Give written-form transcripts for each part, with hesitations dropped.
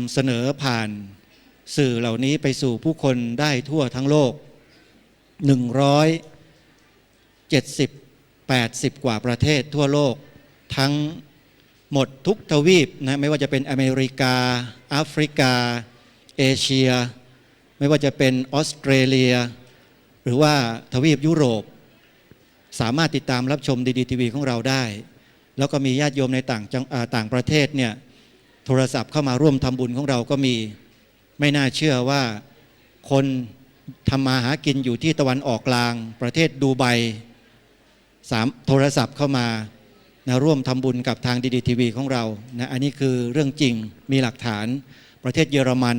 ำเสนอผ่านสื่อเหล่านี้ไปสู่ผู้คนได้ทั่วทั้งโลก170-80 กว่าประเทศทั่วโลกทั้งหมดทุกทวีปนะไม่ว่าจะเป็นอเมริกาแอฟริกาเอเชียไม่ว่าจะเป็นออสเตรเลียหรือว่าทวีปยุโรปสามารถติดตามรับชมดีดีทีวีของเราได้แล้วก็มีญาติโยมในต่างประเทศเนี่ยโทรศัพท์เข้ามาร่วมทำบุญของเราก็มีไม่น่าเชื่อว่าคนทำมาหากินอยู่ที่ตะวันออกกลางประเทศดูไบโทรศัพท์เข้ามานะร่วมทำบุญกับทางดีดีทีวีของเรานะอันนี้คือเรื่องจริงมีหลักฐานประเทศเยอรมัน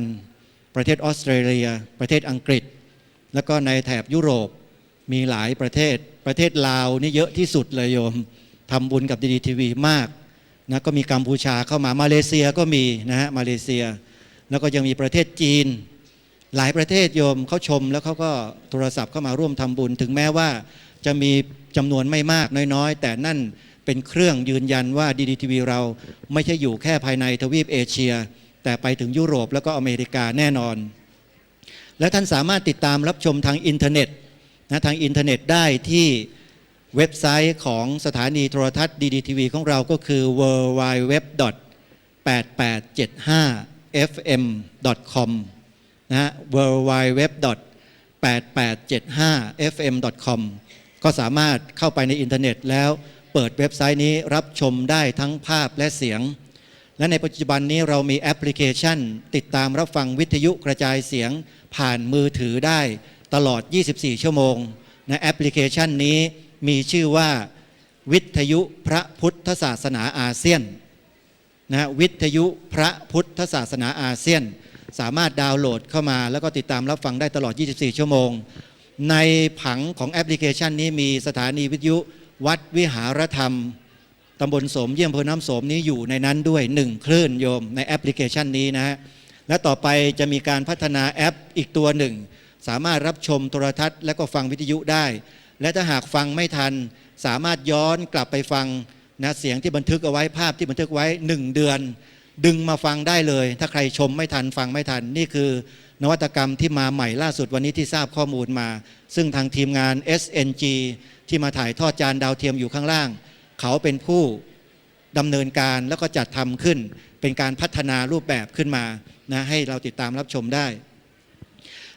ประเทศออสเตรเลียประเทศอังกฤษแล้วก็ในแถบยุโรปมีหลายประเทศลาวนี่เยอะที่สุดเลยโยมทำบุญกับดีดีทีวีมากนะก็มีกัมพูชาเข้ามามาเลเซียก็มีนะฮะมาเลเซียแล้วก็ยังมีประเทศจีนหลายประเทศโยมเขาชมแล้วเขาก็โทรศัพท์เข้ามาร่วมทำบุญถึงแม้ว่าจะมีจำนวนไม่มากน้อยๆแต่นั่นเป็นเครื่องยืนยันว่าดีดีทีวีเราไม่ใช่อยู่แค่ภายในทวีปเอเชียแต่ไปถึงยุโรปแล้วก็อเมริกาแน่นอนและท่านสามารถติดตามรับชมทางอินเทอร์เน็ตนะทางอินเทอร์เน็ตได้ที่เว็บไซต์ของสถานีโทรทัศน์ดีดีทีวีของเราก็คือ www.8875fm.com นะฮะ www.8875fm.com ก็สามารถเข้าไปในอินเทอร์เน็ตแล้วเปิดเว็บไซต์นี้รับชมได้ทั้งภาพและเสียงและในปัจจุบันนี้เรามีแอปพลิเคชันติดตามรับฟังวิทยุกระจายเสียงผ่านมือถือได้ตลอด24ชั่วโมงนะแอปพลิเคชันนี้มีชื่อว่าวิทยุพระพุทธศาสนาอาเซียนนะวิทยุพระพุทธศาสนาอาเซียนสามารถดาวน์โหลดเข้ามาแล้วก็ติดตามรับฟังได้ตลอด24ชั่วโมงในผังของแอปพลิเคชันนี้มีสถานีวิทยุวัดวิหารธรรมตำบลโสมเยี่ยมอำเภอน้ำโสมนี้อยู่ในนั้นด้วย1คลื่นโยมในแอปพลิเคชันนี้นะฮะและต่อไปจะมีการพัฒนาแอปอีกตัวหนึ่งสามารถรับชมโทรทัศน์และก็ฟังวิทยุได้และถ้าหากฟังไม่ทันสามารถย้อนกลับไปฟังนะเสียงที่บันทึกเอาไว้ภาพที่บันทึกไว้1เดือนดึงมาฟังได้เลยถ้าใครชมไม่ทันฟังไม่ทันนี่คือนวัตกรรมที่มาใหม่ล่าสุดวันนี้ที่ทราบข้อมูลมาซึ่งทางทีมงาน SNG ที่มาถ่ายทอดจานดาวเทียมอยู่ข้างล่างเขาเป็นผู้ดำเนินการแล้วก็จัดทำขึ้นเป็นการพัฒนารูปแบบขึ้นมานะให้เราติดตามรับชมได้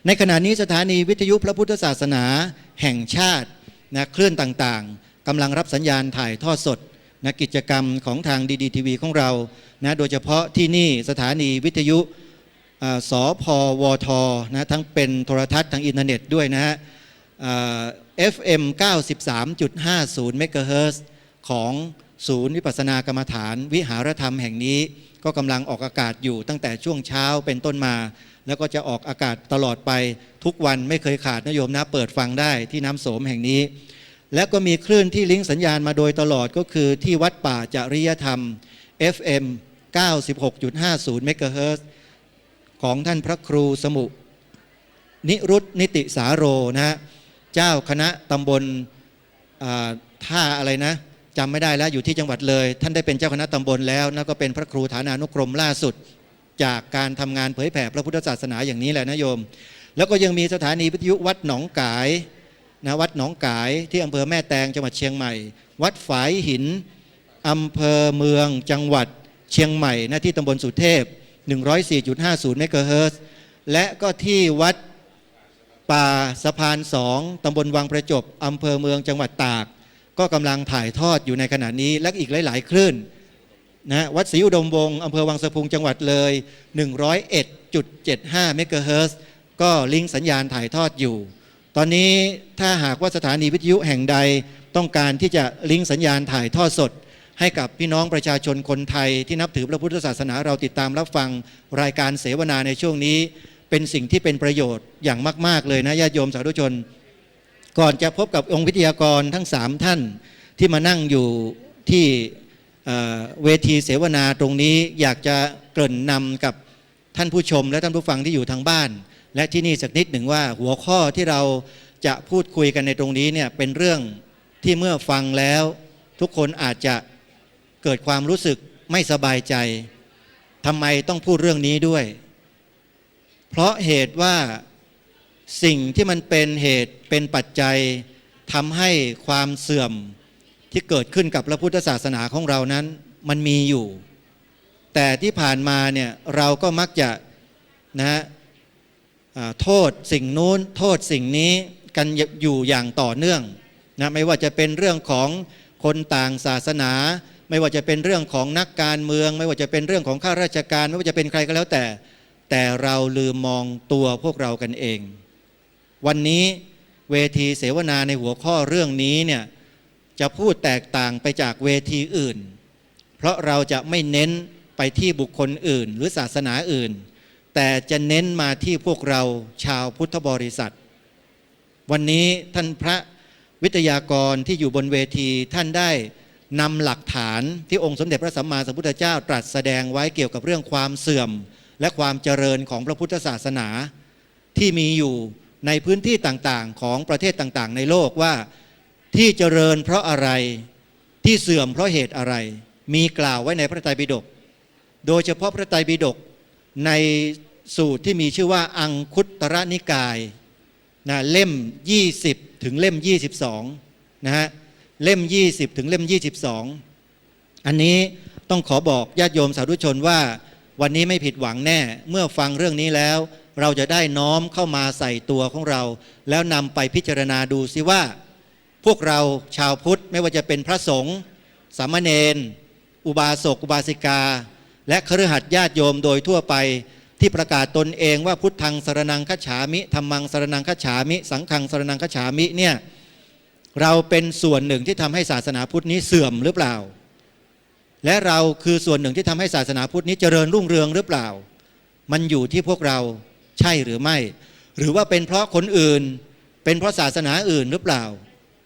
ในขณะนี้สถานีวิทยุพระพุทธศาสนาแห่งชาตินะคลื่นต่างๆกำลังรับสัญญาณถ่ายทอดสดนะกิจกรรมของทางดีดีทีวีของเรานะโดยเฉพาะที่นี่สถานีวิทยุสพวทนะทั้งเป็นโทรทัศน์ทางอินเทอร์เน็ตด้วยนะฮะFM 93.50 เมกะเฮิรตซ์ของศูนย์วิปัสสนากรรมฐานวิหารธรรมแห่งนี้ก็กำลังออกอากาศอยู่ตั้งแต่ช่วงเช้าเป็นต้นมาแล้วก็จะออกอากาศตลอดไปทุกวันไม่เคยขาดนะโยมนะเปิดฟังได้ที่น้ำโสมแห่งนี้และก็มีคลื่นที่ลิงก์สัญญาณมาโดยตลอดก็คือที่วัดป่าจริยธรรม FM 96.50 เมกะเฮิรตซ์ของท่านพระครูสมุนิรุตนิติสาโรนะฮะเจ้าคณะตำบลท่าอะไรนะจำไม่ได้แล้วอยู่ที่จังหวัดเลยท่านได้เป็นเจ้าคณะตำบลแล้วแล้วก็เป็นพระครูฐานานุกรมล่าสุดจากการทำงานเผยแผ่พระพุทธศาสนาอย่างนี้แหละนะโยมแล้วก็ยังมีสถานีวิทยุวัดหนองกายนะวัดหนองกายที่อำเภอแม่แตงจังหวัดเชียงใหม่วัดฝายหินอำเภอเมืองจังหวัดเชียงใหม่นะที่ตำบลสุเทพ 104.50 เมกะเฮิรตซ์และก็ที่วัดป่าสะพาน2ตำบลวังประจบอำเภอเมืองจังหวัดตากก็กำลังถ่ายทอดอยู่ในขณะนี้และอีกหลายๆคลื่นนะวัดศรีอุดมวงศ์อำเภอวังสะพุงจังหวัดเลย 101.75 เมกะเฮิรตซ์ก็ลิงก์สัญญาณถ่ายทอดอยู่ตอนนี้ถ้าหากว่าสถานีวิทยุแห่งใดต้องการที่จะลิงก์สัญญาณถ่ายทอดสดให้กับพี่น้องประชาชนคนไทยที่นับถือพระพุทธศาสนาเราติดตามรับฟังรายการเสวนาในช่วงนี้เป็นสิ่งที่เป็นประโยชน์อย่างมากๆเลยนะญาติโยมสาธุชนก่อนจะพบกับองค์วิทยากรทั้ง3ท่านที่มานั่งอยู่ที่เวทีเสวนาตรงนี้อยากจะเกริ่นนำกับท่านผู้ชมและท่านผู้ฟังที่อยู่ทางบ้านและที่นี่สักนิดหนึ่งว่าหัวข้อที่เราจะพูดคุยกันในตรงนี้เนี่ยเป็นเรื่องที่เมื่อฟังแล้วทุกคนอาจจะเกิดความรู้สึกไม่สบายใจ ทำไมต้องพูดเรื่องนี้ด้วยเพราะเหตุว่าสิ่งที่มันเป็นเหตุเป็นปัจจัยทำให้ความเสื่อมที่เกิดขึ้นกับพระพุทธศาสนาของเรานั้นมันมีอยู่แต่ที่ผ่านมาเนี่ยเราก็มักจะนะโทษสิ่งนู้นโทษสิ่งนี้กันอยู่อย่างต่อเนื่องนะไม่ว่าจะเป็นเรื่องของคนต่างศาสนาไม่ว่าจะเป็นเรื่องของนักการเมืองไม่ว่าจะเป็นเรื่องของข้าราชการไม่ว่าจะเป็นใครก็แล้วแต่เราลืมมองตัวพวกเรากันเองวันนี้เวทีเสวนาในหัวข้อเรื่องนี้เนี่ยจะพูดแตกต่างไปจากเวทีอื่นเพราะเราจะไม่เน้นไปที่บุคคลอื่นหรือศาสนาอื่นแต่จะเน้นมาที่พวกเราชาวพุทธบริษัทวันนี้ท่านพระวิทยากรที่อยู่บนเวทีท่านได้นำหลักฐานที่องค์สมเด็จพระสัมมาสัมพุทธเจ้าตรัสแสดงไว้เกี่ยวกับเรื่องความเสื่อมและความเจริญของพระพุทธศาสนาที่มีอยู่ในพื้นที่ต่างๆของประเทศต่างๆในโลกว่าที่เจริญเพราะอะไรที่เสื่อมเพราะเหตุอะไรมีกล่าวไว้ในพระไตรปิฎกโดยเฉพาะพระไตรปิฎกในสูตรที่มีชื่อว่าอังคุตตรนิกายนะเล่ม20ถึงเล่ม22นะฮะเล่ม20ถึงเล่ม22อันนี้ต้องขอบอกญาติโยมสาธุชนว่าวันนี้ไม่ผิดหวังแน่เมื่อฟังเรื่องนี้แล้วเราจะได้น้อมเข้ามาใส่ตัวของเราแล้วนำไปพิจารณาดูซิว่าพวกเราชาวพุทธไม่ว่าจะเป็นพระสงฆ์สามเณรอุบาสกอุบาสิกาและคฤหัสถ์ญาติโยมโดยทั่วไปที่ประกาศตนเองว่าพุทธังสรณังคัจฉามิธัมมังสรณังคัจฉามิสังฆังสรณังคัจฉามิเนี่ยเราเป็นส่วนหนึ่งที่ทำให้ศาสนาพุทธนี้เสื่อมหรือเปล่าและเราคือส่วนหนึ่งที่ทำให้ศาสนาพุทธนี้เจริญรุ่งเรืองหรือเปล่ามันอยู่ที่พวกเราใช่หรือไม่หรือว่าเป็นเพราะคนอื่นเป็นเพราะศาสนาอื่นหรือเปล่า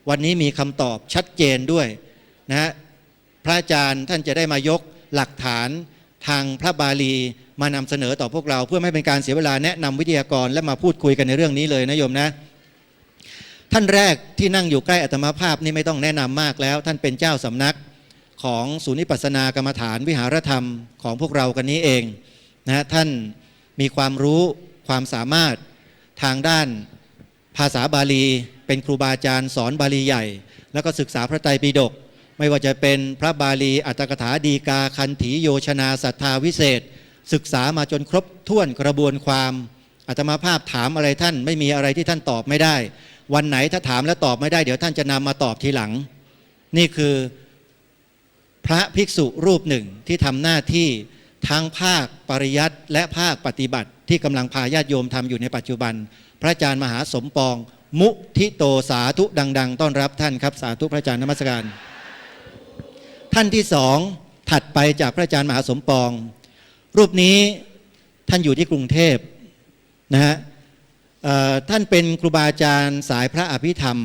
วันนี้มีคำตอบชัดเจนด้วยนะพระอาจารย์ท่านจะได้มายกหลักฐานทางพระบาลีมานำเสนอต่อพวกเราเพื่อไม่ให้เป็นการเสียเวลาแนะนำวิทยากรและมาพูดคุยกันในเรื่องนี้เลยนะโยมนะท่านแรกที่นั่งอยู่ใกล้อาตมาภาพนี่ไม่ต้องแนะนำมากแล้วท่านเป็นเจ้าสำนักของศูนย์วิปัสสนากรรมฐานวิหารธรรมของพวกเรากันนี้เองนะท่านมีความรู้ความสามารถทางด้านภาษาบาลีเป็นครูบาอาจารย์สอนบาลีใหญ่แล้วก็ศึกษาพระไตรปิฎกไม่ว่าจะเป็นพระบาลีอัตถกถาดีกาคันถีโยชนาศรัทธาวิเศษศึกษามาจนครบถ้วนกระบวนความอาตมาภาพถามอะไรท่านไม่มีอะไรที่ท่านตอบไม่ได้วันไหนถ้าถามแล้วตอบไม่ได้เดี๋ยวท่านจะนำมาตอบทีหลังนี่คือพระภิกษุรูปหนึ่งที่ทำหน้าที่ทั้งภาคปริยัติและภาคปฏิบัติที่กำลังพาญาติโยมทำอยู่ในปัจจุบันพระอาจารย์มหาสมปองมุทิโตสาธุดังๆต้อนรับท่านครับสาธุพระอาจารย์นมัสการท่านที่สองถัดไปจากพระอาจารย์มหาสมปองรูปนี้ท่านอยู่ที่กรุงเทพนะฮะท่านเป็นครูบาอาจารย์สายพระอภิธรรม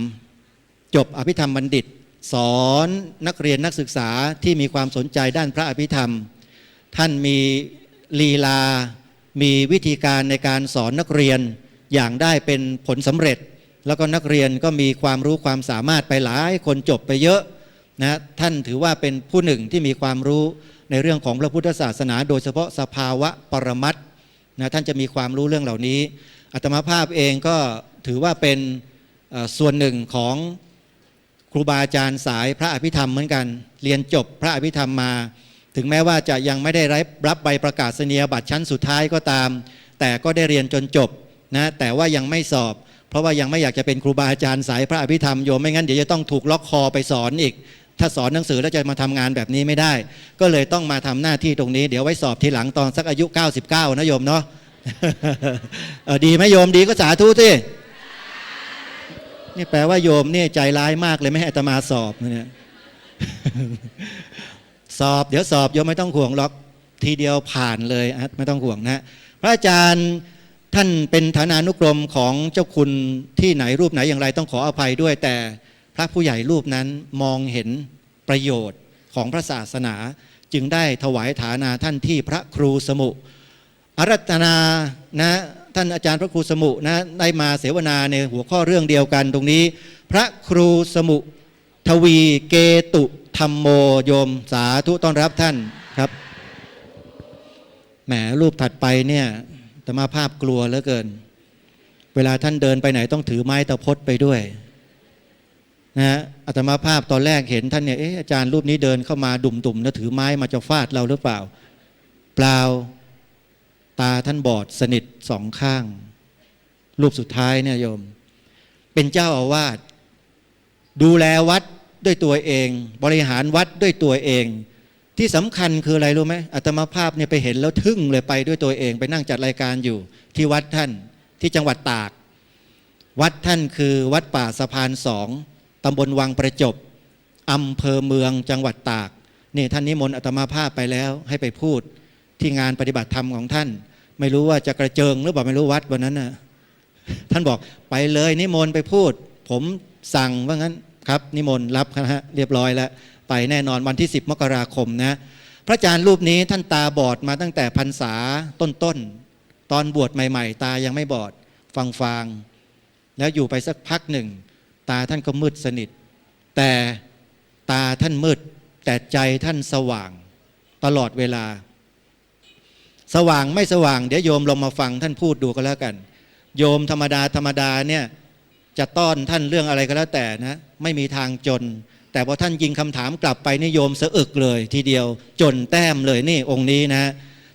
จบอภิธรรมบัณฑิตสอนนักเรียนนักศึกษาที่มีความสนใจด้านพระอภิธรรมท่านมีลีลามีวิธีการในการสอนนักเรียนอย่างได้เป็นผลสำเร็จแล้วก็นักเรียนก็มีความรู้ความสามารถไปหลายคนจบไปเยอะนะท่านถือว่าเป็นผู้หนึ่งที่มีความรู้ในเรื่องของพระพุทธศาสนาโดยเฉพาะสภาวะปรมัตถ์นะท่านจะมีความรู้เรื่องเหล่านี้อาตมาภาพเองก็ถือว่าเป็นส่วนหนึ่งของครูบาอาจารย์สายพระอภิธรรมเหมือนกันเรียนจบพระอภิธรรมมาถึงแม้ว่าจะยังไม่ได้รับใบประกาศนียบัตรชั้นสุดท้ายก็ตามแต่ก็ได้เรียนจนจบนะแต่ว่ายังไม่สอบเพราะว่ายังไม่อยากจะเป็นครูบาอาจารย์สายพระอภิธรรมโยมไม่งั้นเดี๋ยวจะต้องถูกล็อกคอไปสอนอีกถ้าสอนหนังสือแล้วจะมาทำงานแบบนี้ไม่ได้ก็เลยต้องมาทำหน้าที่ตรงนี้เดี๋ยวไว้สอบทีหลังตอนสักอายุ99นะโยมเนาะ ดีไหมโยมดีก็สาธุสินี่แปลว่าโยมนี่ใจร้ายมากเลยไม่ให้อาตมาสอบเนี่ย สอบเดี๋ยวสอบโยมไม่ต้องห่วงหรอกทีเดียวผ่านเลยไม่ต้องห่วงนะพระอาจารย์ท่านเป็นฐานานุกรมของเจ้าคุณที่ไหนรูปไหนอย่างไรต้องขออภัยด้วยแต่พระผู้ใหญ่รูปนั้นมองเห็นประโยชน์ของพระศาสนาจึงได้ถวายฐานาท่านที่พระครูสมุอารัตนานะท่านอาจารย์พระครูสมุนะได้มาเสวนาในหัวข้อเรื่องเดียวกันตรงนี้พระครูสมุทวีเกตุธรรมโมโยมสาธุต้อนรับท่านครับ แหมรูปถัดไปเนี่ยอาตมาภาพกลัวเหลือเกินเวลาท่านเดินไปไหนต้องถือไม้ตะพดไปด้วยนะฮะอาตมาภาพตอนแรกเห็นท่านเนี่ยอาจารย์รูปนี้เดินเข้ามาดุ่มๆแล้วถือไม้มาจะฟาดเราหรือเปล่าเปล่าตาท่านบอดสนิทสองข้างรูปสุดท้ายเนี่ยโยมเป็นเจ้าอาวาสดูแลวัดด้วยตัวเองบริหารวัดด้วยตัวเองที่สำคัญคืออะไรรู้ไหมอาตมาภาพเนี่ยไปเห็นแล้วทึ่งเลยไปด้วยตัวเองไปนั่งจัดรายการอยู่ที่วัดท่านที่จังหวัดตากวัดท่านคือวัดป่าสะพานสองตำบลวังประจบอำเภอเมืองจังหวัดตากนี่ท่านนิมนต์อาตมาภาพไปแล้วให้ไปพูดที่งานปฏิบัติธรรมของท่านไม่รู้ว่าจะกระเจิงหรือเปล่าไม่รู้วัดวันนั้นนะท่านบอกไปเลยนิมนต์ไปพูดผมสั่งว่างั้นครับนิมนต์รับนะฮะเรียบร้อยแล้วไปแน่นอนวันที่10 มกราคมนะพระอาจารย์รูปนี้ท่านตาบอดมาตั้งแต่พรรษาต้นตอนบวชใหม่ๆตายังไม่บอดฟางๆแล้วอยู่ไปสักพักหนึ่งตาท่านก็มืดสนิทแต่ตาท่านมืดแต่ใจท่านสว่างตลอดเวลาสว่างไม่สว่างเดี๋ยวโยมลองมาฟังท่านพูดดูก็แล้วกันโยมธรรมดาเนี่ยจะต้อนท่านเรื่องอะไรก็แล้วแต่นะไม่มีทางจนแต่พอท่านยิงคำถามกลับไปนิโยมสะอึกเลยทีเดียวจนแต้มเลยนี่องค์นี้นะ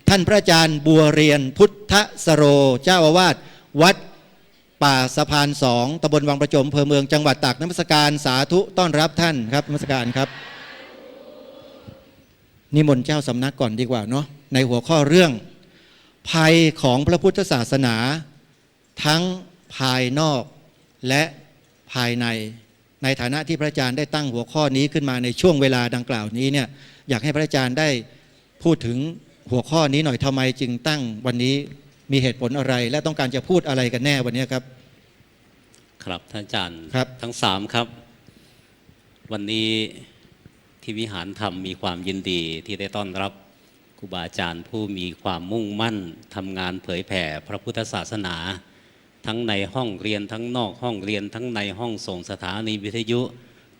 ท่านพระอาจารย์บัวเรียนพุทธสโรเจ้าอาวาสวัดป่าสะพานสองตำบลวังประจมอำเภอเมืองจังหวัดตากนมัสการสาธุต้อนรับท่านครับนมัสการครับนิมนต์เจ้าสำนักก่อนดีกว่าเนาะในหัวข้อเรื่องภัยของพระพุทธศาสนาทั้งภายนอกและภายในฐานะที่พระอาจารย์ได้ตั้งหัวข้อนี้ขึ้นมาในช่วงเวลาดังกล่าวนี้เนี่ยอยากให้พระอาจารย์ได้พูดถึงหัวข้อนี้หน่อยทำไมจึงตั้งวันนี้มีเหตุผลอะไรและต้องการจะพูดอะไรกันแน่วันนี้ครับครับท่านอาจารย์ครับทั้ง3ครับวันนี้ที่วิหารธรรมมีความยินดีที่ได้ต้อนรับครูบาอาจารย์ผู้มีความมุ่งมั่นทำงานเผยแผ่พระพุทธศาสนาทั้งในห้องเรียนทั้งนอกห้องเรียนทั้งในห้องส่งสถานีวิทยุ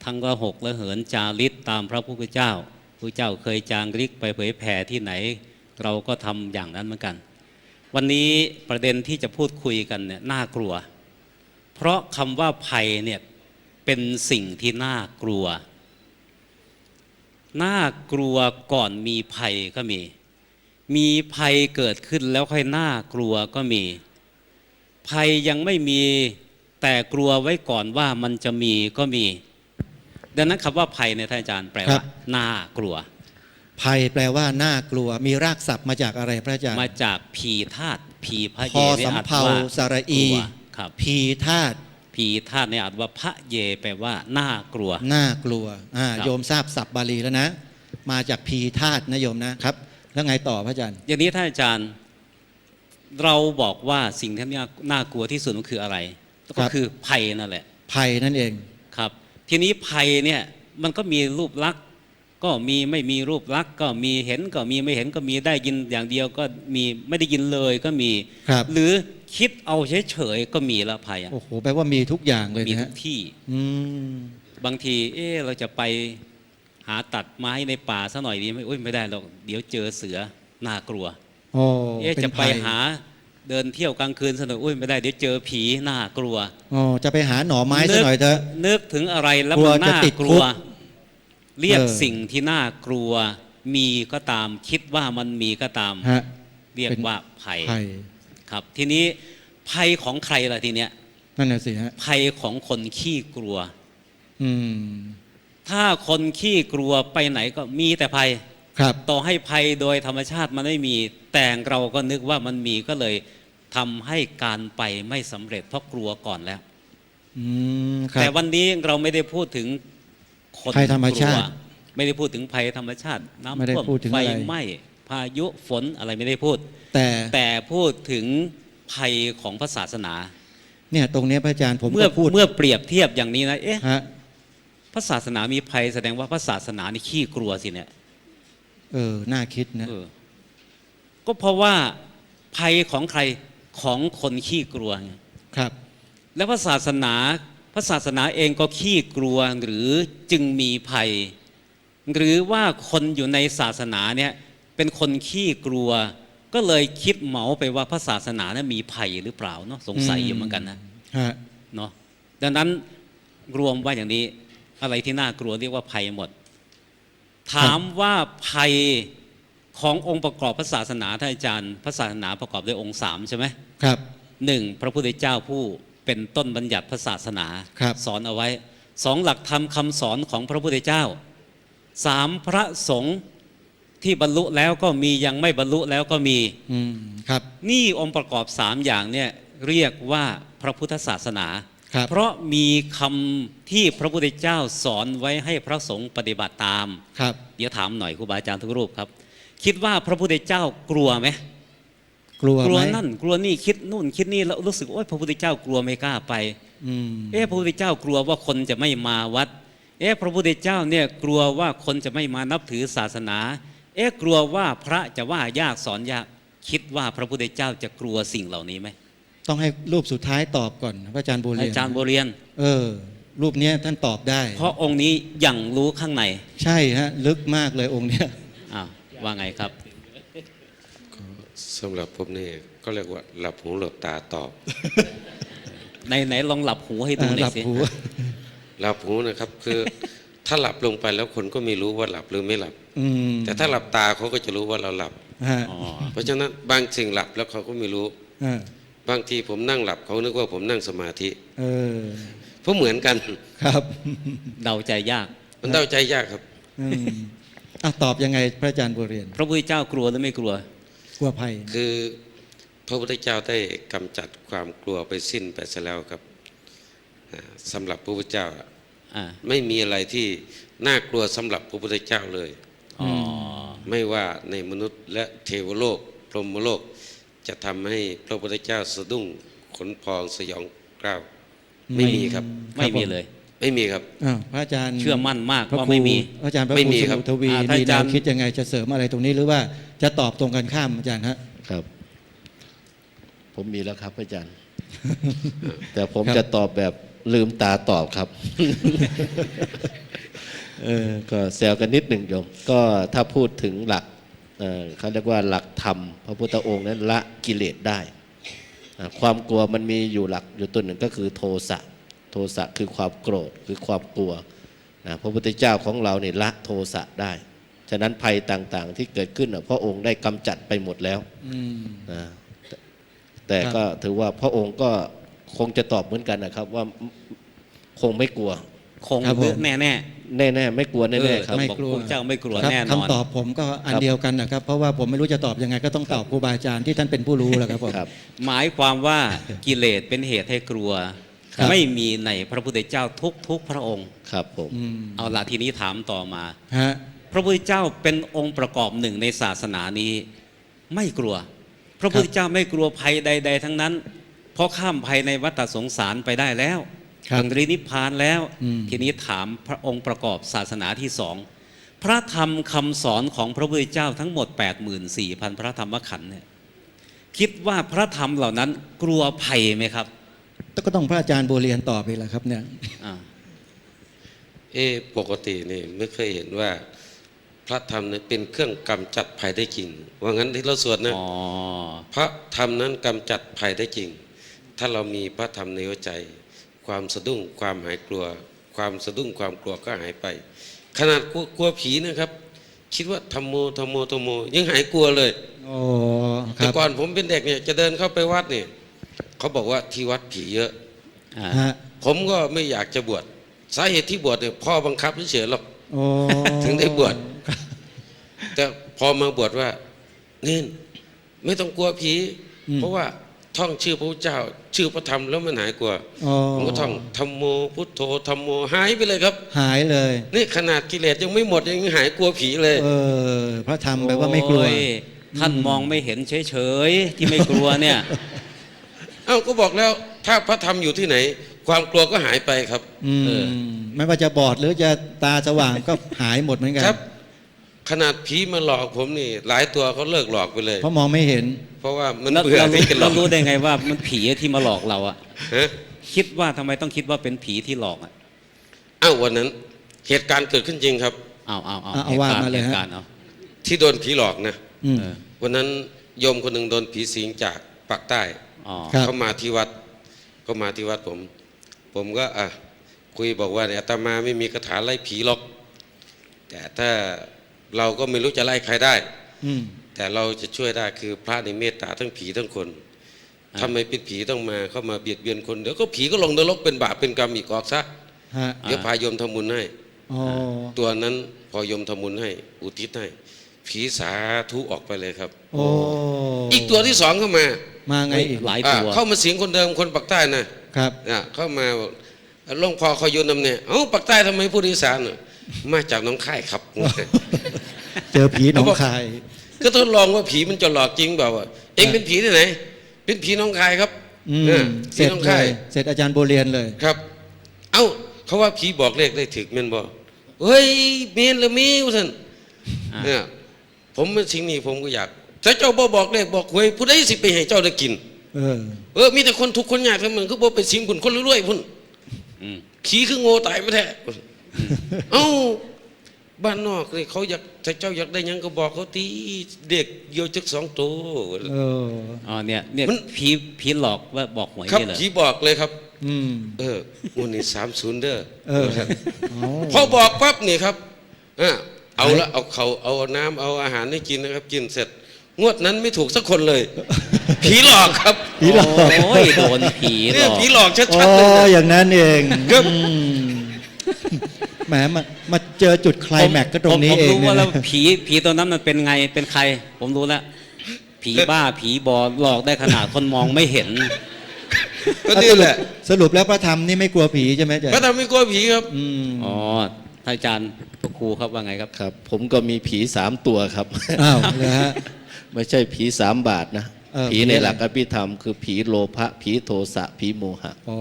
ทั้งระหกและเหินจาริกตามพระพุทธเจ้าพระเจ้าเคยจางริกไปเผยแผ่ที่ไหนเราก็ทำอย่างนั้นเหมือนกันวันนี้ประเด็นที่จะพูดคุยกันเนี่ยน่ากลัวเพราะคำว่าภัยเนี่ยเป็นสิ่งที่น่ากลัวน่ากลัวก่อนมีภัยก็มีภัยเกิดขึ้นแล้วค่อยน่ากลัวก็มีภัยยังไม่มีแต่กลัวไว้ก่อนว่ามันจะมีก็มีดังนั้นคำว่าภัยในท่านอาจารย์แปลว่าน่ากลัวภัยแปลว่าน่ากลัวมีรากศัพท์มาจากอะไรพระอาจารย์มาจากพีธาตุพีพระเยพอสำเภาสระอีครับพีธาตุพีธาตุในอัตว่าพระเยแปลว่าน่ากลัวน่ากลัวโยมทราบศัพท์บาลีแล้วนะมาจากพีธาตุนะโยมนะครับแล้วไงต่อพระอาจารย์อย่างนี้ท่านอาจารย์เราบอกว่าสิ่งที่น่ากลัวที่สุดก็คืออะไรก็คือภัยนั่นแหละภัยนั่นเองครับทีนี้ภัยเนี่ยมันก็มีรูปลักษณ์ก็มีไม่มีรูปลักษณ์ก็มีเห็นก็มีไม่เห็นก็มีได้ยินอย่างเดียวก็มีไม่ได้ยินเลยก็มีหรือคิดเอาเฉยๆก็มีละภัยโอ้โหแปลว่ามีทุกอย่างเลยนะมีทุกที่บางทีเราจะไปหาตัดไม้ในป่าซะหน่อยดีไหมไม่ได้หรอกเดี๋ยวเจอเสือน่ากลัวจะไปหาเดินเที่ยวกลางคืนซะหน่อยไม่ได้เดี๋ยวเจอผีน่ากลัวจะไปหาหน่อไม้ซะหน่อยเถอะนึกถึงอะไรแล้วมันน่ากลัวเรียกสิ่งที่น่ากลัวมีก็ตามคิดว่ามันมีก็ตามเรียกว่าภัยครับทีนี้ภัยของใครล่ะทีเนี้ยนั่นน่ะสิฮะภัยของคนขี้กลัวถ้าคนขี้กลัวไปไหนก็มีแต่ภัยต่อให้ภัยโดยธรรมชาติมันไม่มีแต่เราก็นึกว่ามันมีก็เลยทำให้การไปไม่สำเร็จเพราะกลัวก่อนแล้วแต่วันนี้เราไม่ได้พูดถึงคนภัยธรรมชาติไม่ได้พูดถึงภัยธรรมชาติน้ำท่วมไฟไหม้พายุฝนอะไรไม่ได้พูดแต่พูดถึงภัยของพระศาสนาเนี่ยตรงนี้พระอาจารย์ผมเมื่อเปรียบเทียบอย่างนี้นะพระศาสนามีภัยแสดงว่าพระศาสนานี่ขี้กลัวสิเนี่ยน่าคิดนะก็เพราะว่าภัยของใครของคนขี้กลัวครับแล้วพระศาสนาเองก็ขี้กลัวหรือจึงมีภัยหรือว่าคนอยู่ในศาสนาเนี่ยเป็นคนขี้กลัว ก็เลยคิดเหมาไปว่าพระศาสนาเนี่ยมีภัยหรือเปล่าเนาะสงสัยอยู่เหมือนกันนะ ฮะ เนาะดังนั้นรวมว่าอย่างนี้อะไรที่น่ากลัวเรียกว่าภัยหมด ถามว่าภัยขององค์ประกอบพระศาสนาท่านอาจารย์พระศาสนาประกอบด้วยองค์สามใช่ไหม ครับ หนึ่งพระพุทธเจ้าผู้เป็นต้นบัญญัติพระศาสนา ครับ สอนเอาไว้สองหลักธรรมคำสอนของพระพุทธเจ้าสามพระสงฆ์ที่บรรลุแล้วก็มียังไม่บรรลุแล้วก็มี ครับ นี่องค์ประกอบสามอย่างเนี่ยเรียกว่าพระพุทธศาสนา ครับ เพราะมีคำที่พระพุทธเจ้าสอนไว้ให้พระสงฆ์ปฏิบัติตาม ครับ เดี๋ยวถามหน่อยครูบาอาจารย์ทุกรูปครับ คิดว่าพระพุทธเจ้ากลัวไหม กลัว กลัว ไหม นั่นกลัวนี่คิดนู่นคิดนี่แล้วรู้สึกโอ๊ยพระพุทธเจ้ากลัวไม่กล้าไป อืม พระพุทธเจ้ากลัวว่าคนจะไม่มาวัดพระพุทธเจ้าเนี่ยกลัวว่าคนจะไม่มานับถือศาสนากลัวว่าพระจะว่ายากสอนยากคิดว่าพระพุทธเจ้าจะกลัวสิ่งเหล่านี้ไหม ต้องให้รูปสุดท้ายตอบก่อนพระอาจารย์บุญเรียน อาจารย์โบเรียน รูปเนี้ยท่านตอบได้ เพราะองค์นี้ยังรู้ข้างใน ใช่ฮะลึกมากเลยองค์เนี้ย อ้าวว่าไงครับ สำหรับผมนี่ก็เรียกว่าหลับหูหลับตาตอบ ไหนลองหลับหูให้ดูหน่ ห อ ลั ยสิ หู หลับหูนะครับ คือ ถ้าหลับลงไปแล้วคนก็ไม่รู้ว่าหลับหรือไม่หลับ อืม แต่ถ้าหลับตาเขาก็จะรู้ว่าเราหลับ ฮะ อ๋อ เพราะฉะนั้นบางสิ่งหลับแล้วเขาก็ไม่รู้ เออบ างทีผมนั่งหลับเขานึกว่าผมนั่งสมาธิ เออ เพราะเหมือนกัน ครับ เดาใจยาก มันเดาใจยากครับ อืมตอบยังไงพระอาจารย์บุญเรียน พระพุทธเจ้ากลัวหรือไม่กลัว กลัวภัย คือพระพุทธเจ้าได้กำจัดความกลัวไปสิ้นไปซะแล้วครับสำหรับพระพุทธเจ้า อ่า ไม่มีอะไรที่น่ากลัวสำหรับพระพุทธเจ้าเลย อ๋อ ไม่ว่าในมนุษย์และเทวโลกพรหมโลกจะทำให้พระพุทธเจ้าสะดุ้งขนพองสยองกล้าวไม่มีครับ ไม่มีเลย ไม่มีครับ พระอาจารย์ เชื่อมั่นมาก พระ ว่า ครู ไม่มี พระอาจารย์พระ ไม่ ครู มี ส ครับ มุทวี ท่าน มี อา แน จาร ว ย์ คิดยังไงจะเสริมอะไรตรงนี้หรือว่าจะตอบตรงกันข้ามอาจารย์ฮะ ครับ ผมมีแล้วครับอาจารย์ แต่ผม ครับ จะตอบแบบลืมตาตอบครับ ก็แซวกันนิดหนึ่งโยมก็ถ้าพูดถึงหลักเขาเรียกว่าหลักธรรม พระพุทธองค์นั้นละกิเลสได้ความกลัวมันมีอยู่หลักอยู่ตัวหนึ่งก็คือโทสะโทสะคือความโกรธคือความกลัวพระพุทธเจ้าของเราเนี่ยละโทสะได้ฉะนั้นภัยต่างๆ ที่เกิดขึ้นพระองค์ได้กำจัดไปหมดแล้ว นะแต่ก็ถือว่าพระองค์ก็คงจะตอบเหมือนกันนะครับว่าคงไม่กลัว คง ครับผม แน่ แน่ๆไม่กลัว ๆ แน่ๆครับ ไม่ บอก กลัว พระเจ้าไม่กลัว ครับ แน่นอน คำตอบผมก็อัน ครับ เดียวกันนะครับ เพราะว่าผมไม่รู้จะตอบยังไงก็ต้องตอบครูบาอาจารย์ที่ท่านเป็นผู้รู้แหละครับผม ครับ หมายความว่ากิเลสเป็นเหตุให้กลัว ครับ ไม่มีในพระพุทธเจ้าทุกพระองค์ ครับผม อืม เอาละทีนี้ถามต่อมา ฮะ พระพุทธเจ้าเป็นองค์ประกอบหนึ่งในศาสนานี้ ไม่กลัว พระพุทธเจ้าไม่กลัวภัยใด ๆ ทั้งนั้น เพราะข้ามภัยในวัฏสงสารไปได้แล้ว ครับ ถึงนิพพานแล้ว อืม ทีนี้ถามพระองค์ประกอบศาสนาที่สองพระธรรมคำสอนของพระพุทธเจ้าทั้งหมด 84,000 พระธรรมขันธ์เนี่ยคิดว่าพระธรรมเหล่านั้นกลัวภัยไหมครับ ก็ต้องพระอาจารย์บัวเรียนตอบไปแหละครับเนี่ย อ่า ปกตินี่ไม่เคยเห็นว่าพระธรรมเนี่ยเป็นเครื่องกำจัดภัยได้จริง ว่างั้นที่เราสวดนะ อ๋อ พระธรรมนั้นกำจัดภัยได้จริง ถ้าเรามีพระธรรมในหัวใจ ความสะดุ้งความหายกลัว ความสะดุ้งความกลัวก็หายไป ขนาดกลัวผีนะครับ คิดว่าธัมโมธัมโมธัมโมยังหายกลัวเลย โอ้ค แต่ รับ ก่อนผมเป็นเด็กเนี่ยจะเดินเข้าไปวัดเนี่ยเขาบอกว่าที่วัดผีเยอะ อ่า ฮะ ผมก็ไม่อยากจะบวชสาเหตุที่บวชเนี่ยพ่อบังคับเฉยๆหรอก โอ้ ถึงได้บวช แต่พอมาบวชว่าเน้นไม่ต้องกลัวผี เพราะว่าท่องชื่อพระพุทธเจ้า ชื่อพระธรรมแล้วมันหายกลัว โอ้ ผมก็ท่องธัมโมพุทโธธัมโมหายไปเลยครับ หายเลย นี่ขนาดกิเลสยังไม่หมดยังหายกลัวผีเลย พระธรรมแปลว่าไม่กลัว โอ้ยท่านมองไม่เห็นเฉยๆที่ไม่กลัวเนี่ย เอ้าก็บอกแล้วถ้าพระธรรมอยู่ที่ไหน ความกลัวก็หายไปครับ เออ ไม่ว่าจะบอดหรือจะตาสว่างก็หายหมดเหมือนกัน ครับ ขนาดผีมาหลอกผมนี่ หลายตัวเขาเลิกหลอกไปเลย เพราะมองไม่เห็น เพราะว่ามัน แล้ว เบื่อ เรา ที่จะหล เรา อก รู้ได้ไงว่ามันผีที่มาหลอกเราอะ ฮะ คิดว่าทำไมต้องคิดว่าเป็นผีที่หลอกอะ เอ้าวันนั้นเหตุการณ์เกิดขึ้นจริงครับ เอา เอาว่ามาเลยฮะ เหตุการณ์เอา ที่โดนผีหลอกนะ อืม เออ วันนั้น โยมคนหนึ่งโดนผีสิงจากปากใต้ อ๋อ ครับ เขามาที่วัดผมก็คุยบอกว่าเนี่ยอาตมาไม่มีคาถาไล่ผีหรอกแต่ถ้าเราก็ไม่รู้จะไล่ใครได้ อืม แต่เราจะช่วยได้คือพระในเมตตาทั้งผีทั้งคนทำไมเป็นผีต้องมาเข้ามาเบียดเบียนคนเดี๋ยวก็ผีก็ลงนรกเป็นบาปเป็นกรรมอีกออกซะ ฮะ เดี๋ยวพาโยมทำบุญให้ อ๋อ ตัวนั้นพอโยมทำบุญให้อุทิศให้ผีสาธุออกไปเลยครับ โอ้ อีกตัวที่สองเข้ามา มาไงอีก หลายตัว เข้ามาสิงคนเดิมคนปากใต้นะครับ เข้ามาบอกหลวงพ่อเขาโยนนำเนี่ยเอ้าปากใต้ทำไมพูดอีสานน่ะมาจากหน้องค่ายครับ เจอผีหนองคาย ก็ทดลองว่าผีมันจะหลอกจริงเปล่าวะเองเป็นผีที่ไหน เป็นผีหน้องคายครับ อืม เออ เส ผี ร็จ หน้อง เล คาย ยเสร็จอาจารย์โบเรียนเลย ครับ เอ้าเขาว่าผีบอกเลขได้ถึกแม่นบอกเฮ้ยเมนหรือมีวะท่านเนี่ยผมเป็นสิ่งนี้ผมก็อยากถ้าเจ้าบ่บอกเลขบอกหวยผู้ใดสิไปให้เจ้าได้กิน มีแต่คนทุกข์คนยากทั้งมันคือบ่ไปสิงบุญคนรวยๆพุ่น อืม ผีคือโง่ตายไม่แท้เอ้าบ้านนอกเลยเขาอยากถ้าเจ้าอยากได้หยังก็บอกเขาตีเด็กโยจัก2 ตัว อ๋อเนี่ย มัน ผีหลอกว่าบอกหวย ครับ นี่เหรอ ผีบอกเลยครับ อืม วันนี้30เด้อ อ๋อ พอบอกปั๊บนี่ครับเอาละเอาเขาเอาน้ำเอาอาหารให้กินนะครับ กินเสร็จ งวดนั้นไม่ถูกสักคนเลย ผีหลอกครับ ผีหลอก โอ้ยโดนผีหล เนี่ย อก ผีหลอกชั อ๋อ ดๆเลยนะ อย่างนั้นเอง ครับ อืมแหมมาเจอจุดไคลแม็กซ์ก็ตรงนี้ ผม เอง รู้ เนี่ ว่าย แล้ว นะ ผีตัวนั้นมันเป็นไงเป็นใคร ผมรู้แล้วผีบ้าผีบอหลอกได้ขนาดคนมองไม่เห็น ก็นี่แหละ สรุปแล้วพระธรรมนี่ไม่กลัวผีใช่ไหมอาจาร พระ ย์ ธรรมไม่กลัวผีครับ อืม อ๋อท่านอาจารย์ครูครับว่าไงครับ ครับ ผมก็มีผี3 ตัวครับ อ้าวเลยฮะ ไม่ใช่ผี3 บาทนะ ผีใน ผีอะไร หลักอภิธรรมคือผีโลภะผีโทสะผีโมหะ อ๋อ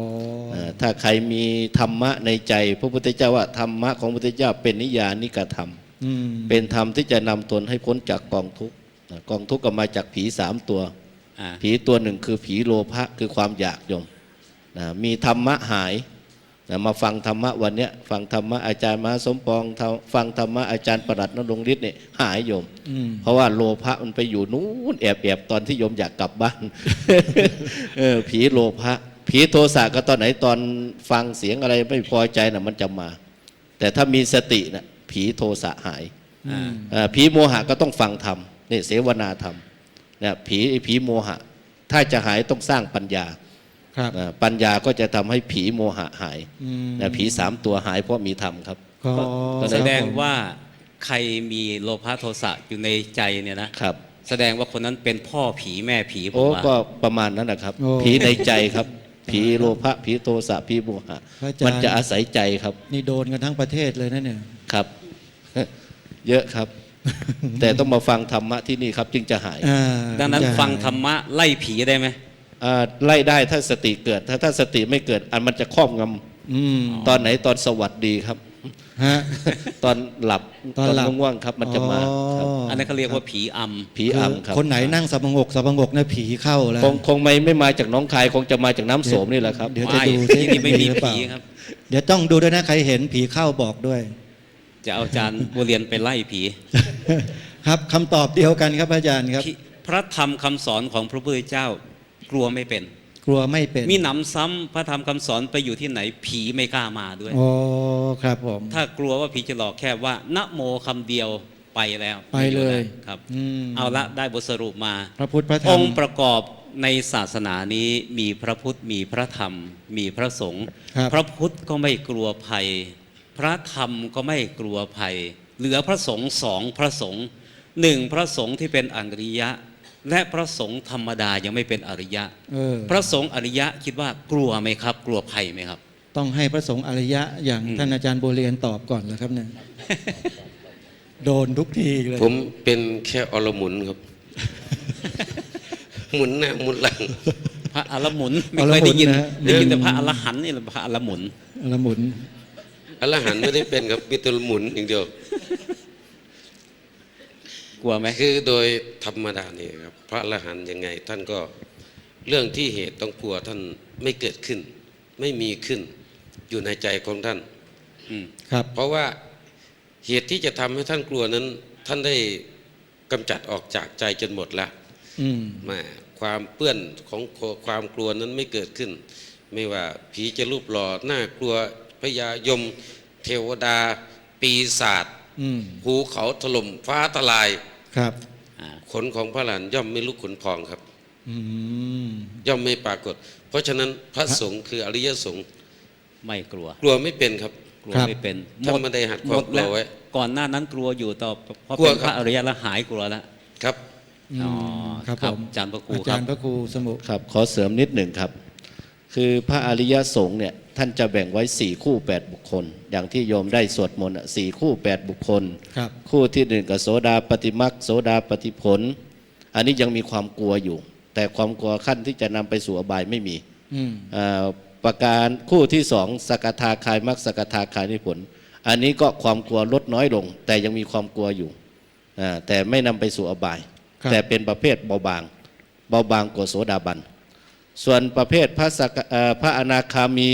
ถ้าใครมีธรรมะในใจ พระพุทธเจ้าว่าธรรมะของพระพุทธเจ้าเป็นนิยานิกธรรม อืม เป็นธรรมที่จะนำตนให้พ้นจากกองทุกข์กองทุกข์ก็มาจากผี3 ตัว อ่า ผีตัวหนึ่งคือผีโลภะคือความอยากโยมมีธรรมะหายมาฟังธรรมะวันเนี้ยฟังธรรมะอาจารย์มหาสมปองฟังธรรมะอาจารย์ประหลัดนรงฤทธิ์เนี่ยหายโยม อืม เพราะว่าโลภะมันไปอยู่นู้นแอบตอนที่โยมอยากกลับบ้าน ผีโลภะผีโทสะก็ตอนไหนตอนฟังเสียงอะไรไม่พอใจน่ะมันจะมา แต่ถ้ามีสติน่ะผีโทสะหาย ผีโมหะก็ต้องฟังธรรมนี่เสวนาธรรมเนี่ยผีโมหะ ถ้าจะหายต้องสร้างปัญญา ครับ ปัญญาก็จะทำให้ผีโมหะหาย อืม ผี3 ตัวหายเพราะมีธรรมครับ ก็ แสดงว่าใครมีโลภะโทสะอยู่ในใจเนี่ยนะครับ แสดงว่าคนนั้นเป็นพ่อผีแม่ผีผม โอ้ ว่า ก็ประมาณนั้นนะครับ ผีในใจครับ ผีโลภะผีโทสะผีโมหะ พระอาจารย์ มันจะอาศัยใจครับ นี่โดนกันทั้งประเทศเลยนะเนี่ย ครับ เยอะครับ แต่ต้องมาฟังธรรมะที่นี่ครับจึงจะหาย ดังนั้น จะ ฟังธรรมะไล่ผีได้ไหม ไล่ได้ถ้าสติเกิด ถ้าสติไม่เกิดอันมันจะครอบง อืม ำตอนไหนตอนสวัสดีครับ ฮะ ตอนหลับ ตอนหลับ ง่วงๆครับ มันจะมาครับ อันนั้นเขาเรียกว่าผีอำ ผีอำครับ คนไหนนั่งสับประงกนะผีเข้าแล้ว คงไม่มาจากหน้องคายคงจะมาจากน้ำโสมนี่แหละครับ เดี๋ยวจะดู ที่นี่ไม่มี หรือเปล่า ผีครับ เดี๋ยวต้องดูด้วยนะใครเห็นผีเข้าบอกด้วย จะเอาอาจารย์บัวเรียนไปไล่ผี ครับคำตอบเดียวกันครับอาจารย์ครับ พระธรรมคำสอนของพระพุทธเจ้ากลัวไม่เป็น กลัวไม่เป็น มีหนำซ้ำพระธรรมคำสอนไปอยู่ที่ไหนผีไม่กล้ามาด้วย โอ้ครับผม ถ้ากลัวว่าผีจะหลอกแค่ว่านะโมคำเดียวไปแล้ว ไปเลย ครับ อืม เอาละได้บทสรุปมา พระพุทธพระธร อ รม งค์ประกอบในศาสนานี้มีพระพุทธมีพระธรรม มีพระสงฆ์ ครับ พระพุทธก็ไม่กลัวภัย พระธรรมก็ไม่กลัวภัย เหลือพระสงฆ์2พระสงฆ์1พระสงฆ์ที่เป็นอริยะ และพระสงฆ์ธรรมดายังไม่เป็นอริยะ พระสงฆ์อริยะคิดว่ากลัวไหมครับ กลัวภัยไหมครับ ต้องให้พระสงฆ์อริยะอย่างท่านอาจารย์โบเรียนตอบก่อนแล้วครับเนี่ย โดนทุกทีเลย ผมเป็นแค่อรหมุนครับ หมุนหน้าหมุนหลัง พระอรหมุนไม่เคยได้ยินได้ยินแต่พระอรหันต์นี่แหละพระอรหมุน ละหมุน อรหันต์ไม่ได้เป็นครับมีแต่หมุนอย่างเดียว กลัวไหม คือโดยธรรมดานี่ครับพระอรหันต์ยังไง ท่านก็เรื่องที่เหตุต้องกลัวท่านไม่เกิดขึ้น ไม่มีขึ้นอยู่ในใจของท่าน อืม ครับ เพราะว่าเหตุที่จะทำให้ท่านกลัวนั้น ท่านได้กำจัดออกจากใจจนหมดแล้ว อืม มาความเปื้อนของความกลัวนั้นไม่เกิดขึ้น ไม่ว่าผีจะรูปหล่อน่ากลัวพญายม เทวดา ปีศาจ อืม ภูเขาถล่มฟ้าทลาย ครับ ขนของพระหลานย่อมไม่ลุกขนพองครับ อืม ย่อมไม่ปรากฏ เพราะฉะนั้นพระสงฆ์คืออริยสงฆ์ ไม่กลัว กลัวไม่เป็นครับ กลัวไม่เป็น ถ้าไม่ได้หัดความกลัวไว้ ก่อนหน้านั้นกลัวอยู่ต่อพอก ลัว เป็น ครับ พระอริยแล้วหายกลัวแล้ว ครับ อ๋อ ครับ ครับ ผม อาจารย์พระครู อา ค จา รับ รย์พระครูสมุ ครับขอเสริมนิดหนึ่งครับ คือพระอริยสงฆ์เนี่ยท่านจะแบ่งไว้4คู่8บุคคล อย่างที่โยมได้สวดมนต์4คู่8บุคคล ครับ คู่ที่หนึ่งกับโสดาปฏิมักโสดาปฏิผล อันนี้ยังมีความกลัวอยู่ แต่ความกลัวขั้นที่จะนำไปสู่อบายไม่มี อืม ประการคู่ที่สองสกทาคายมักสกทาคายนิผล อันนี้ก็ความกลัวลดน้อยลง แต่ยังมีความกลัวอยู่แต่ไม่นำไปสู่อบาย ครับ แต่เป็นประเภทเบาบางกว่าโสดาบัน ส่วนประเภทพระอนาคามี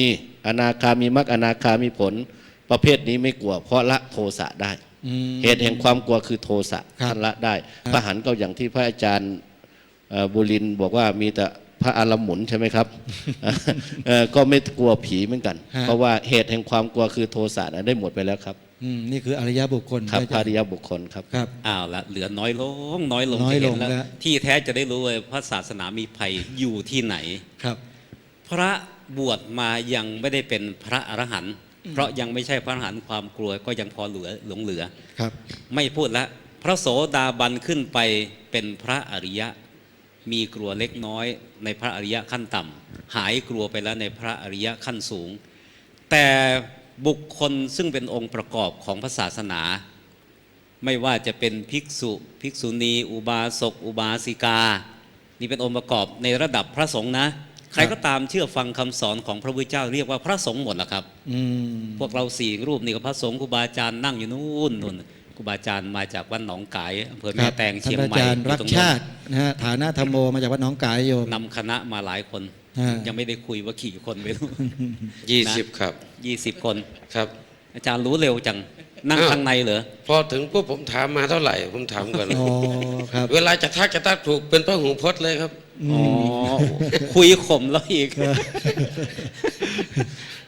มักอนาคามีผล ประเภทนี้ไม่กลัวเพราะละโทสะได้ อืม เหตุแห่งความกลัวคือโทสะ ครับ ท่านละได้ ครับ พระหันก็อย่างที่พระอาจารย์บุรินทร์บอกว่ามีแต่พระอารหมุนใช่ไหมครับ ก็ไม่กลัวผีเหมือนกัน ฮะ เพราะว่าเหตุแห่งความกลัวคือโทสะนั้นได้หมดไปแล้วครับ อืมนี่คืออริยบุคคล ครับ อา พ จา ระ ร อ ย์ ริยบุคคลครับ ครับ อ้าวละเหลือน้อยลงน้อยลง น้อย จะเห็น ลง แล้ว แล้ว ที่แท้จะได้รู้เลยพระศาสนามีภัยอยู่ที่ไหน ครับ พระบวชมายังไม่ได้เป็นพระอรหันต์เพราะยังไม่ใช่พระอรหันต์ความกลัวก็ยังพอหลงเหลือ ครับ ไม่พูดละพระโสดาบันขึ้นไปเป็นพระอริยะ มีกลัวเล็กน้อยในพระอริยะขั้นต่ำหายกลัวไปแล้วในพระอริยะขั้นสูง แต่บุคคลซึ่งเป็นองค์ประกอบของพระศาสนา ไม่ว่าจะเป็นภิกษุภิกษุณี อุบาสกอุบาสิกา นี่เป็นองค์ประกอบในระดับพระสงฆ์นะ ใครก็ตามเชื่อฟังคำสอนของพระพุทธเจ้าเรียกว่าพระสงฆ์หมดละครับ อืม พวกเราสี่รูปนี่ก็พระสงฆ์ครูบาอาจารย์นั่งอยู่นู่นครูบาอาจารย์มาจากวัดหนองกายอำเภอ ค แม่ รับ แตงเชียง ท่าน ใหม่ อาจารย์ อยู่ รัก ตรงนู้น ชาตินะฮะฐานะธรรมโมมาจากวัดหนองกายโยม นำคณะมาหลายคน ฮะ ยังไม่ได้คุยว่ากี่คนไม่รู้ 20 ครับ 20 คน ครับ อาจารย์รู้เร็วจังนั่ง อ้าว ข้างในเหรอ พอถึงพวกผมถามมาเท่าไหร่ ผมถามก่อน อ๋อครับ เวลาจะทักถูกเป็นพระหูพจน์เลยครับ อ๋อคุยข่มแล้วอีก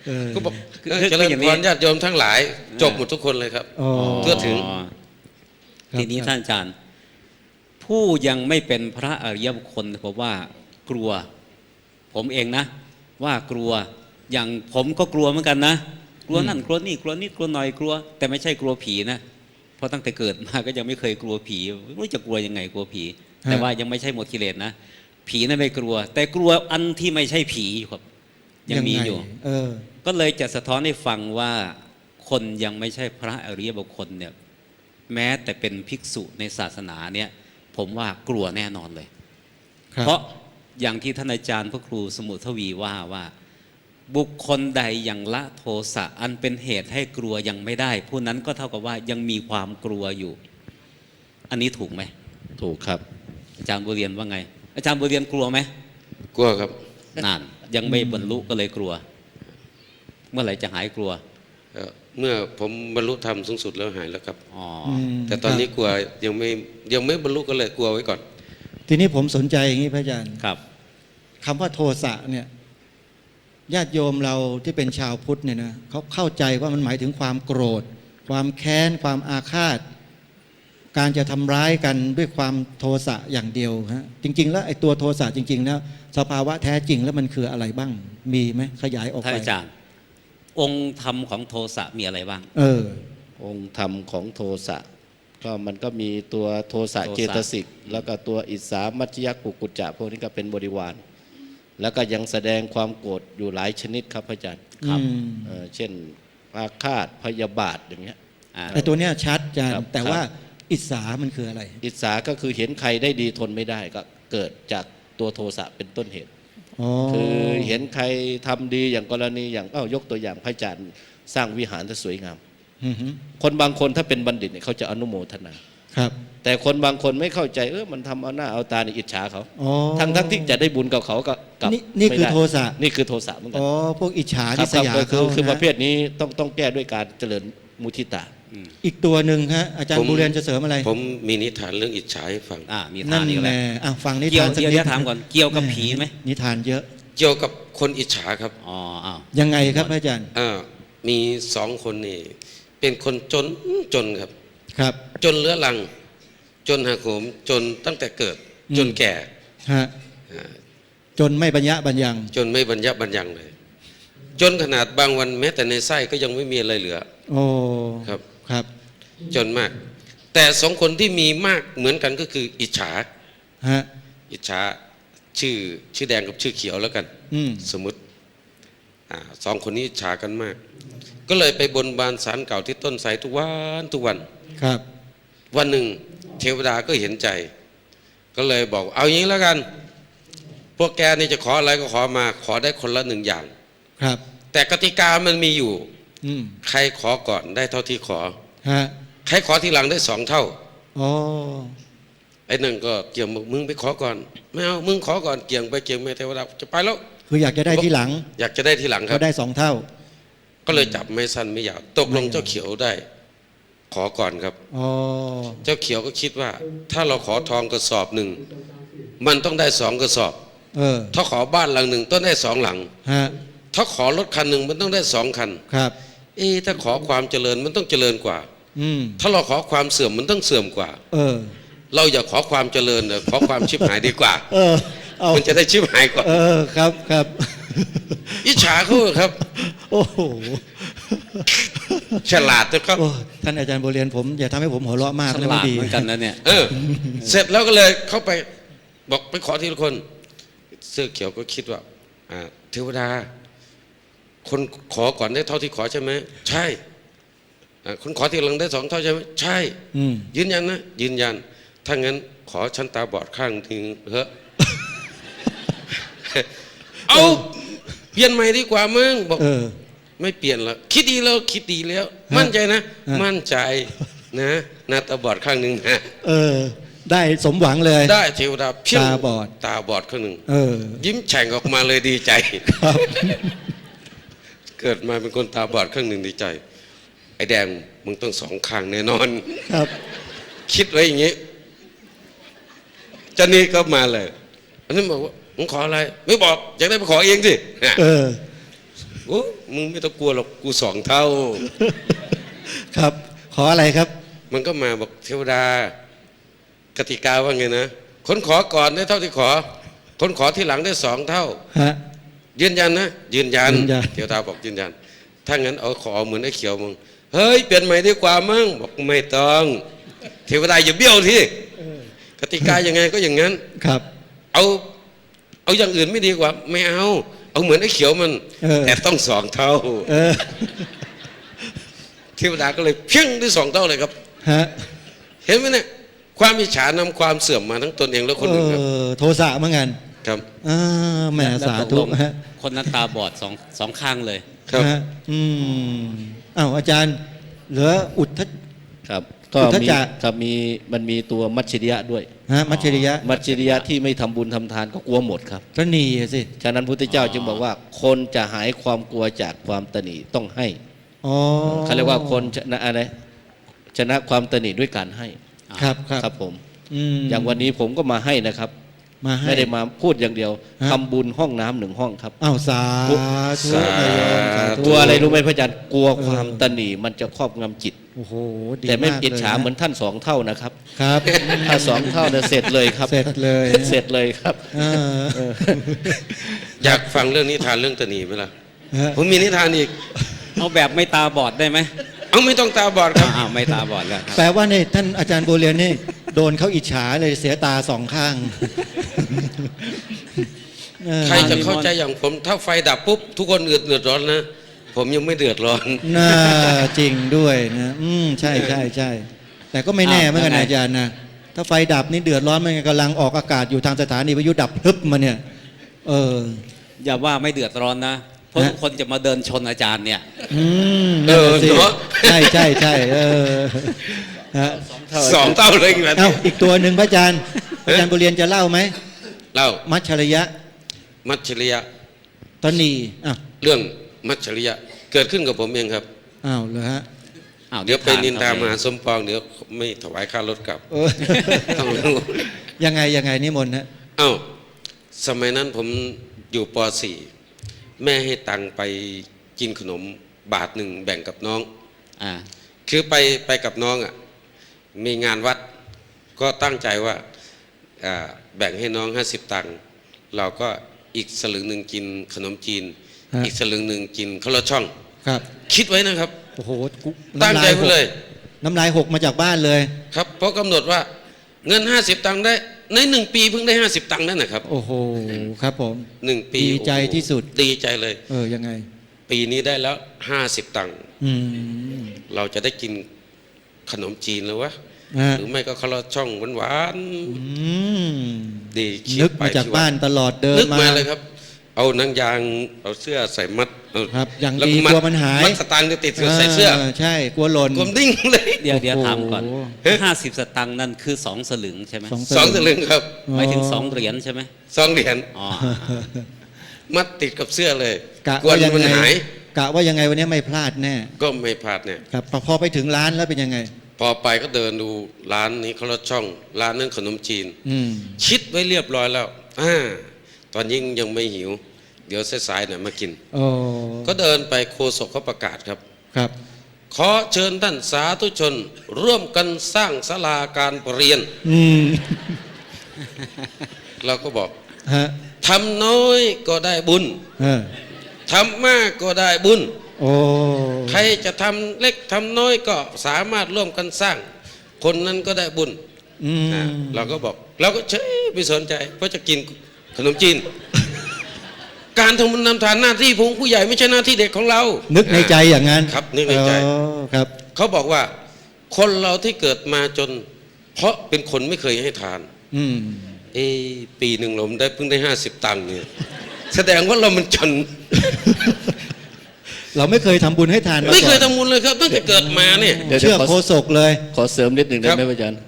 เออ ก็บอก คือ เจริญ อย่าง พ นี้ รญาติโยมทั้งหลาย จบหมดทุกคนเลยครับ อ๋อ ทั่วถึง ครับ ทีนี้ท่านอาจารย์ ผู้ยังไม่เป็นพระอริยบุคคลผมว่ากลัว ผมเองนะ ว่ากลัวอย่างผมก็กลัวเหมือนกันนะ กลัวนั่นกลัวนี่กลัวนิดกลัวหน่อยกลัว แต่ไม่ใช่กลัวผีนะเพราะตั้งแต่เกิดมาก็ยังไม่เคยกลัวผีไม่รู้จะกลัวยังไงกลัวผี แต่ว่ายังไม่ใช่หมดกิเลสนะ ผีนั้นไม่กลัว แต่กลัวอันที่ไม่ใช่ผีอยู่ครับ ยังมีอยู่ ไงเออ ก็เลยจะสะท้อนให้ฟังว่าคนยังไม่ใช่พระอริยบุคคลเนี่ยแม้แต่เป็นภิกษุในศาสนาเนี่ยผมว่ากลัวแน่นอนเลย ครับ เพราะอย่างที่ท่านอาจารย์พระครูสมุทวีว่าบุคคลใดยังละโทสะอันเป็นเหตุให้กลัวยังไม่ได้ ผู้นั้นก็เท่ากับว่ายังมีความกลัวอยู่ อันนี้ถูกไหม ถูกครับ อาจารย์บุเรียนว่าไง อาจารย์บุเรียนกลัวไหม กลัวครับ นั่นยังไม่บรรลุก็เลยกลัว เมื่อไหร่จะหายกลัว เมื่อผมบรรลุธรรมสูงสุดแล้วหายแล้วครับ อ๋อ ม แต่ตอนนี้ ครับ กลัวยังไม่บรรลุก็เลยกลัวไว้ก่อน ทีนี้ผมสนใจอย่างนี้พระอาจารย์ ครับ คำว่าโทสะเนี่ยญาติโยมเราที่เป็นชาวพุทธเนี่ยนะเขาเข้าใจว่ามันหมายถึงความโกรธ ความแค้น ความอาฆาต การจะทำร้ายกันด้วยความโทสะอย่างเดียวฮะจริง ๆ แล้วไอ้ตัวโทสะจริงๆแล้วสภาวะแท้จริงแล้วมันคืออะไรบ้าง มีไหมขยายออก ท่าน ไป อาจารย์ องค์ธรรมของโทสะมีอะไรบ้าง เออ องค์ธรรมของโทสะก็มันก็มีตัวโทสะ โทสะ เจตสิกแล้วก็ตัวอิสามัจจยักกุกุจจะพวกนี้ก็เป็นบริวาร แล้วก็ยังแสดงความโกรธอยู่หลายชนิดครับพระอาจารย์ ครับ เช่นอาฆาตพยาบาทอย่างเงี้ย อ่า ไอ้ตัวเนี้ยชัดอาจาร ครั ย์ บ แต่ว่าอิสามันคืออะไร อิสาก็คือเห็นใครได้ดีทนไม่ได้ก็เกิดจากตัวโทสะเป็นต้นเหตุ อ๋อ คือเห็นใครทำดีอย่างกรณีอย่างยกตัวอย่างพระอาจารย์สร้างวิหารที่สวยงาม อือฮึ คนบางคนถ้าเป็นบัณฑิตเนี่ยเขาจะอนุโมทนา ครับ แต่คนบางคนไม่เข้าใจมันทำเอาหน้าเอาตาในอิจฉาเขา อ๋อ ทั้งที่จะได้บุญกับเขาก็กลับ นี่คือ ไม่ได้ โทสะ นี่คือโทสะเหมือนกั อ๋อพวกอิจฉา ครั นิ บ สยา ก็ เขา คือประเภ นะ ทนี้ต้องแก้ด้วยการเจริญมุทิตา อีกตัวหนึ่งฮะอาจาร ผ ย์ ม บุเรียนจะเสริมอะไร ผมมีนิทานเรื่องอิจฉาให้ฟัง มี นั่ ทาน น อีกแล้ว แน่อ่ะฟังนิ เกี่ย ทา วน สัก เดี๋ยว นิด จะถามก่อนเกี่ยวกับผีไหม นิทานเยอะ เกี่ยวกับคนอิจฉาครับ อ๋ออ้าว ยังไงครับอาจารย์ มีสองคนนี่เป็นคนจนครับ ครับ จนเรื้อรัง จนหักโหมจนตั้งแต่เกิด อืม จนแก่ ฮะจนไม่บรรยะบรรยัง จนไม่บรรยับบรรยังเลย จนขนาดบางวันแม้แต่ในไส้ก็ยังไม่มีอะไรเหลือ โอ้ ครับ ครับ จนมาก แต่สองคนที่มีมากเหมือนกันก็คืออิจฉา ฮะ อิจฉาชื่อแดงกับชื่อเขียวแล้วกัน อืม สมมติสองคนนี้อิจฉากันมาก ก็เลยไปบนบานศาลเก่าที่ต้นไทรทุกวัน ครับ วันหนึ่งเทวดาก็เห็นใจ ก็เลยบอกเอาอย่างนี้แล้วกัน พวกแกนี่จะขออะไรก็ขอมาขอได้คนละหนึ่งอย่าง ครับ แต่กติกามันมีอยู่ อืม ใครขอก่อนได้เท่าที่ขอ ฮะ ใครขอทีหลังได้สองเท่า อ๋อ ไอ้นั่นก็เกี่ยงบอกมึงไปขอก่อนไม่เอามึงขอก่อนเกี่ยงไปเกี่ยงมาเทวดาจะไปแล้ว คืออยากจะได้ที่หลัง อยากจะได้ทีหลังครั ก็ บ ได้2 เท่า ก็เลยจับไม่สั้นไม่ยาวตกลงเจ้าเขียวได้ ขอก่อนครับ อ๋อ เจ้าเขียวก็คิดว่า ถ้าเราขอทองกระสอบหนึ่งมันต้องได้สองกระสอบ เออ ถ้าขอบ้านหลังหนึ่งต้องได้สองหลัง ฮะ ถ้าขอรถคันหนึ่งมันต้องได้สองคัน ครับ ถ้าขอความเจริญมันต้องเจริญกว่า อืม ถ้าเราขอความเสื่อมมันต้องเสื่อมกว่า เออ เราอย่าขอความเจริญขอความชิบหายดีกว่า เออ เอา มันจะได้ชิบหายกว่า เออ ครับครับ อิจฉาเขาครับ โอ้โห ฉลาดนะครับ โอ้ท่านอาจารย์โบเรียนผมอย่าทำให้ผมหัวเราะมาก ฉ นะ ลา ไม่ ด ดี เหมือนกันนะเนี่ย เสร็จแล้วก็เลยเข้าไปบอกไปขอทีละคน เสื้อเขียวก็คิดว่าเทวดา คนขอก่อนได้เท่าที่ขอใช่ไหมใช่คนขอทีหลังได้สองเท่าใช่ไหมใช่ อืม ยืนยันนะยืนยัน ถ้างั้นขอฉันตาบอดข้างหนึงเถอะ เอาเปลี่ยนใหม่ดีกว่ามึงบอก เออ ไม่เปลี่ยนละคิดดีแล้วคิดดีแล้ว ฮะ มั่นใจนะ ฮะ มั่นใจนะหน้าตาบอดข้างหนึ่งนะ เออ ได้สมหวังเลย ได้เทวดาเพียง ตาบอด ตาบอดข้างหนึ่ง เออ ยิ้มแฉ่งออกมาเลยดีใจ ครับ เกิดมาเป็นคนตาบอดข้างหนึ่งดีใจ ไอ้แดงมึงต้องสองข้างแน่นอน ครับ คิดไว้อย่างนี้เจ้านี่ก็มาเลยอันนั้นบอกว่ามึงขออะไร ไม่บอกอยากได้ไปขอเองสิ เออ โอ้มึงไม่ต้องกลัวหรอกกูสองเท่า ครับ ขออะไรครับ มันก็มาบอกเทวดากติกาว่าไงนะคนขอก่อนได้เท่าที่ขอ คนขอที่หลังได้สองเท่า ฮะ ยืนยันนะยืนยัน ยืนยัน เทวดาบอกยืนยัน ถ้างั้นเอาขอเหมือนไอ้เขียวมึงเฮ้ยเปลี่ยนใหม่ดีกว่ามึงบอกไม่ต้อง เทวดาอย่าเบี้ยวทีกติกายังไงก็อย่างนั้น ครับ เอาอย่างอื่นไม่ดีกว่า ไม่เอาเหมือนไอ้เขียวมัน เออ แต่ต้องสองเท่า เออ เทวดาก็เลยเพียงได้สองเท่าเลยครับ ฮะ เห็นไหมเนี่ยความอิจฉานำความเสื่อมมาทั้งตนเองและคนอื่นครับ โทสะเหมือนกัน ครับ แหม แล้ว สา ตก ธุ ลง ฮะ คนนั้นตาบอดสองข้างเลย ครับ ฮะอืมอ้าวอาจารย์ เหลืออุทธ ครับ ก็ อุทธัจ มี จะ ครับมันมีตัวมัจฉริยะด้วย ฮะมัจฉริยะ มัจฉริยะที่ไม่ทำบุญทำทานก็กลัวหมดครับ ก็หนีอะสิ ฉะนั้นพุทธเจ้าจึงบอกว่า คนจะหายความกลัวจากความตนีต้องให้ อ๋อ เขาเรียกว่าคนชนะอะไรชนะความตนีด้วยการให้ ครับครับ ครับผม ม อย่างวันนี้ผมก็มาให้นะครับ มาให้ ไม่ได้มาพูดอย่างเดียว ฮะ ทำบุญห้องน้ำ1 ห้องครับ อ้าวสาธุ สาธุ นายโยมสาธุ กลัวอะไรรู้ไหมพระอาจารย์กลัวความตนีมันจะครอบงำจิต โอ้โหดี แต่ไม่ าก อิจฉา ลยะ เหมือนท่าน2 เท่านะครับ ครับ ถ้า2 เท่าเนี่ยเสร็จเลยครับ เสร็จเลย เสร็จเลยครับ เออ อยากฟังเรื่องนิทานเรื่องตนีไหมล่ะ ฮะ ผมมีนิทานอีก เอาแบบไม่ตาบอดได้ไหม เอาไม่ต้องตาบอดครับ อ้าวไม่ตาบอดแล้วครับ แปลว่าเนี่ยท่านอาจารย์โบเรียนนี่โดนเขาอิจฉาเลยเสียตา2 ข้างเออ ใครจะเข้าใจอย่างผม ถ้าไฟดับปุ๊บทุกคนเดือดร้อนนะ ผมยังไม่เดือดร้อน น่าจริงด้วยนะใช่ใช่ใช่แต่ก็ไม่แน่เหมือนกันนะอาจารย์นะถ้าไฟดับนี่เดือดร้อนมันกำลังออกอากาศอยู่ทางสถานีวิทยุดับพลึบมาเนี่ย เออ อย่าว่าไม่เดือดร้อนนะ เพราะ ฮะ ทุกคนจะมาเดินชนอาจารย์เนี่ย นั่นน่ะสิ เนอะ ใช่ใช่ใช่เออฮะ สองเท่าเลยแบบ เอ้า นี้ อีกตัวหนึ่งพระอาจารย์อาจารย์บุเรียนจะเล่าไหม เล่า มัชชริยะ มัจฉริยะ ตนีอ้าว เรื่องมัจฉริยะ เกิดขึ้นกับผมเองครับ อ้าวเหรอฮะ อ้าว เดี๋ยวไปนินทา ทานเข้าไป มหาสมปองเดี๋ยวไม่ถวายค่ารถกลับ เออ ต้องรู้ ยังไงนิมนต์ฮะ เอ้าสมัยนั้นผมอยู่ป .4 แม่ให้ตังค์ไปกินขนมบาทหนึ่งแบ่งกับน้อง อ่า คือไปกับน้องอ่ะมีงานวัดก็ตั้งใจว่าแบ่งให้น้อง50 ตังค์เราก็อีกสลึงหนึ่งกินขนมจีน ฮะ อีกสลึงหนึ่งกินข้าวลอดช่อง ครับ คิดไว้นะครับ โอ้โหกู ตั้งใจไว้เลย น้ำลายหกมาจากบ้านเลย ครับเพราะกำหนดว่าเงิน50 ตังค์ได้ใน1 ปีเพิ่งได้50 ตังค์นั่นนะครับ โอ้โหครับผม 1 ปี ดีใจ โอ้โห ที่สุด ดีใจเลย ยังไง ปีนี้ได้แล้ว50 ตังค์ อืม เราจะได้กินขนมจีนแล้ววะ ฮะ หรือไม่ก็ข้าวลอดช่องหวาน อืม ๆดีคิด นึก ไป มาจาก ที่วัด บ้านตลอดเดิน นึก มา มาเลยครับ เอาหนังยางเอาเสื้อใส่มัดเอา ครับอย่าง แล้ว ดีกลัวมันหาย มัดสตางค์จะติดใส่เสื้อ ใช่กลัวหล่น กลมดิ้งเลย เดี๋ยวถามก่อน โอ้โห 50 สตังค์นั่นคือ2 สลึงใช่ไหม 2 สลึงครับ หมายถึง2 เหรียญใช่ไหม 2 เหรียญ อ๋อ มัดติดกับเสื้อเลย กะ กลัว ว่ายัง มัน ไง หาย กะว่ายังไงวันนี้ไม่พลาดแน่ ก็ไม่พลาดเนี่ย ครับพอไปถึงร้านแล้วเป็นยังไง พอไปก็เดินดูร้านนี้ข้าวลอดช่อง ร้านนั้นขนมจีน อืม คิดไว้เรียบร้อยแล้วตอนยิ่งยังไม่หิว เดี๋ยวสายๆหน่อยมากิน โอ้ ก็เดินไปโฆษกเขาประกาศครับ ครับ ขอเชิญท่านสาธุชน ร่วมกันสร้างศาลาการประเรียน อืม เราก็บอก ฮะ ทำน้อยก็ได้บุญ เออ ทำมากก็ได้บุญ โอ้ ใครจะทำเล็กทำน้อยก็สามารถร่วมกันสร้าง คนนั้นก็ได้บุญ อืม เราก็บอกเราก็เฉยไม่สนใจเพราะจะกินขนมจีน การทำบุญนำทานหน้าที่ของผู้ใหญ่ไม่ใช่หน้าที่เด็กของเรา นึ นึ กในใจอย่างนั้น ครับนึกในใจ อ๋อครับ เขาบอกว่า คนเราที่เกิดมาจน เพราะเป็นคนไม่เคยให้ทาน อืม ปีหนึ่งเราได้เพิ่งได้50 ตังค์เนี่ยแสดงว่าเรามันจน เราไม่เคยทำบุญให้ทานมา ไม่เคย ก่อน ทำบุญเลยครับตั้งแต่เกิดมาเนี่ย เดี๋ยว เชื่อ ขอ โคศกเลย ขอเสริมนิดหนึ่งได้ไหม ครับ อาจารย์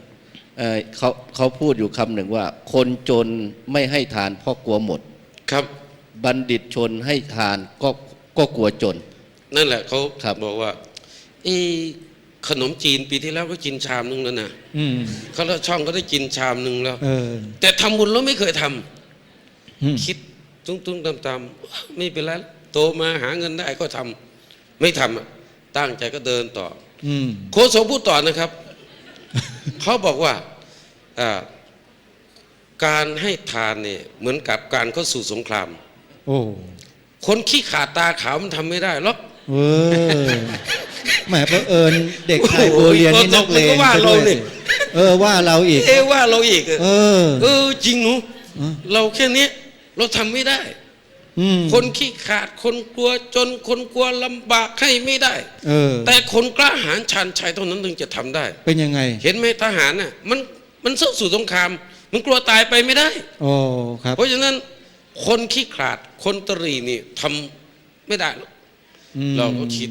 เขาพูดอยู่คำหนึ่งว่า คนจนไม่ให้ทานเพราะกลัวหมด ครับ บัณฑิตชนให้ทานก็กลัวจน นั่นแหละเขา ครับ บอกว่าขนมจีนปีที่แล้วก็กินชามนึงแล้วนะ อืม เขาแล้วช่องก็ได้กินชามนึงแล้ว เออ แต่ทำบุญแล้วไม่เคยทำ อืม คิดตุ้งๆตามๆไม่เป็นไรโตมาหาเงินได้ก็ทำไม่ทำอะตั้งใจก็เดินต่อ อืม โคศกพูดต่อนะครับ เขาบอกว่าการให้ทานเนี่ยเหมือนกับการเข้าสู่สงคราม โอ้ คนขี้ขาดตาขาวมันทำไม่ได้หรอก เออแหมเผอิญเด็กชายโบเรียนนี่นักเลง มันก็ว่า ซะ เรา ด้วย เนี่ย ว่าเราอีก ว่าเราอีก เออ จริงหนู เออ เราแค่นี้เราทำไม่ได้ อืม คนขี้ขาดคนกลัวจนคนกลัวลำบากให้ไม่ได้ เออ แต่คนกล้าหาญชาญชัยเท่านั้นถึงจะทำได้ เป็นยังไง เห็นไหมทหารน่ะมันสู้สู่สงคราม มันกลัวตายไปไม่ได้ โอ้ครับ เพราะฉะนั้นคนขี้ขลาดคนตรีนี่ทำไม่ได้หรอก อืม เราก็คิด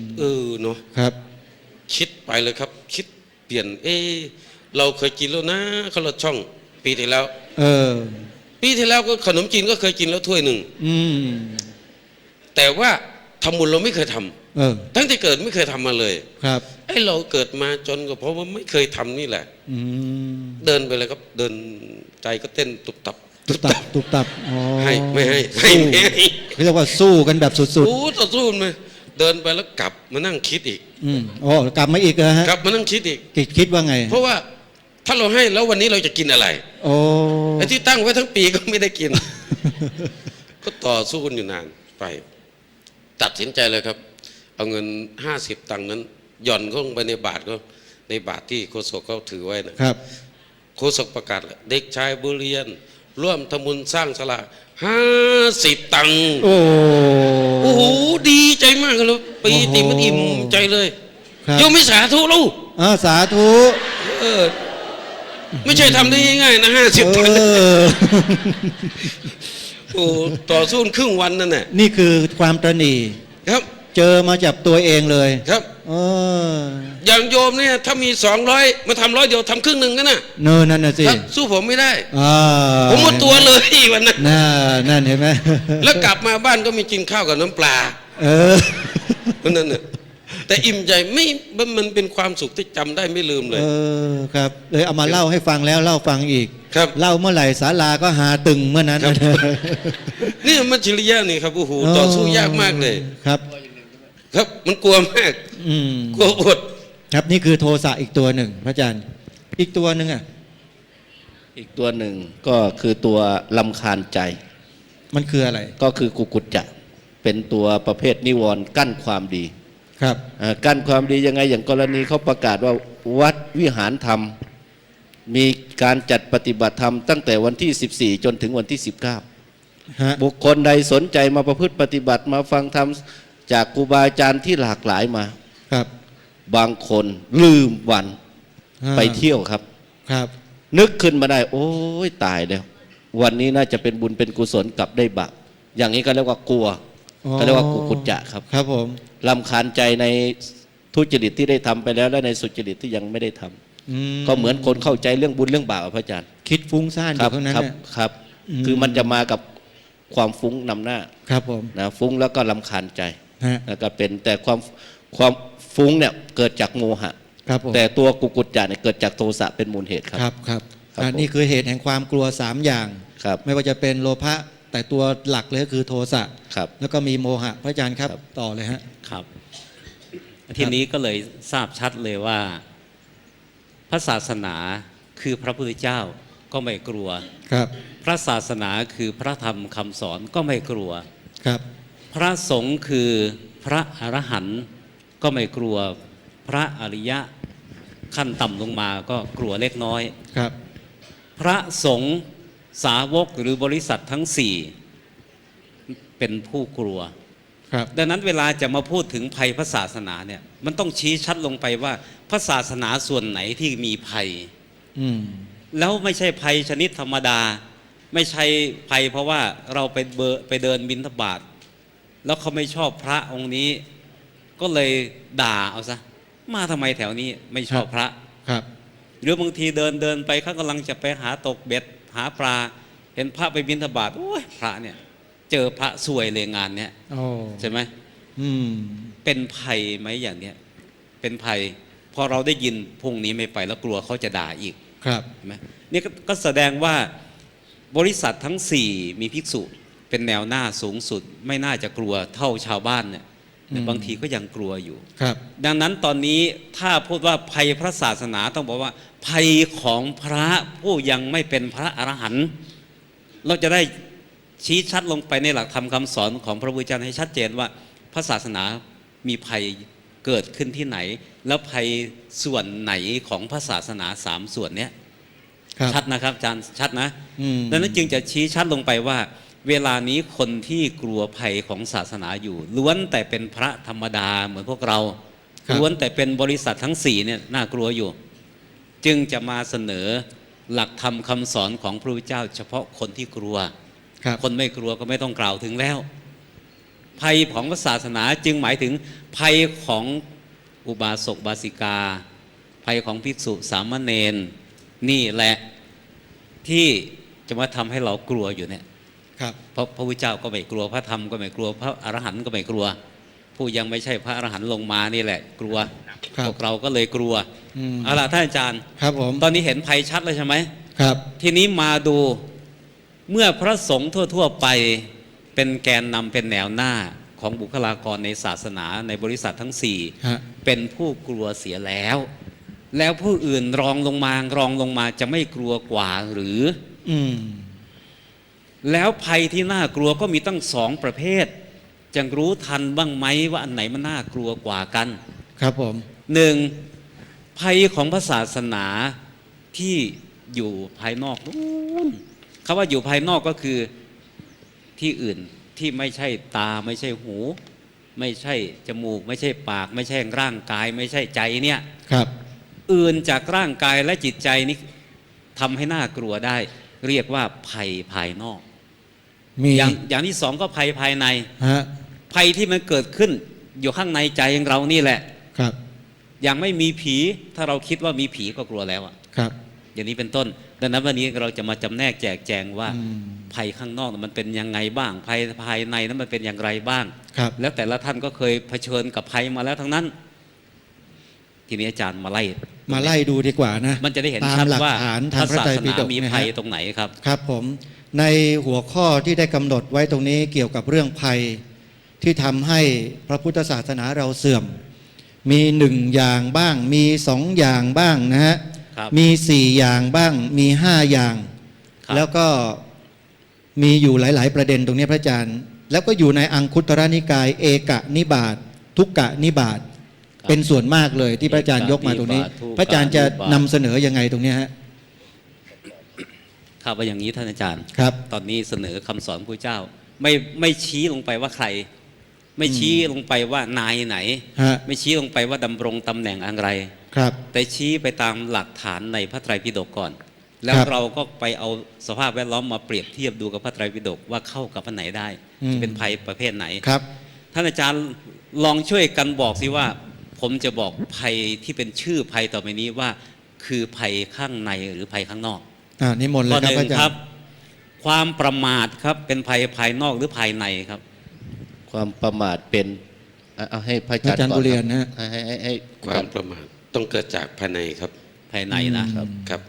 เนาะ ครับ คิดไปเลยครับ คิดเปลี่ยนเราเคยกินแล้วนะข้าวลอดช่อง ปีที่แล้ว เออ ปีที่แล้วก็ขนมจีนก็เคยกินแล้วถ้วยหนึ่ง อืม แต่ว่าทำบุญเราไม่เคยทำ เออ ตั้งแต่เกิดไม่เคยทำมาเลย ครับ เราเกิดมาจนก็เพราะว่าไม่เคยทำนี่แหละ อืม เดินไปเลยครับเดินใจก็เต้นตุบตับ ตุบตับตุบตับอ๋อ ให้ไม่ให้ สู้ ไม่ให้ เขาเรียกว่าสู้กันแบบสุด โอ้ต่อสู้มันมาเดินไปแล้วกลับมานั่งคิดอีก ๆอืมโอ้กลับมาอีกเหรอฮะ กลับมานั่งคิดอีก คิดว่าไง เพราะว่าถ้าเราให้แล้ววันนี้เราจะกินอะไร โอ้ ไอ้ที่ตั้งไว้ทั้งปีก็ไม่ได้กิน ก็ต่อสู้กันอยู่นานไป ตัดสินใจเลยครับ เอาเงิน50 ตังค์นั้นหย่อนเข้าไปในบาทก็ในบาทที่โฆษกเขาถือไว้นะครับ โฆษกประกาศเลยเด็กชายบุเรียน ร่วมทำบุญสร้างศาลา50 ตังค์ โอ้ โอ้โหดีใจมากเลยปีติมันอิ่มใจเลย ครับ โยมไม่สาธุลูก สาธุ ไม่ใช่ทำได้ง่ายๆนะ50 ตังค์ เออ โอ้ต่อสู้ครึ่งวันนั่นแหละ นี่คือความตระหนี่ ครับ เจอมาจากตัวเองเลย ครับ เออ อย่างโยมเนี่ยถ้ามี200มาทำ100เดียวทำครึ่งหนึ่งกันนะ นั่นน่ะสิ ครับสู้ผมไม่ได้ อ่า ผมหมดตัวเลยวันนั้น นั่นเห็นไหม แล้วกลับมาบ้านก็มีกินข้าวกับน้ำปลา เออ วันนั้นน่ะ แต่อิ่มใจไม่มันเป็นความสุขที่จำได้ไม่ลืมเลย ครับเลยเอามาเล่าให้ฟังแล้วเล่าฟังอีก ครับ เล่าเมื่อไหร่ศาลาก็หาตึงเมื่อนั้น นี่มัจฉริยะนี่ครับโอ้โหต่อสู้ยากมากเลย ครับ ครับมันกลัวมาก อืม กลัวอด ครับนี่คือโทสะอีกตัวหนึ่งพระอาจารย์อีกตัวหนึ่งอ่ะ อีกตัวหนึ่งก็คือตัวลำคาญใจ มันคืออะไร ก็คือกุกุจจะเป็นตัวประเภทนิวรณ์กั้นความดี ครับ กั้นความดียังไงอย่างกรณีเขาประกาศว่าวัดวิหารธรรม มีการจัดปฏิบัติธรรมตั้งแต่วันที่ 14 จนถึงวันที่ ฮะ 19 บุคคลใดสนใจมาประพฤติปฏิบัติมาฟังธรรมจากครูบาอาจารย์ที่หลากหลายมา ครับ บางคนลืมวัน อ่า ไปเที่ยวครับ ครับ นึกขึ้นมาได้ โอ้ยตายแล้ว วันนี้น่าจะเป็นบุญเป็นกุศลกลับได้บาปอย่างนี้ก็เรียกว่ากลัวก็เรียกว่ากุกุจจะครับ ครับผม รำคาญใจในทุจริตที่ได้ทำไปแล้วและในสุจริตที่ยังไม่ได้ทำ อื ก็เหมือนคนเข้าใจเรื่องบุญเรื่องบาปอะพระอาจารย์ คิดฟุ้งซ่านอ ครั ยู่ข้างนั้น ครับ เนี่ย ครับ อืม คือมันจะมากับความฟุ้งนำหน้า ครับผม นะฟุ้งแล้วก็รำคาญใจ ฮะ แล้วก็เป็นแต่ความฟุ้งเนี่ยเกิดจากโมหะ ครับผม แต่ตัวกุกุจจะเนี่ยเกิดจากโทสะเป็นมูลเหตุครับ ครับครับ ครับ นี่คือเหตุแห่งความกลัว3อย่าง ครับ ไม่ว่าจะเป็นโลภะแต่ตัวหลักเลยก็คือโทสะ ครับ แล้วก็มีโมหะพระอาจารย์ครับ ครับ ต่อเลยฮะ ครับทีนี้ก็เลยทราบชัดเลยว่า พระศาสนาคือพระพุทธเจ้าก็ไม่กลัว ครับ พระศาสนาคือพระธรรมคำสอนก็ไม่กลัว ครับ พระสงฆ์คือพระอรหันต์ก็ไม่กลัว พระอริยะขั้นต่ำลงมาก็กลัวเล็กน้อย ครับ พระสงฆ์สาวกหรือบริษัททั้งสี่เป็นผู้กลัว ครับ ดังนั้นเวลาจะมาพูดถึงภัยพระศาสนาเนี่ยมันต้องชี้ชัดลงไปว่าพระศาสนาส่วนไหนที่มีภัย อืม แล้วไม่ใช่ภัยชนิดธรรมดา ไม่ใช่ภัยเพราะว่าเราไปเดินบิณฑบาตแล้วเขาไม่ชอบพระองค์นี้ ก็เลยด่าเอาซะมาทำไมแถวนี้ไม่ชอบพระ ครับ หรือบางทีเดินไปเขากำลังจะไปหาตกเบ็ดหาปลา เห็นพระไปบิณฑบาตโอ้ยพระเนี่ยเจอพระซวยเลยงานเนี้ย โอ้ ใช่ไหม อืม เป็นภัยไหมอย่างเนี้ยเป็นภัยพอเราได้ยินพรุ่งนี้ไม่ไปแล้วกลัวเขาจะด่าอีก ครับ เห็นไหมนี่ก็แสดงว่าบริษัททั้ง 4 มีภิกษุเป็นแนวหน้าสูงสุด ไม่น่าจะกลัวเท่าชาวบ้านเนี่ยแต่บางทีก็ยังกลัวอยู่ ครับ ดังนั้นตอนนี้ถ้าพูดว่าภัยพระศาสนาต้องบอกว่าภัยของพระผู้ยังไม่เป็นพระอรหันต์เราจะได้ชี้ชัดลงไปในหลักธรรมคำสอนของพระพุทธเจ้าให้ชัดเจนว่าพระศาสนามีภัยเกิดขึ้นที่ไหน แล้วภัยส่วนไหนของพระศาสนา3 ส่วนเนี้ย ครับ ชัดนะครับอาจารย์ชัดนะ อืม ดังนั้นจึงจะชี้ชัดลงไปว่า เวลานี้คนที่กลัวภัยของศาสนาอยู่ ล้วนแต่เป็นพระธรรมดาเหมือนพวกเรา ครับ ล้วนแต่เป็นบริษัททั้ง4เนี่ยน่ากลัวอยู่ จึงจะมาเสนอหลักธรรมคำสอนของพระพุทธเจ้า เฉพาะคนที่กลัว ครับ คนไม่กลัวก็ไม่ต้องกล่าวถึงแล้ว ภัยของพระศาสนาจึงหมายถึงภัยของอุบาสกบาสิกา ภัยของภิกษุสามเณรนี่แหละที่จะมาทำให้เรากลัวอยู่เนี่ย ครับ เพราะพระพุทธเจ้าก็ไม่กลัวพระธรรมก็ไม่กลัวพระอรหันต์ก็ไม่กลัว ผู้ยังไม่ใช่พระอรหันต์ลงมานี่แหละ กลัว ครับ พวกเราก็เลยกลัว อืม เอาล่ะท่านอาจารย์ ครับผม ตอนนี้เห็นภัยชัดแล้วใช่ไหม ครับ ทีนี้มาดูเมื่อพระสงฆ์ทั่ว ๆ ไปเป็นแกนนำเป็นแนวหน้าของบุคลากรในศาสนาในบริษัททั้ง ฮะ 4 เป็นผู้กลัวเสียแล้ว แล้วผู้อื่นรองลงมาจะไม่กลัวกว่าหรือ อืม แล้วภัยที่น่ากลัวก็มีตั้ง2 ประเภทจะรู้ทันบ้างไหมว่าอันไหนมันน่ากลัวกว่ากัน ครับผม 1. ภัยของพระศาสนาที่อยู่ภายนอกนู้นคำว่าอยู่ภายนอกก็คือที่อื่นที่ไม่ใช่ตาไม่ใช่หู ไม่ใช่จมูก ไม่ใช่ปาก ไม่ใช่ร่างกาย ไม่ใช่ใจเนี่ย ครับ อื่นจากร่างกายและจิตใจนี้ทำให้น่ากลัวได้ เรียกว่าภัยภายนอก มี อย่างที่ 2 ก็ภัยภายใน ฮะ ภัยที่มันเกิดขึ้นอยู่ข้างในใจของเรานี่แหละ ครับ อย่างไม่มีผีถ้าเราคิดว่ามีผีก็กลัวแล้วอะ ครับ อย่างนี้เป็นต้น ดังนั้นวันนี้เราจะมาจำแนกแจกแจงว่า อืม ภัยข้างนอกมันเป็นยังไงบ้างภัยภายในนั้นมันเป็นอย่างไรบ้าง ครับ แล้วแต่ละท่านก็เคยเผชิญกับภัยมาแล้วทั้งนั้น ทีนี้อาจารย์มาไล่ มาไล่ดูดีกว่านะ มันจะได้เห็น ตาม ชัด หลัก ว่า ฐาน พ ทาง ระ พระ ศา ไตร ส ปิ นา ฎก มี นะ ภัย ฮะ ตรงไหนครับ ครับผมในหัวข้อที่ได้กำหนดไว้ตรงนี้เกี่ยวกับเรื่องภัยที่ทำให้พระพุทธศาสนาเราเสื่อม มีหนึ่งอย่างบ้าง มีสองอย่างบ้างนะฮะ ครับ มีสี่อย่างบ้าง มีห้าอย่าง ครับ แล้วก็มีอยู่หลาย ๆ ประเด็นตรงนี้พระอาจารย์ แล้วก็อยู่ในอังคุตรนิกาย เอกนิบาตทุกกะนิบาตเป็นส่วนมากเลยที่พระอาจารย์ยกมาตรงนี้ พระอาจารย์จะนำเสนอยังไงตรงเนี้ยฮะ ครับว่าอย่างนี้ท่านอาจารย์ ครับ ตอนนี้เสนอคำสอนพระเจ้า ไม่ชี้ลงไปว่าใคร ไม่ชี้ลงไปว่านายไหน ฮะ ไม่ชี้ลงไปว่าดำรงตำแหน่งอะไร ครับ แต่ชี้ไปตามหลักฐานในพระไตรปิฎกก่อน แล้ว ครับ เราก็ไปเอาสภาพแวดล้อมมาเปรียบเทียบดูกับพระไตรปิฎกว่าเข้ากับอันไหนได้ อืม จะเป็นภัยประเภทไหน ครับ ท่านอาจารย์ลองช่วยกันบอกสิว่า ผมจะบอกภัยที่เป็นชื่อภัยต่อไปนี้ว่า คือภัยข้างในหรือภัยข้างนอก นิมนต์เล ข้อย ครับ หนึ่ พระ ง อาจารย์ ครับ ความประมาทครับเป็นภัยภายนอกหรือภายในครับ ความประมาทเป็นเอาให้พระอา พระ จารย์ อาจารย์ ก่อน บุเรียน ค นะ รับ ฮะ ให้ ความประมาทต้องเกิดจากภายในครับ ภายในนะ อืม ครับ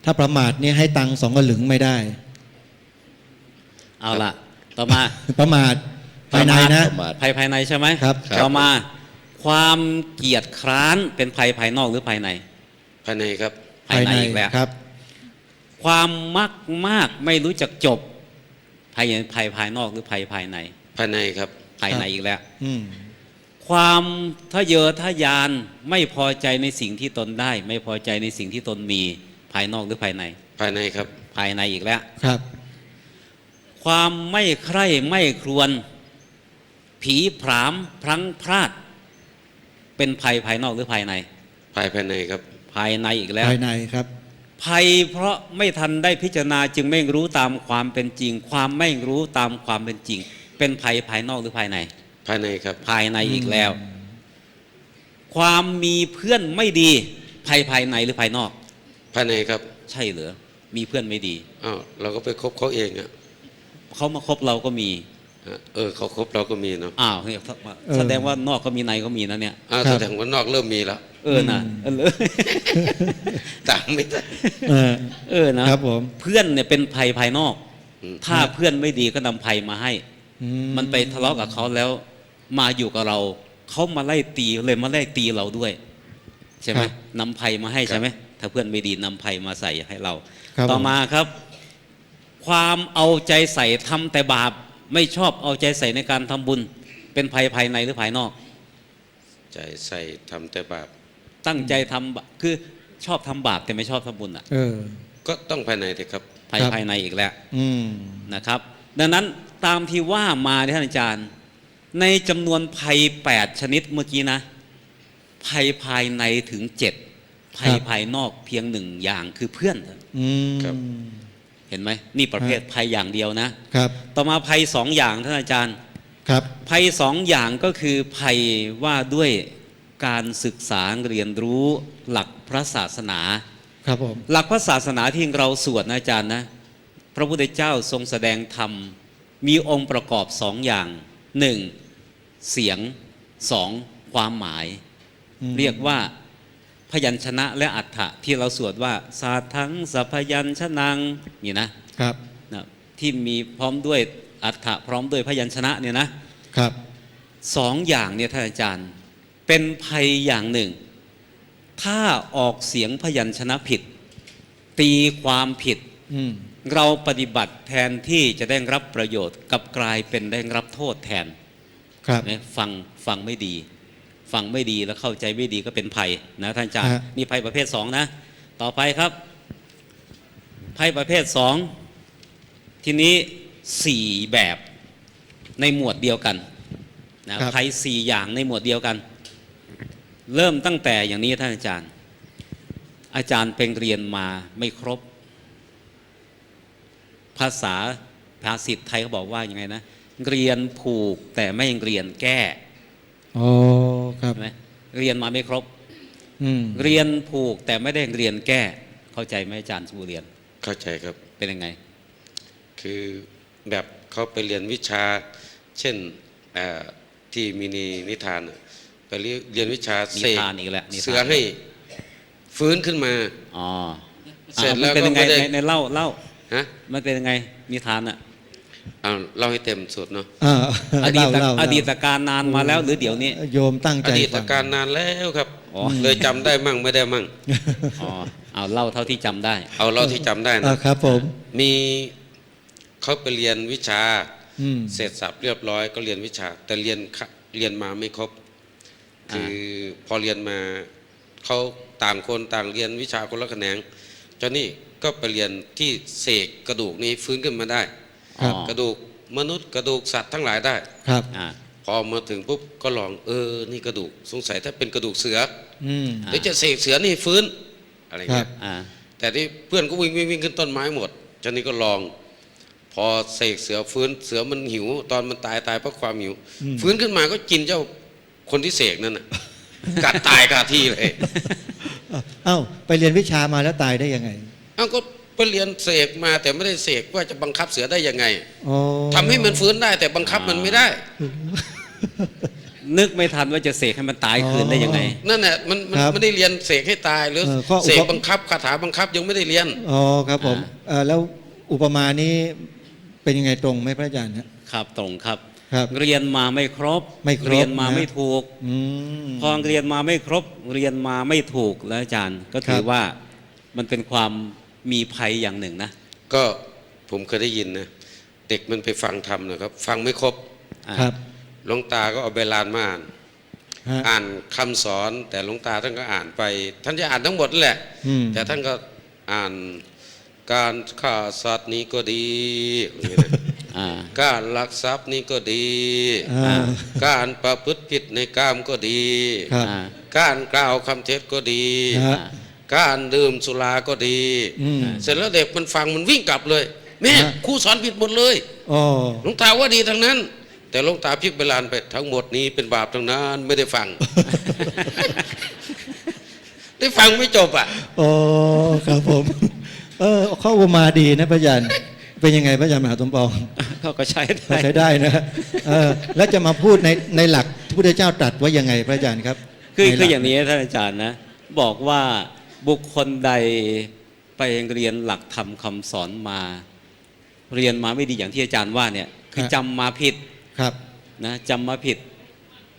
ถ้าประมาทนี่ให้ตังค์2 กะหลึงไม่ได้ เอาละต่อมา ประมาทภายในนะ ประมาท ภัยภายในใช่ไหม ครับ ต่อมาความเกียจคร้านเป็นภัยภายนอกหรือภายใน ภายในครับ ภายในอีกแล้ว ครับ ความมากไม่รู้จักจบภัยภายนอกหรือภัยภายใน ภายในครับ ภายในอีกแล้ว อืม ความทะเยอทะยานไม่พอใจในสิ่งที่ตนได้ ไม่พอใจในสิ่งที่ตนมีภายนอกหรือภายใน ภายในครับ ภายในอีกแล้ว ครับ ความไม่ใคร่ไม่ครวญผีผาม พลั้งพลาด เป็นภัยภายนอกหรือภายใน ภายในครับ ภายในอีกแล้ว ภายในครับ ภัยเพราะไม่ทันได้พิจารณาจึงไม่รู้ตามความเป็นจริง ความไม่รู้ตามความเป็นจริง เป็นภัยภายนอกหรือภายใน ภายในครับ ภายในอีกแล้ว ความมีเพื่อนไม่ดี ภายในหรือภายนอก ภายในครับ ใช่เหรอมีเพื่อนไม่ดี อ้าวเราก็ไปคบเขาเองอะ เขามาคบเราก็มี เขาคบเราก็มีเนาะ อ้าวเนี่ยแสดงว่านอกก็มีในก็มีนะเนี่ย ครับ แสดงว่านอกเริ่มมีแล้ว นะตามไม่ได้ นะครับ ผม เพื่อนเนี่ยเป็นภัยภายนอก อืม ถ้าเพื่อนไม่ดีก็นำภัยมาให้ อื มันไปทะเลาะกับเขาแล้วมาอยู่กับเราเขามาไล่ตีเลยมาไล่ตีเราด้วย ใช่ไหมนำภัยมาให้ใช่ไหมถ้าเพื่อนไม่ดีนำภัยมาใส่ให้เรา ครับ ต่อมาครับ ความเอาใจใส่ทำแต่บาป ไม่ชอบเอาใจใส่ในการทำบุญ เป็นภัยภายในหรือภายนอก ใจใส่ทำแต่บาป ตั้งใจทำคือชอบทำบาปแต่ไม่ชอบทำบุญอ่ะ เออ ก็ต้องภายในเถอะครับ ภัย ครับ ภายในอีกแล้ว อืม นะครับ ดังนั้นตามที่ว่ามาท่านอาจารย์ ในจำนวนภัย8ชนิดเมื่อกี้นะ ภัยภายในถึง7ภัย ครับ ภายนอกเพียงหนึ่งอย่างคือเพื่อน อืม ครับ เห็นไหมนี่ประเภทภัยอย่างเดียวนะ ครับ ต่อมาภัย2อย่างท่านอาจารย์ ครับ ภัย2อย่างก็คือภัยว่าด้วยการศึกษาเรียนรู้หลักพระศาสนา ครับผม หลักพระศาสนาที่เราสวดนะอาจารย์นะพระพุทธเจ้าทรงแสดงธรรมมีองค์ประกอบ2อย่าง 1. เสียง 2. ความหมาย เรียกว่าพยัญชนะและอัฏฐะที่เราสวดว่าสาทั้งสัพยัญชนังนี่นะครับ นะที่มีพร้อมด้วยอัฏฐะพร้อมด้วยพยัญชนะเนี่ยนะครับ สองอย่างเนี่ยท่านอาจารย์เป็นภัยอย่างหนึ่ง ถ้าออกเสียงพยัญชนะผิด ตีความผิด อืม เราปฏิบัติแทนที่จะได้รับประโยชน์กลับกลายเป็นได้รับโทษแทน ครับ นะฟังไม่ดี ฟังไม่ดีแล้วเข้าใจไม่ดีก็เป็นภัยนะท่านอาจารย์ ฮะ นี่ภัยประเภท2นะต่อไปครับภัยประเภท2ทีนี้4แบบในหมวดเดียวกันนะภัย4อย่างในหมวดเดียวกัน เริ่มตั้งแต่อย่างนี้ท่านอาจารย์ อาจารย์เป็นเรียนมาไม่ครบ ภาษาภาษิตไทยเขาบอกว่ายังไงนะเรียนผูกแต่ไม่เรียนแก้ โอ้ครับ ใช่ไหมเรียนมาไม่ครบ อืม เรียนผูกแต่ไม่ได้เรียนแก้ เข้าใจไหมอาจารย์สุเรียน เข้าใจครับ เป็นยังไง คือแบบเขาไปเรียนวิชา เช่นที่มีนิทานน่ะไปเรียนวิชา นิ เสก ทานอีกแล้วนิทาน เสือให้ฟื้นขึ้นมา อ๋อ เสร็จแล้ว มันเป็นยังไง ก็ไม่ได้ ในเล่า ฮะ มันเป็นยังไงนิทานอะ เอาเล่าให้เต็มสุดเนาะ อ่า อดีต เล่า อดีตการนานมาแล้วหรือเดี๋ยวนี้ โยมตั้ง อ ใจ ดีต ฟัง การนานแล้วครับ อ๋อ เลยจำได้มั่งไม่ได้มั่ง อ๋อเอาเล่าเท่าที่จำได้ เอาเราที่จำได้ อ่า นะครับ ผม มีเขาไปเรียนวิชา อืม เสร็จสับเรียบร้อยก็เรียนวิชา แต่เรียนมาไม่ครบ คือพอเรียนมาเขาต่างคนต่างเรียนวิชาคนละแขนงเจ้านี่ก็ไปเรียนที่เสกกระดูกนี้ฟื้นขึ้นมาได้ ครับ อ๋อ กระดูกมนุษย์กระดูกสัตว์ทั้งหลายได้ ครับ อ่า พอมาถึงปุ๊บก็ลองนี่กระดูกสงสัยถ้าเป็นกระดูกเสือ อืม เดี๋ยวจะเสกเสือนี่ฟื้นอะไรเงี้ย อ่า แต่ที่เพื่อนก็วิ่งขึ้นต้นไม้หมดเจ้านี่ก็ลอง พอเสกเสือฟื้นเสือมันหิว ตอนมันตายเพราะความหิว ฟื้นขึ้นมาก็กินเจ้าคนที่เสกนั่นน่ะ กัดตายคาที่เลย เอ้าไปเรียนวิชามาแล้วตายได้ยังไง เอ้าก็ไปเรียนเสกมาแต่ไม่ได้เสกว่าจะบังคับเสือได้ยังไง อ๋อ ทำให้มันฟื้นได้แต่บังคับมันไม่ได้ นึกไม่ทันว่าจะเสกให้มันตายคืนได้ยังไง นั่นแหละมัน ครับ ไม่ได้เรียนเสกให้ตายหรือ ข้อ เสกบังคับคาถาบังคับยังไม่ได้เรียน อ๋อครับผมแล้วอุปมานี้เป็นยังไงตรงไหมพระอาจารย์ฮะ ครับตรงครับ ครับ เรียนมาไม่ครบ ไม่ครบ เรียนมา นะ ไม่ถูก อืม พอเรียนมาไม่ครบ เรียนมาไม่ถูกแล้วอาจารย์ก็ถื ค อ รับ ว่ามันเป็นความมีภัยอย่างหนึ่งนะ ก็ผมเคยได้ยินนะเด็กมันไปฟังธรรมนะครับ ฟังไม่ครบ อ่า ครับ หลวงตาก็เอาใบลานมาอ่าน ฮะ อ่านคำสอน แต่หลวงตาท่านก็อ่านไป ท่านจะอ่านทั้งหมดนั่นแหละ อืม แต่ท่านก็อ่านการฆ่าสัตว์นี้ก็ดีอย่างนี้นะ อ่า การลักทรัพย์นี้ก็ดี อ่า การประพฤติผิดในกามก็ดี ครับ อ่า การกล่าวคำเท็จก็ดี ฮะ การดื่มสุราก็ดี อืม เสร็จแล้วเด็กมันฟังมันวิ่งกลับเลยแม่ ฮะ ครูสอนผิดหมดเลย อ๋อ หลวงตาว่าดีทั้งนั้น แต่หลวงตาพลิกเวลานไปทั้งหมดนี้เป็นบาปทั้งนั้นไม่ได้ฟัง ได้ฟังไม่จบอ่ะ อ๋อครับผม เข้าอุปมาดีนะพระอาจารย์เป็นยังไงพระอาจารย์มหาสมปอง เขาก็ใช้ได้ ใช้ได้นะแล้วจะมาพูดในหลักที่พระพุทธเจ้าตรัสไว้ยังไงพระอาจารย์ครับ คือ ในหลัก อย่างนี้ท่านอาจารย์นะบอกว่าบุคคลใดไปเรียนหลักธรรมคำสอนมา เรียนมาไม่ดีอย่างที่อาจารย์ว่าเนี่ยคือจำมาผิด ครับ นะจำมาผิด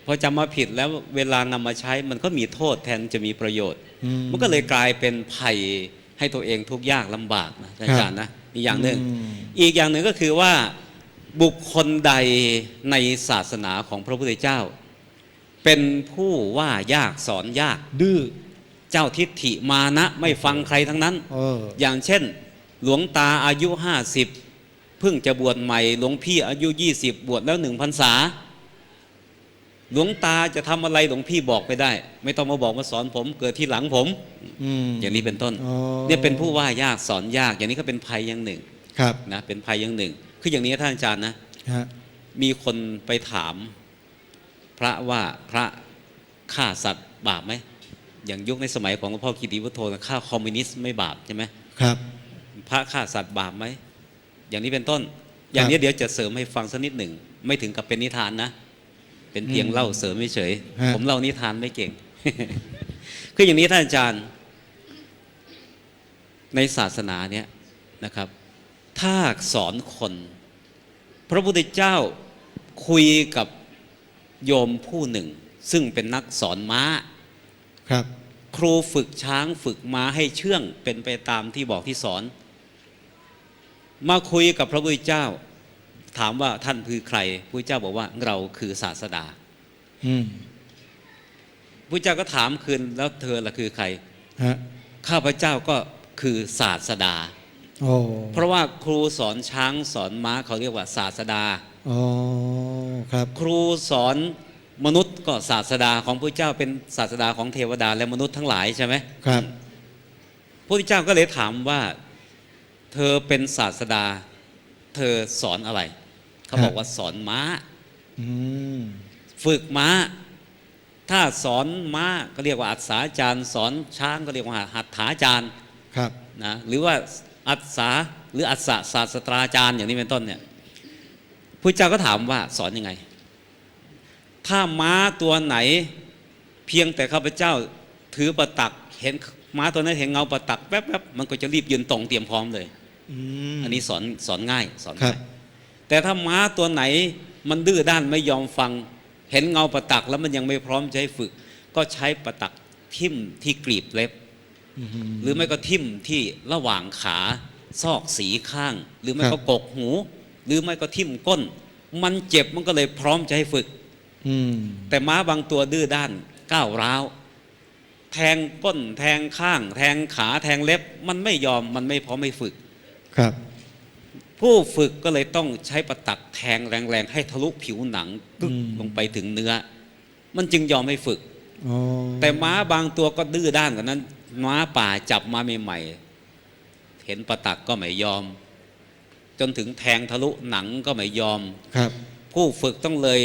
พอจำมาผิดแล้วเวลานำมาใช้มันก็มีโทษแทนจะมีประโยชน์ อืม มันก็เลยกลายเป็นภัยให้ตัวเองทุกข์ยากลำบากนะอาจารย์นะอีกอย่างหนึ่ง อืม อีกอย่างหนึ่งก็คือว่าบุคคลใดในศาสนาของพระพุทธเจ้า เป็นผู้ว่ายากสอนยาก ดื้อ เจ้าทิฏฐิมานะไม่ฟังใครทั้งนั้น เออ อย่างเช่น หลวงตาอายุ 50 เพิ่งจะบวชใหม่หลวงพี่อายุ 20 บวชแล้ว1 พรรษา หลวงตาจะทำอะไรหลวงพี่บอกไปได้ ไม่ต้องมาบอกมาสอนผมเกิดที่หลังผม อืม อย่างนี้เป็นต้น อ๋อ เนี่ยเป็นผู้ว่ายากสอนยาก อย่างนี้ก็เป็นภัยอย่างหนึ่ง ครับ นะเป็นภัยอย่างหนึ่ง คืออย่างนี้ท่านอาจารย์นะ ฮะ มีคนไปถาม พระว่าพระฆ่าสัตว์บาปไหมอย่างยุคในสมัยของหลวงพ่อกิติวุฒโธนะฆ่าคอมมิวนิสต์ไม่บาปใช่ไหม ครับ พระฆ่าสัตว์บาปไหมอย่างนี้เป็นต้น อย่างนี้เดี๋ยวจะเสริมให้ฟังสักนิดหนึ่งไม่ถึงกับเป็นนิทานนะ เป็นเพียงเล่าเสริมเฉย ฮะ ผมเล่านิทานไม่เก่ง คืออย่างนี้ท่านอาจารย์ ในศาสนาเนี่ยนะครับ ถ้าสอนคน พระพุทธเจ้าคุยกับโยมผู้หนึ่ง ซึ่งเป็นนักสอนม้า ครับ ครูฝึกช้างฝึกม้าให้เชื่องเป็นไปตามที่บอกที่สอน มาคุยกับพระพุทธเจ้า ถามว่าท่านคือใครพระพุทธเจ้าบอกว่าเราคือศาสดา อืม พระพุทธเจ้าก็ถามคืนแล้วเธอละคือใคร ฮะ ข้าพเจ้าก็คือศาสดา โอ้ เพราะว่าครูสอนช้างสอนม้าเขาเรียกว่าศาสดา อ๋อครับ ครูสอนมนุษย์ก็ศาสดาของพระเจ้าเป็นศาสดาของเทวดาและมนุษย์ทั้งหลายใช่ไหม ครับ พระพุทธเจ้าก็เลยถามว่าเธอเป็นศาสดา เธอสอนอะไร เขาบอกว่าสอนม้า อืม ฝึกม้า ถ้าสอนม้าก็เรียกว่าอัศาจารย์ สอนช้างก็เรียกว่าหัตถาจารย์ ครับ นะหรือว่าอัศสาหรืออัศศาสตราจารย์อย่างนี้เป็นต้นเนี่ยพระเจ้าก็ถามว่าสอนยังไงถ้าม้าตัวไหนเพียงแต่ข้าพเจ้าถือประตักเห็นม้าตัวนั้นเห็นเงาประตักแป๊บๆมันก็จะรีบยืนตรงเตรียมพร้อมเลยอันนี้สอนง่ายสอนง่ายแต่ถ้าม้าตัวไหนมันดื้อด้านไม่ยอมฟังเห็นเงาประตักแล้วมันยังไม่พร้อมจะให้ฝึกก็ใช้ประตักทิ่มที่กลีบเล็บหรือไม่ก็ทิ่มที่ระหว่างขาซอกสีข้างหรือไม่ก็กกหูหรือไม่ก็ทิ่มก้นมันเจ็บมันก็เลยพร้อมจะให้ฝึกแต่ม้าบางตัวดื้อด้านก้าวร้าวแทงก้นแทงข้างแทงขาแทงเล็บมันไม่ยอมมันไม่พร้อมให้ฝึกครับผู้ฝึกก็เลยต้องใช้ประตักแทงแรงๆให้ทะลุผิวหนังกึกลงไปถึงเนื้อมันจึงยอมให้ฝึกแต่ม้าบางตัวก็ดื้อด้านกว่านั้นม้าป่าจับมาใหม่ๆเห็นประตักก็ไม่ยอมจนถึงแทงทะลุหนังก็ไม่ยอมครับผู้ฝึกต้องเลย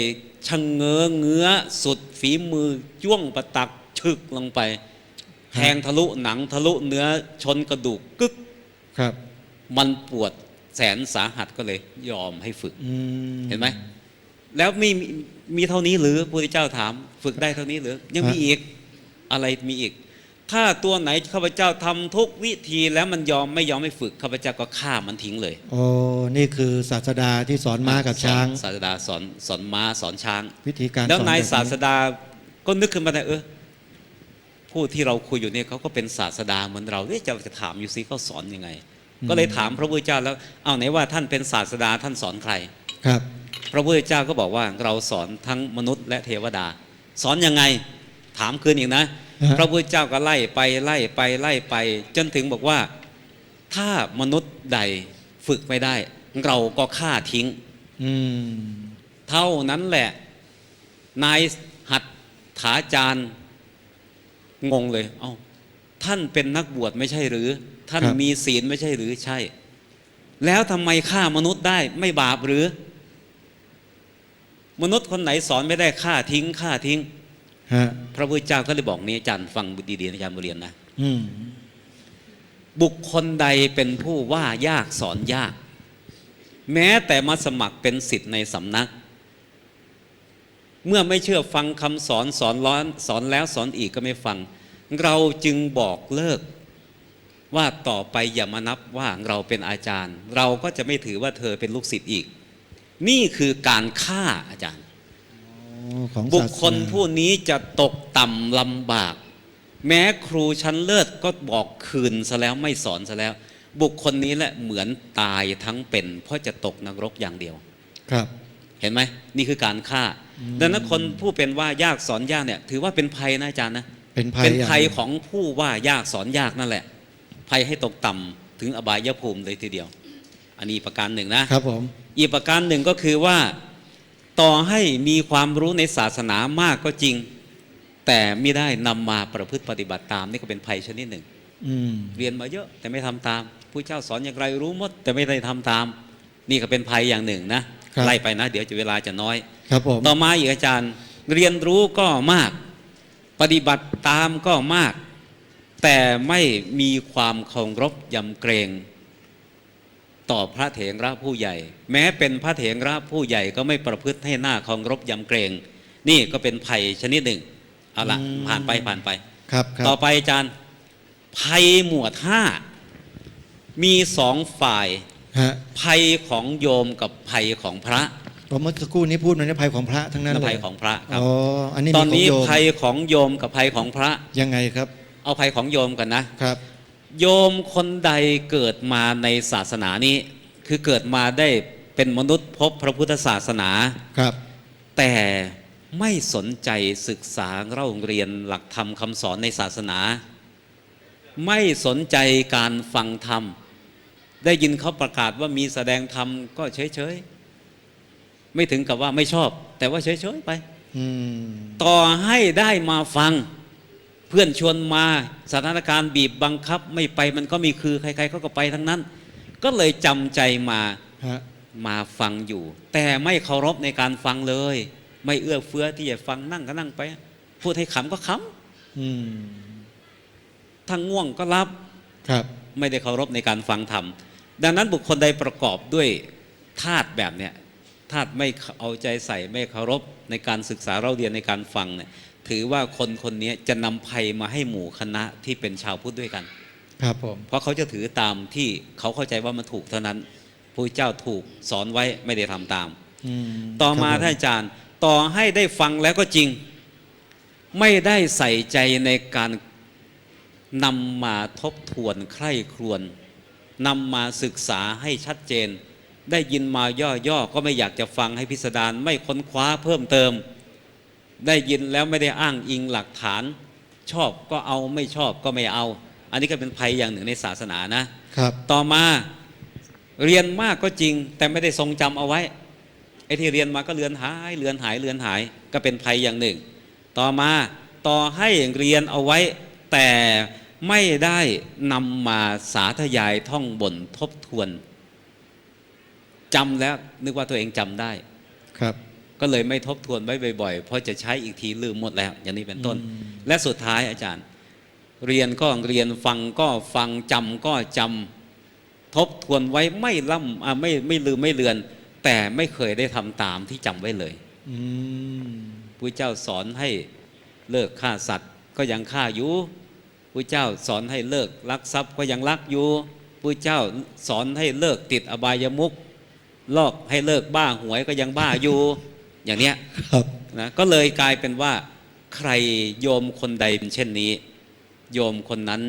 ชะเง้อเงื้อสุดฝีมือจ้วงประตักฉึกลงไปแทงทะลุหนังทะลุเนื้อชนกระดูกกึกครับมันปวดแสนสาหัสก็เลยยอมให้ฝึกเห็นไหมแล้วมีเท่านี้หรือพระพุทธเจ้าถามฝึกได้เท่านี้หรือยังมีอีกอะไรมีอีกถ้าตัวไหนข้าพเจ้าทำทุกวิธีแล้วมันไม่ยอมให้ฝึกข้าพเจ้าก็ฆ่ามันทิ้งเลยโอ้นี่คือศาสดาที่สอนม้ากับช้างศาสดาสอนม้าสอนช้างวิธีการแล้วนายศาสดาก็นึกขึ้นมาได้ผู้ที่เราคุยอยู่เนี่ยเขาก็เป็นศาสดาเหมือนเราจะถามอยู่สิเขาสอนยังไงก็เลยถามพระพุทธเจ้าแล้วเอาไหนว่าท่านเป็นศาสดาท่านสอนใครครับพระพุทธเจ้าก็บอกว่าเราสอนทั้งมนุษย์และเทวดาสอนยังไงถามคืนอีกนะพระพุทธเจ้าก็ไล่ไปจนถึงบอกว่าถ้ามนุษย์ใดฝึกไม่ได้เราก็ฆ่าทิ้งเท่านั้นแหละนายหัตถาจารย์งงเลยท่านเป็นนักบวชไม่ใช่หรือท่านมีศีลไม่ใช่หรือใช่แล้วทำไมฆ่ามนุษย์ได้ไม่บาปหรือมนุษย์คนไหนสอนไม่ได้ฆ่าทิ้งพระพุทธเจ้าก็เลยบอกนี้อาจารย์ฟังดีๆอาจารย์บุเรียนนะบุคคลใดเป็นผู้ว่ายากสอนยากแม้แต่มาสมัครเป็นศิษย์ในสำนักเมื่อไม่เชื่อฟังคำสอนสอนแล้วสอนอีกก็ไม่ฟังเราจึงบอกเลิกว่าต่อไปอย่ามานับว่าเราเป็นอาจารย์เราก็จะไม่ถือว่าเธอเป็นลูกศิษย์อีกนี่คือการฆ่าอาจารย์บุคคลผู้นี้จะตกต่ำลำบากแม้ครูชั้นเลิศก็บอกคืนซะแล้วไม่สอนซะแล้วบุคคลนี้แหละเหมือนตายทั้งเป็นเพราะจะตกนรกอย่างเดียวครับเห็นไหมนี่คือการฆ่าดังนั้นคนผู้เป็นว่ายากสอนยากเนี่ยถือว่าเป็นภัยนะอาจารย์นะเป็นภัยของผู้ว่ายากสอนยากนั่นแหละภัยให้ตกต่ำถึงอบายภูมิเลยทีเดียวอันนี้ประการหนึ่งนะครับผมอีกประการหนึ่งก็คือว่าต่อให้มีความรู้ในศาสนามากก็จริงแต่ไม่ได้นำมาประพฤติปฏิบัติตามนี่ก็เป็นภัยชนิดหนึ่งเรียนมาเยอะแต่ไม่ทำตามผู้เจ้าสอนอย่างไรรู้หมดแต่ไม่ได้ทำตามนี่ก็เป็นภัยอย่างหนึ่งนะไล่ไปนะเดี๋ยวเวลาจะน้อยครับผมต่อมาอีกอาจารย์เรียนรู้ก็มากปฏิบัติตามก็มากแต่ไม่มีความเคารพยำเกรงต่อพระเถระผู้ใหญ่แม้เป็นพระเถระผู้ใหญ่ก็ไม่ประพฤติให้หน้าเคารพยำเกรงนี่ก็เป็นภัยชนิดหนึ่งเอาละผ่านไปครับต่อไปอาจารย์ภัยหมวด5มี2ฝ่ายภัยของโยมกับภัยของพระเมื่อสักครู่นี้พูดในภัยของพระทั้งนั้นเลยภัยของพระครับตอนนี้ภัยของโยมกับภัยของพระยังไงครับเอาภัยของโยมกันนะครับโยมคนใดเกิดมาในศาสนานี้คือเกิดมาได้เป็นมนุษย์พบพระพุทธศาสนาครับแต่ไม่สนใจศึกษาเล่าเรียนหลักธรรมคำสอนในศาสนาไม่สนใจการฟังธรรมได้ยินเขาประกาศว่ามีแสดงธรรมก็เฉยๆไม่ถึงกับว่าไม่ชอบแต่ว่าเฉยๆไปต่อให้ได้มาฟังเพื่อนชวนมาสถานการณ์บีบบังคับไม่ไปมันก็มีคือใครๆเขาก็ไปทั้งนั้นก็เลยจำใจมาฟังอยู่แต่ไม่เคารพในการฟังเลยไม่เอื้อเฟื้อที่จะฟังนั่งก็นั่งไปพูดให้ขำก็ขำถ้าง่วงก็รับ ครับ ไม่ได้เคารพในการฟังธรรมดังนั้นบุคคลใดประกอบด้วยธาตุแบบเนี้ยธาตุไม่เอาใจใส่ไม่เคารพในการศึกษาเราเรียนในการฟังเนี่ยถือว่าคนคนนี้จะนำภัยมาให้หมู่คณะที่เป็นชาวพุทธด้วยกัน ครับผม เพราะเขาจะถือตามที่เขาเข้าใจว่ามันถูกเท่านั้นพระเจ้าถูกสอนไว้ไม่ได้ทำตาม อืม ต่อมา ครับผ ท่านอาจารย์ต่อให้ได้ฟังแล้วก็จริง ไม่ได้ใส่ใจในการนำมาทบทวนใคร่ครวญนำมาศึกษาให้ชัดเจน ได้ยินมาย่อๆก็ไม่อยากจะฟังให้พิสดารไม่ค้นคว้าเพิ่มเติม ได้ยินแล้วไม่ได้อ้างอิงหลักฐาน ชอบก็เอาไม่ชอบก็ไม่เอา อันนี้ก็เป็นภัยอย่างหนึ่งในศาสนานะ ครับ ต่อมาเรียนมากก็จริง แต่ไม่ได้ทรงจำเอาไว้ไอ้ที่เรียนมาก็เลือนหายก็เป็นภัยอย่างหนึ่ง ต่อมาต่อให้เรียนเอาไว้แต่ไม่ได้นำมาสาธยายท่องบนทบทวนจำแล้วนึกว่าตัวเองจำได้ ครับ ก็เลยไม่ทบทวนไว้บ่อยๆเพราะจะใช้อีกทีลืมหมดแล้ว อย่างนี้เป็นต้น อืม และสุดท้ายอาจารย์ เรียนก็เรียนฟังก็ฟังจำก็จำทบทวนไว้ไม่ไม่ลืมไม่เลือน แต่ไม่เคยได้ทำตามที่จำไว้เลย อืม พระเจ้าสอนให้เลิกฆ่าสัตว์ก็ยังฆ่าอยู่พระเจ้าสอนให้เลิกลักทรัพย์ก็ยังลักอยู่พระเจ้าสอนให้เลิกติดอบายมุขลอกให้เลิกบ้าหวยก็ยังบ้าอยู่ อย่างเนี้ย ครับ นะก็เลยกลายเป็นว่าใครโยมคนใดเป็นเช่นนี้ โยมคนนั้น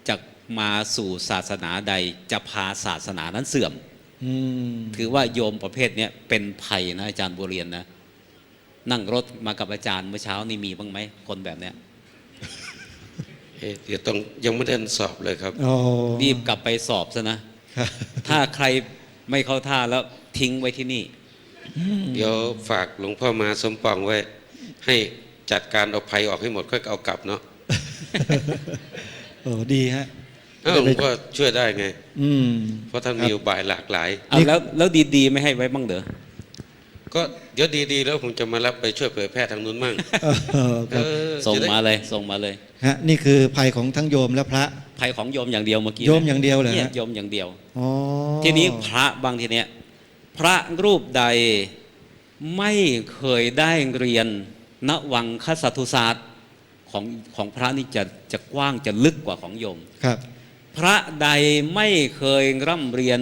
จะมาสู่ศาสนาใดจะพาศาสนานั้นเสื่อม อืม ถือว่าโยมประเภทเนี้ยเป็นภัยนะอาจารย์บัวเรียนนะนั่งรถมากับอาจารย์เมื่อเช้านี่มีบ้างไหมคนแบบเนี้ย เดี๋ยวต้องยังไม่ได้สอบเลยครับ อ๋อ รีบกลับไปสอบซะนะ ครับ ถ้าใครไม่เข้าท่าแล้วทิ้งไว้ที่นี่ เดี๋ยวฝากหลวงพ่อมาสมปองไว้ ให้จัดการเอาภัยออกให้หมดค่อยเอากลับเนาะ โอ้ดีฮะ หลวงพ่อช่วยได้ไง อืม เพราะท่านมีอุบายหลากหลาย เอาแล้วดีๆไม่ให้ไว้บ้างเด้อ ก็เดี๋ยวดีๆแล้วผมจะมารับไปช่วยเผยแพร่ทางนู้นมั่ง ครับ ส่ง จะได้ มาเลยส่งมาเลย ฮะนี่คือภัยของทั้งโยมและพระ ภัยของโยมอย่างเดียวเมื่อกี้ โยมอย่างเดียวเหรอฮะ เนี่ยโยมอย่างเดียว อ๋อ ทีนี้พระบางทีเนี้ยพระรูปใดไม่เคยได้เรียนณวังคสัตถุศาสตร์ของพระนี่จะกว้างจะลึกกว่าของโยม ครับ พระใดไม่เคยร่ำเรียน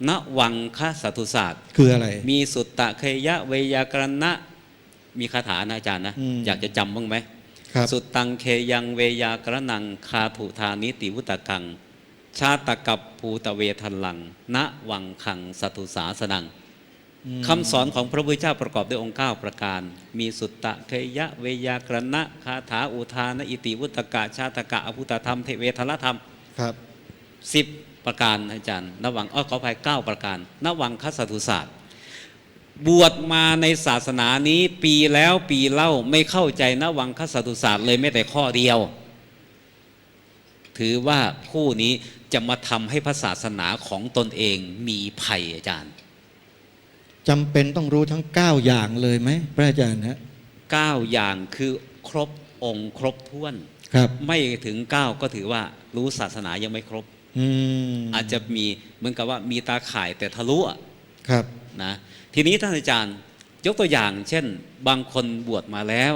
ณวังคสัตถุศาสตร์ คืออะไร มีสุตตะเคยะเวยากรณะมีคาถานะอาจารย์นะ อืม อยากจะจำบ้างไหม ครับ สุตตังเคยังเวยากรนังคาถุธานิติวุตกัง ชาตกับภูตเวทันลัง ณวังคังสัตุสาสนัง อืม คำสอนของพระพุทธเจ้าประกอบด้วยองค์ 9 ประการ มีสุตตะเคยะเวยากรณะคาถาอุทานอิติวุตกะชาตกะอภุตธรรมเทเวทลธรรม ครับ 10 ประการอาจารย์ณวังขออภัย9 ประการณวังคสัตถุศาสตร์ บวชมาในศาสนานี้ปีแล้วปีเล่าไม่เข้าใจณวังคสัตถุศาสตร์เลยแม้แต่ข้อเดียว ถือว่าผู้นี้จะมาทำให้พระศาสนาของตนเองมีภัยอาจารย์ จำเป็นต้องรู้ทั้ง 9 อย่างเลยไหมพระอาจารย์ฮะ 9 อย่างคือครบองค์ครบถ้วน ครับ ไม่ถึง 9 ก็ถือว่ารู้ศาสนายังไม่ครบ อืม อาจจะมีเหมือนกับว่ามีตาข่ายแต่ทะลุอะ ครับ นะทีนี้ท่านอาจารย์ยกตัวอย่างเช่น บางคนบวชมาแล้ว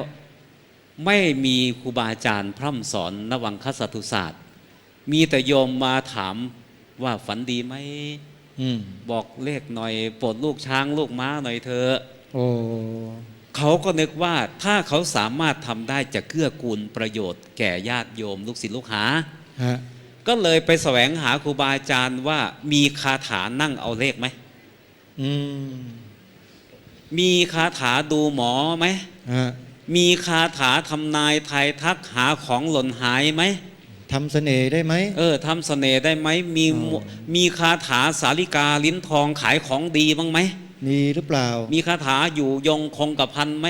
ไม่มีครูบาอาจารย์พร่ำสอนณวังคสัตถุศาสตร์ มีแต่โยมมาถามว่าฝันดีไหม อืม บอกเลขหน่อยโปรดลูกช้างลูกม้าหน่อยเถอะ โอ้ เขาก็นึกว่าถ้าเขาสามารถทำได้จะเกื้อกูลประโยชน์แก่ญาติโยมลูกศิษย์ลูกหา ฮะ ก็เลยไปแสวงหาครูบาอาจารย์ว่ามีคาถานั่งเอาเลขไหม อืม มีคาถาดูหมอไหม ฮะ มีคาถาทำนายทายทักหาของหล่นหายไหม ทำเสน่ห์ได้ไหม ทำเสน่ห์ได้ไหมมี อ๋อ มีคาถาสาลิกาลิ้นทองขายของดีบ้างไหม มีหรือเปล่า มีคาถาอยู่ยงคงกระพันไหม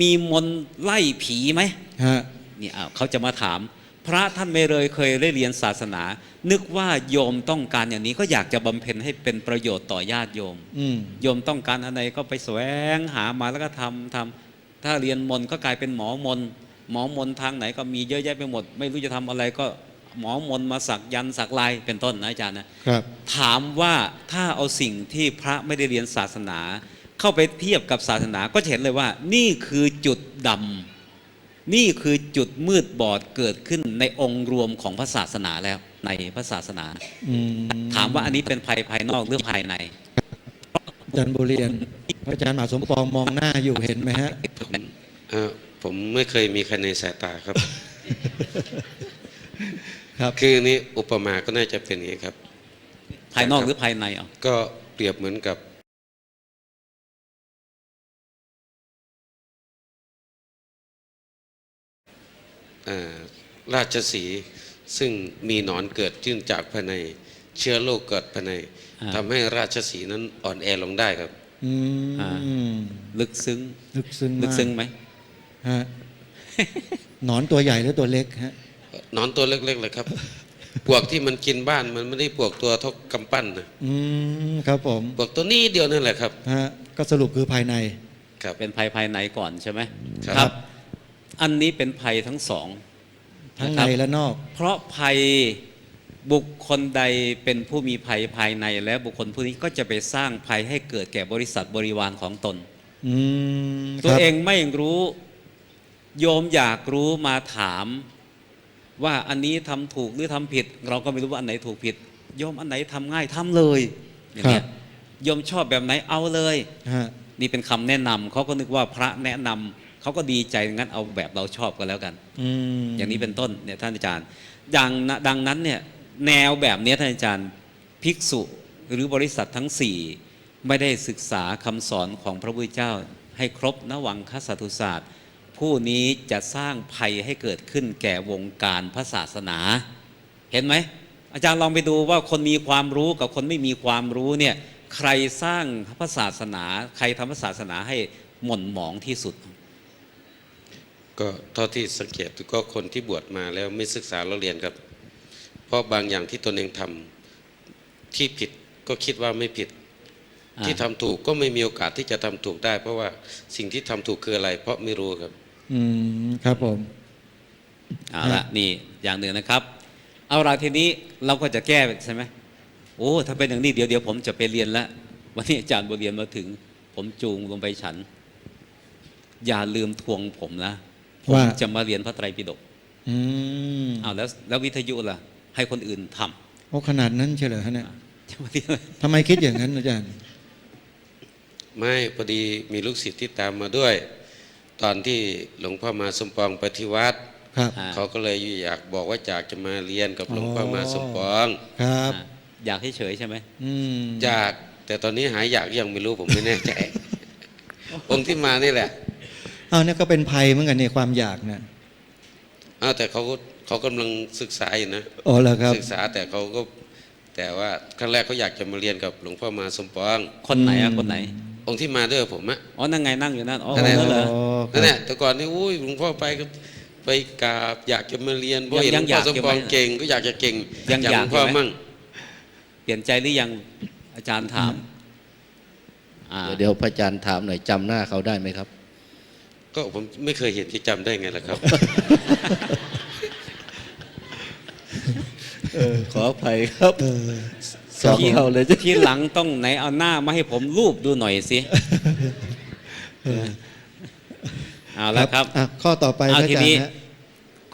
มีมนต์ไล่ผีไหม ฮะ นี่เขาจะมาถาม พระท่านไม่เลยเคยได้เรียนศาสนา นึกว่าโยมต้องการอย่างนี้ก็อยากจะบำเพ็ญให้เป็นประโยชน์ต่อญาติโยม อืม โยมต้องการอะไรก็ไปแสวงหามาแล้วก็ทำถ้าเรียนมนต์ก็กลายเป็นหมอมนต์ทางไหนก็มีเยอะแยะไปหมด ไม่รู้จะทำอะไรก็ หมอมนมาสักยันต์สักลายเป็นต้นนะอาจารย์นะครับ ถามว่าถ้าเอาสิ่งที่พระไม่ได้เรียนศาสนา เข้าไปเทียบกับศาสนาก็จะเห็นเลยว่า นี่คือจุดดำนี่คือจุดมืดบอดเกิดขึ้นในองค์รวมของพระศาสนาแล้วในพระศาสนา อืม ถามว่าอันนี้เป็นภัยภายนอกหรือภายใน อาจารย์บุเรียนพระอาจารย์มหาสมปองมองหน้าอยู่เห็นไหมฮะ ผมไม่เคยมีใครในสายตาครับ ครับ คือนี่อุปมาก็น่าจะเป็นอย่างนี้ครับ ภายนอกหรือภายในอ่ะ ก็เปรียบเหมือนกับราชสีห์ซึ่งมีหนอนเกิดขึ้นจากภายในเชื้อโรคเกิดภายในทำให้ราชสีห์นั้นอ่อนแอลงได้ครับ อืม ลึกซึ้ง ลึกซึ้ง ลึ มาก ซึ้งไหม ฮะหนอนตัวใหญ่หรือตัวเล็กฮะ หนอนตัวเล็กๆเลยครับ ปลวกที่มันกินบ้านมันไม่ได้ปลวกตัวเท่ากำปั้นนะ อืมครับผม ปลวกตัวนี้เดียวนั่นแหละครับ ฮะก็สรุปคือภายใน ครับ เป็นภัยภายในก่อนใช่ไหม ครับ อันนี้เป็นภัยทั้งสอง ทั้ง นะค ใน รับ และนอก เพราะภัยบุคคลใดเป็นผู้มีภัยภายใน และบุคคลผู้นี้ก็จะไปสร้างภัยให้เกิดแก่บริษัทบริวารของตน อืม ตัวเอง ครับ ไม่รู้โยมอยากรู้มาถามว่าอันนี้ทำถูกหรือทำผิด เราก็ไม่รู้ว่าอันไหนถูกผิดโยมอันไหนทำง่ายทำเลยอย่างเงี้ยโยมชอบแบบไหนเอาเลย ฮะ นี่เป็นคำแนะนำเขาก็นึกว่าพระแนะนำเขาก็ดีใจงั้นเอาแบบเราชอบกันแล้วกัน อืม อย่างนี้เป็นต้นเนี่ยท่านอาจารย์ดังนั้นเนี่ยแนวแบบนี้ท่านอาจารย์ภิกษุหรือบริษัททั้ง 4 ไม่ได้ศึกษาคำสอนของพระพุทธเจ้าให้ครบนวังคสัตตุศาสตร์ผู้นี้จะสร้างภัยให้เกิดขึ้นแก่วงการพระศาสนา เห็นไหมอาจารย์ลองไปดูว่าคนมีความรู้กับคนไม่มีความรู้เนี่ยใครสร้างพระศาสนาใครทำพระศาสนาให้หม่นหมองที่สุด ก็เท่าที่สังเกตก็คนที่บวชมาแล้วไม่ศึกษาเราเรียนครับ เพราะบางอย่างที่ตนเองทำที่ผิดก็คิดว่าไม่ผิด ที่ทำถูกก็ไม่มีโอกาสที่จะทำถูกได้ เพราะว่าสิ่งที่ทำถูกคืออะไร เพราะไม่รู้ครับ อืมครับผม เอาละนี่อย่างหนึ่งนะครับ เอาละทีนี้เราก็จะแก้ใช่ไหมโอ้ถ้าเป็นอย่างนี้เดี๋ยวผมจะไปเรียนแล้ววันนี้อาจารย์บทเรียนมาถึง ผมจูงลงไปฉัน อย่าลืมทวงผมนะผม ว่า จะมาเรียนพระไตรปิฎก อืม เอาแล้ววิทยุล่ะ ให้คนอื่นทำ โอ้ขนาดนั้นเฉลยฮะเนี่ย จะมาเรียน ทำไมคิดอย่างนั้นอาจารย์ ไม่พอดีมีลูกศิษย์ที่ตามมาด้วย ตอนที่หลวงพ่อมาสมปองไปที่วัด ครับ เขาก็เลยอยากบอกว่าอยากจะมาเรียนกับหลวงพ่อมาสมปอง ครับ อยากให้เฉยใช่ไหม อืม อยากแต่ตอนนี้หายอยากยังไม่รู้ผมไม่แน่ใจ องค์ที่มานี่แหละ เอาเนี่ยก็เป็นภัยเหมือนกันเนี่ยความอยากนะ แต่เขากำลังศึกษาอยู่นะ โอ้เหรอครับ ศึกษาแต่ว่าครั้งแรกเขาอยากจะมาเรียนกับหลวงพ่อมาสมปอง คนไหนอะคนไหน องค์ที่มาด้วยกับผมอะ อ๋อนั่งไงนั่งอยู่นั่นอ๋อ นั่นแหละ นั่นเหรอ นั่นแหละแต่ก่อนนี่อุ้ยหลวงพ่อไปก็ไปกราบอยากจะมาเรียนเพราะเห็นหลวงพ่อสมปองเก่งก็อยากจะเก่ง ยัง จาก อ ห ยา ล ก วงพ่อ อยู่ไหม มั่ง เปลี่ยนใจหรือยังอาจารย์ถามอ่า เดี๋ยวพระอาจารย์ถามหน่อยจำหน้าเขาได้ไหมครับ ก็ผมไม่เคยเห็นที่จำได้ไงล่ะครับ ขออภัยครับ เออ สองเท่าเลยจ้ะ ทีหลังต้องไหนเอาหน้ามาให้ผมรูปดูหน่อยสิเอาแล้วครับ อ่ะข้อต่อไป เอา พระ ที อาจาร นี้ ย์ฮะ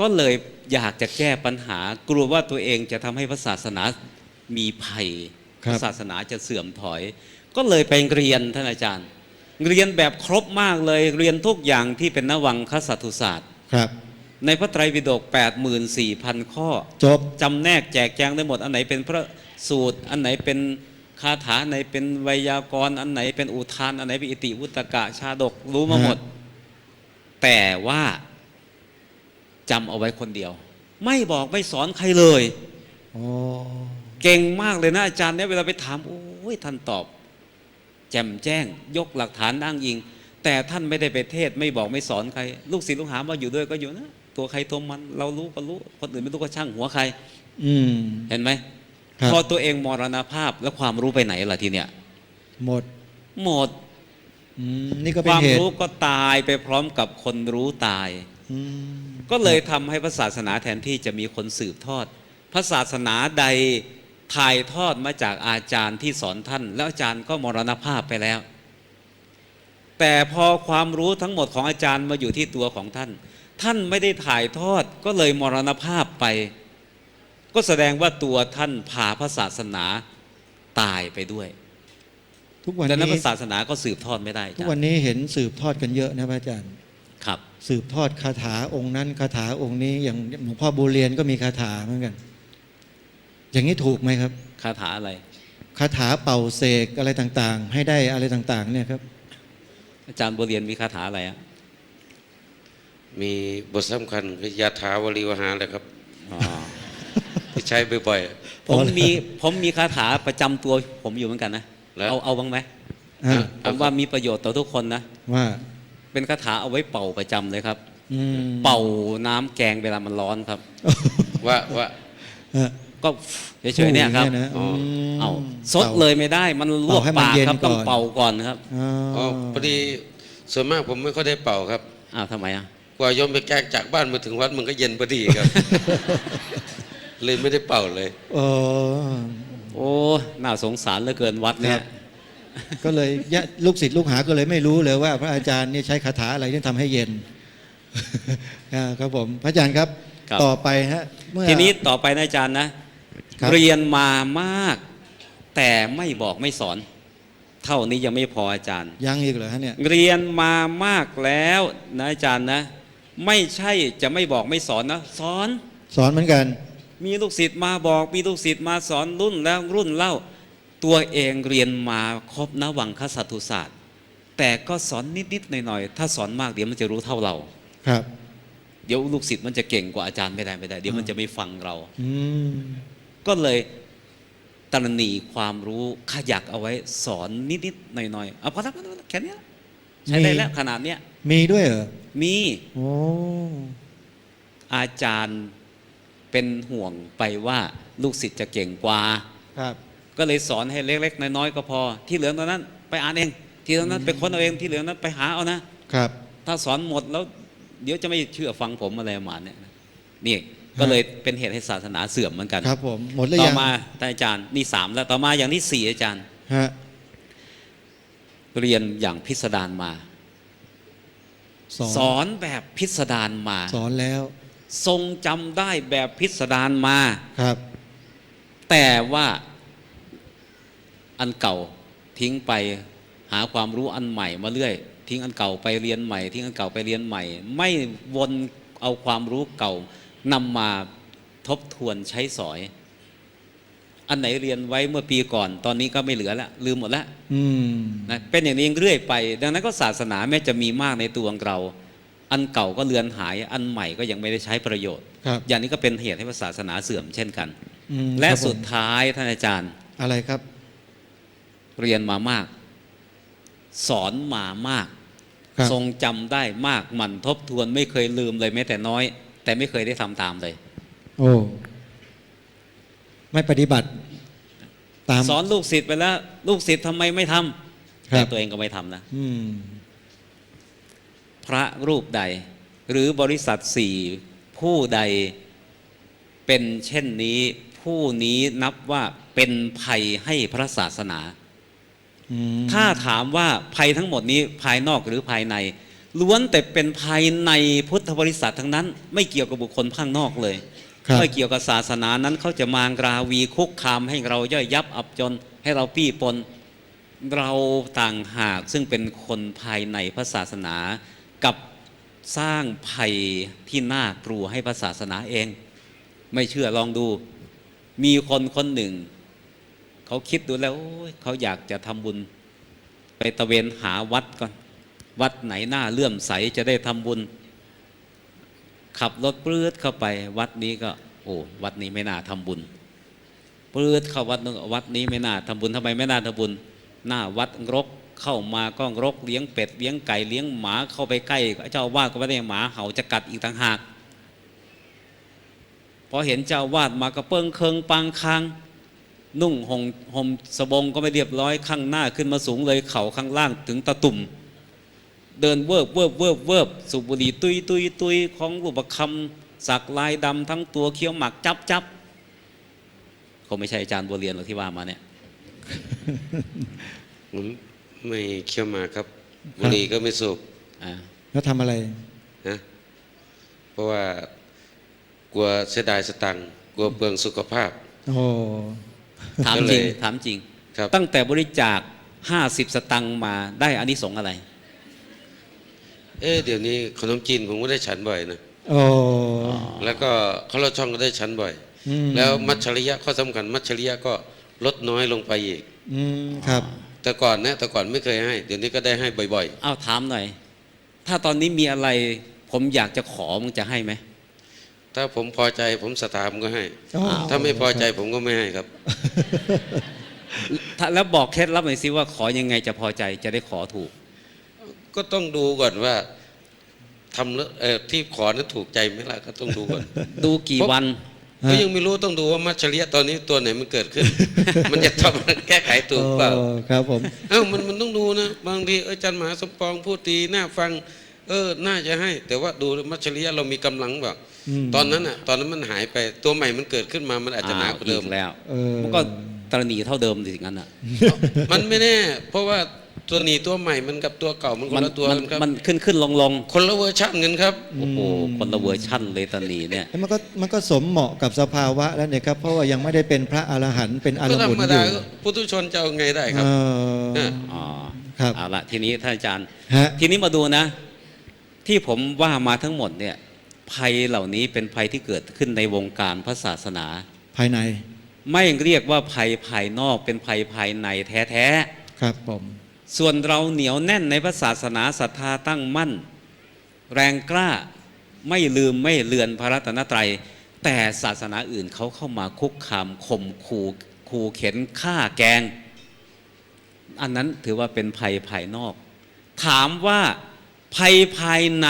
ก็เลยอยากจะแก้ปัญหากลัวว่าตัวเองจะทำให้พระศาสนามีภัยพระศาสนาจะเสื่อมถอย ก็เลยไปเรียนท่านอาจารย์ เรียนแบบครบมากเลยเรียนทุกอย่างที่เป็นนวังคสัตตุศาสตร์ ครับ ในพระไตรปิฎก 84,000 ข้อ จบ จำแนกแจกแจงได้หมด อันไหนเป็นพระสูตร อันไหนเป็นคาถา อันไหนเป็นไวยากรณ์ อันไหนเป็นอุทาน อันไหนเป็นอิติวุตกะชาดก รู้มาหมด แต่ว่าจำเอาไว้คนเดียว ไม่บอกไม่สอนใครเลย โอ้ เก่งมากเลยนะอาจารย์เนี่ยเวลาไปถามโอ้ยท่านตอบ แจ่มแจ้งยกหลักฐานอ้างอิง แต่ท่านไม่ได้ไปเทศไม่บอกไม่สอนใคร ลูกศิษย์ลูกหามาอยู่ด้วยก็อยู่นะ ตัวใครตัวมันเรารู้ก็รู้ คนอื่นไม่รู้ก็ช่างหัวใคร อืม เห็นไหม ครับ พอตัวเองมรณภาพแล้วความรู้ไปไหนล่ะทีเนี้ย หมด หมด อืมนี่ก็ ค เป็น วาม เหตุ รู้ก็ตายไปพร้อมกับคนรู้ตาย อืม ก็เลยทำให้พระศาสนาแทนที่จะมีคนสืบทอด พระศาสนาใดถ่ายทอดมาจากอาจารย์ที่สอนท่าน แล้วอาจารย์ก็มรณภาพไปแล้ว แต่พอความรู้ทั้งหมดของอาจารย์มาอยู่ที่ตัวของท่าน ท่านไม่ได้ถ่ายทอดก็เลยมรณภาพไป ก็แสดงว่าตัวท่านพาพระศาสนาตายไปด้วย ทุกวัน ดังนั้นพ นี้ ระศาสนาก็สืบทอดไม่ได้ ทุกวันนี้เห็นสืบทอดกันเยอะนะพระอาจารย์ ครับ สืบทอดคาถาองค์นั้นคาถาองค์นี้อย่างหลวงพ่อบูเรียนก็มีคาถาเหมือนกัน อย่างนี้ถูกไหมครับ คาถาอะไร คาถาเป่าเสกอะไรต่างๆ ให้ได้อะไรต่างๆเนี่ยครับ อาจารย์บัวเรียนมีคาถาอะไรอะ มีบทสำคัญคือยาถาวลีวหาเลยครับ อ๋อ ที่ใช้บ่อย ผมมีคาถาประจำตัวผมอยู่เหมือนกันนะ แล้ว เอาบ้างไหม อ่า ผมว่ามีประโยชน์ต่อทุกคนนะ ว่า เป็นคาถาเอาไว้เป่าประจำเลยครับ อืม เป่าน้ำแกงเวลามันร้อนครับ ๆว่า เออ ก็เฉยๆเนี่ยครับ นะ อ๋อ เอาซดเลยไม่ได้มันลวก เป่าให้มัน ปาก เย็น ครับต้อง ก่อน เป่าก่อนครับ อ๋อ อ๋อพอดีส่วนมากผมไม่ค่อยได้เป่าครับ อ้าวทำไมอ่ะ กว่าโยมไปแกล้งจากบ้านมาถึงวัดมันก็เย็นพอดีครับ เลยไม่ได้เป่าเลย เออ โอ้น่าสงสารเหลือเกินวัดเนี่ ครั ย บ ก็เลยลูกศิษย์ลูกหาก็เลยไม่รู้เลยว่า พระอาจารย์นี่ใช้คาถาอะไรที่ทำให้เย็น ครับผมพระอาจารย์ครับ ครับ ต่อไปฮะเมื่อ ทีนี้ต่อไปนะอาจารย์นะ ครับ เรียนมามาก แต่ไม่บอกไม่สอน เท่านี้ยังไม่พออาจารย์ ยังอีกเหรอฮะเนี่ย เรียนมามากแล้วนะอาจารย์นะ ไม่ใช่จะไม่บอกไม่สอนนะสอน สอนเหมือนกัน มีลูกศิษย์มาบอกมีลูกศิษย์มาสอนรุ่นแล้วรุ่นเล่า ตัวเองเรียนมาครบนะวังคสัตถุศาสตร์ แต่ก็สอนนิดๆหน่อยๆถ้าสอนมากเดี๋ยวมันจะรู้เท่าเรา ครับ เดี๋ยวลูกศิษย์มันจะเก่งกว่าอาจารย์ไม่ได้เดี๋ยวมันจะไม่ฟังเรา อืม ก็เลยตระหนี่ความรู้ขยักเอาไว้สอนนิดๆหน่อยๆเอาพอแล้วแค่เนี้ยใช้ได้แล้วขนาดเนี้ย มีด้วยเหรอ มี โอ้ อาจารย์เป็นห่วงไปว่าลูกศิษย์จะเก่งกว่า ครับ ก็เลยสอนให้เล็กๆน้อยๆก็พอ ที่เหลือตอนนั้นไปอ่านเอง ที่เหลือนั้นไปค้นเอาเองที่เหลือนั้นไปหาเอานะ ครับ ถ้าสอนหมดแล้ว เดี๋ยวจะไม่เชื่อฟังผมอะไรประมาณเนี้ยนี่ก็เลยเป็นเหตุให้ศาสนาเสื่อมเหมือนกัน ครับผมหมดแล้ว ต่อ ยัง มาท่านอาจารย์นี่3แล้วต่อมาอย่างที่4อาจารย์ ฮะ เรียนอย่างพิสดารมา สอนแบบพิสดารมา สอนแล้ว ทรงจำได้แบบพิสดารมา ครับ แต่ว่าอันเก่าทิ้งไปหาความรู้อันใหม่มาเรื่อย ทิ้งอันเก่าไปเรียนใหม่ทิ้งอันเก่าไปเรียนใหม่ ไม่วนเอาความรู้เก่านำมาทบทวนใช้สอย อันไหนเรียนไว้เมื่อปีก่อน ตอนนี้ก็ไม่เหลือแล้วลืมหมดแล้ว อืม นะเป็นอย่างนี้เรื่อยไป ดังนั้นก็ศาสนาแม้จะมีมากในตัวของเรา อันเก่าก็เลือนหาย อันใหม่ก็ยังไม่ได้ใช้ประโยชน์ ครับ อย่างนี้ก็เป็นเหตุให้ศาสนาเสื่อมเช่นกัน อืม และ ครับผม สุดท้ายท่านอาจารย์ อะไรครับ เรียนมามาก สอนมามาก ครับ ทรงจำได้มากหมั่นทบทวนไม่เคยลืมเลยแม้แต่น้อย แต่ไม่เคยได้ทำตามเลย โอ้ไม่ปฏิบัติ ตาม สอนลูกศิษย์ไปแล้ว ลูกศิษย์ทำไมไม่ทำ ครับ แต่ตัวเองก็ไม่ทำนะ อืม พระรูปใด หรือบริษัท4ผู้ใดเป็นเช่นนี้ผู้นี้นับว่าเป็นภัยให้พระศาสนา อืม ถ้าถามว่าภัยทั้งหมดนี้ภายนอกหรือภายใน ล้วนแต่เป็นภายในพุทธบริษัททั้งนั้น ไม่เกี่ยวกับบุคคลข้างนอกเลย ครับ ไม่เกี่ยวกับศาสนานั้นเขาจะมางราวีคุกคามให้เราย่อยยับอับจน ให้เราปี้ปนเราต่างหากซึ่งเป็นคนภายในพระศาสนากับสร้างภัยที่น่ากลัวให้พระศาสนาเอง ไม่เชื่อลองดู มีคนคนหนึ่ง เขาคิดดูแล้วโอ้ยเขาอยากจะทำบุญ ไปตะเวนหาวัดก่อน วัดไหนหน้าเลื่อมใสจะได้ทำบุญ ขับรถปลื้ดเข้าไป วัดนี้ก็ โอ้วัดนี้ไม่น่าทำบุญปลื้ดเข้าวัดนึงวัดนี้ไม่น่าทำบุญทำไมไม่น่าทำบุญ หน้าวัดรกเข้ามาก็รกเลี้ยงเป็ดเลี้ยงไก่เลี้ยงหมาเข้าไปใกล้เจ้าอาวาสก็ไม่ได้หมาเห่าจะกัดอีกต่างหากพอเห็นเจ้าอาวาสมาก็เปิ้งเคิงปังคังนุ่งห่มสบงก็ไม่เรียบร้อยข้างหน้าขึ้นมาสูงเลยเข่าข้างล่างถึงตะตุ่มเดินเวิบสูบบุหรี่ตุยของรูปคำสักลายดำทั้งตัวเคี้ยวหมักจับ คงไม่ใช่อาจารย์บัวเรียนหรอกที่ว่ามาเนี่ย ผมไม่เคี่ยวหมากครับบุหรี่ก็ไม่สูบ อ่า แล้วทำอะไร นะเพราะว่ากลัวเสียดายสตังค์กลัวเปลืองสุขภาพ โอ้โห ถาม ก็ จ เล ริ ย งถามจริง ครับ ตั้งแต่บริจาค50 สตังค์มาได้อานิสงส์อะไร เดี๋ยวนี้ขนมจีนผมก็ได้ฉันบ่อยนะ โอ้ แล้วก็ข้าวลอดช่องก็ได้ฉันบ่อย อืม แล้วมัชริยะข้อสำคัญมัชริยะก็ลดน้อยลงไปอีก ครับ แต่ก่อนไม่เคยให้ เดี๋ยวนี้ก็ได้ให้บ่อย เอาถามหน่อย ถ้าตอนนี้มีอะไรผมอยากจะขอมึงจะให้ไหม ๆ ถ้าผมพอใจผมศรัทธาผมก็ให้ อ๋อ ถ้าไม่พอใจผมก็ไม่ให้ครับ ถ้าแล้วบอกเคล็ดลับหน่อยสิว่าขอยังไงจะพอใจจะได้ขอถูก ก็ต้องดูก่อนว่าทำแล้วที่ขอนั้นถูกใจไหมล่ะก็ต้องดูก่อน ดูกี่วัน ก็ยังไม่รู้ต้องดูว่ามัชชริยะตอนนี้ตัวไหนมันเกิดขึ้น มันจะทำแก้ไขถูกเปล่า โอ้ครับผม มันต้องดูนะบางทีอาจารย์มหาสมปองพูดดีน่าฟังน่าจะให้ แต่ว่าดูมัชชริยะเรามีกำลังแบบ ตอนนั้นมันหายไปตัวใหม่มันเกิดขึ้นมามันอาจจะหนากว่าเดิม อีกแล้ว เออ มันก็ตรณีเท่าเดิมสิงั้นอ่ะ มันไม่แน่เพราะว่าตัวหนีตัวใหม่มันกับตัวเก่ามันคนละตัวกันครับ มันขึ้นลง คนละเวอร์ชันกันครับ โอ้โหคนละเวอร์ชั่นเลยตรณีเนี่ย แล้วมันก็สมเหมาะกับสภาวะแล้วเนี่ยครับเพราะว่ายังไม่ได้เป็นพระอรหันต์เป็นอร ก็ธร หุน รม อ ดา ยู่ ก็ปุถุชนจะเอาไงได้ครับ อ๋อ ครับ เอาละทีนี้ท่านอาจารย์ ฮะ ทีนี้มาดูนะ ที่ผมว่ามาทั้งหมดเนี่ยภัยเหล่านี้เป็นภัยที่เกิดขึ้นในวงการพระศาสนา ภายใน ไม่เรียกว่าภัยภายนอกเป็นภัยภายในแท้ ครับผม ๆส่วนเราเหนียวแน่นในพระศาสนาศรัทธาตั้งมั่น แรงกล้าไม่ลืมไม่เลือนพระรัตนตรัย แต่ศาสนาอื่นเขาเข้ามาคุกคามข่มขู่เข็นฆ่าแกล้งอันนั้นถือว่าเป็นภัยภายนอก ถามว่าภัยภายใน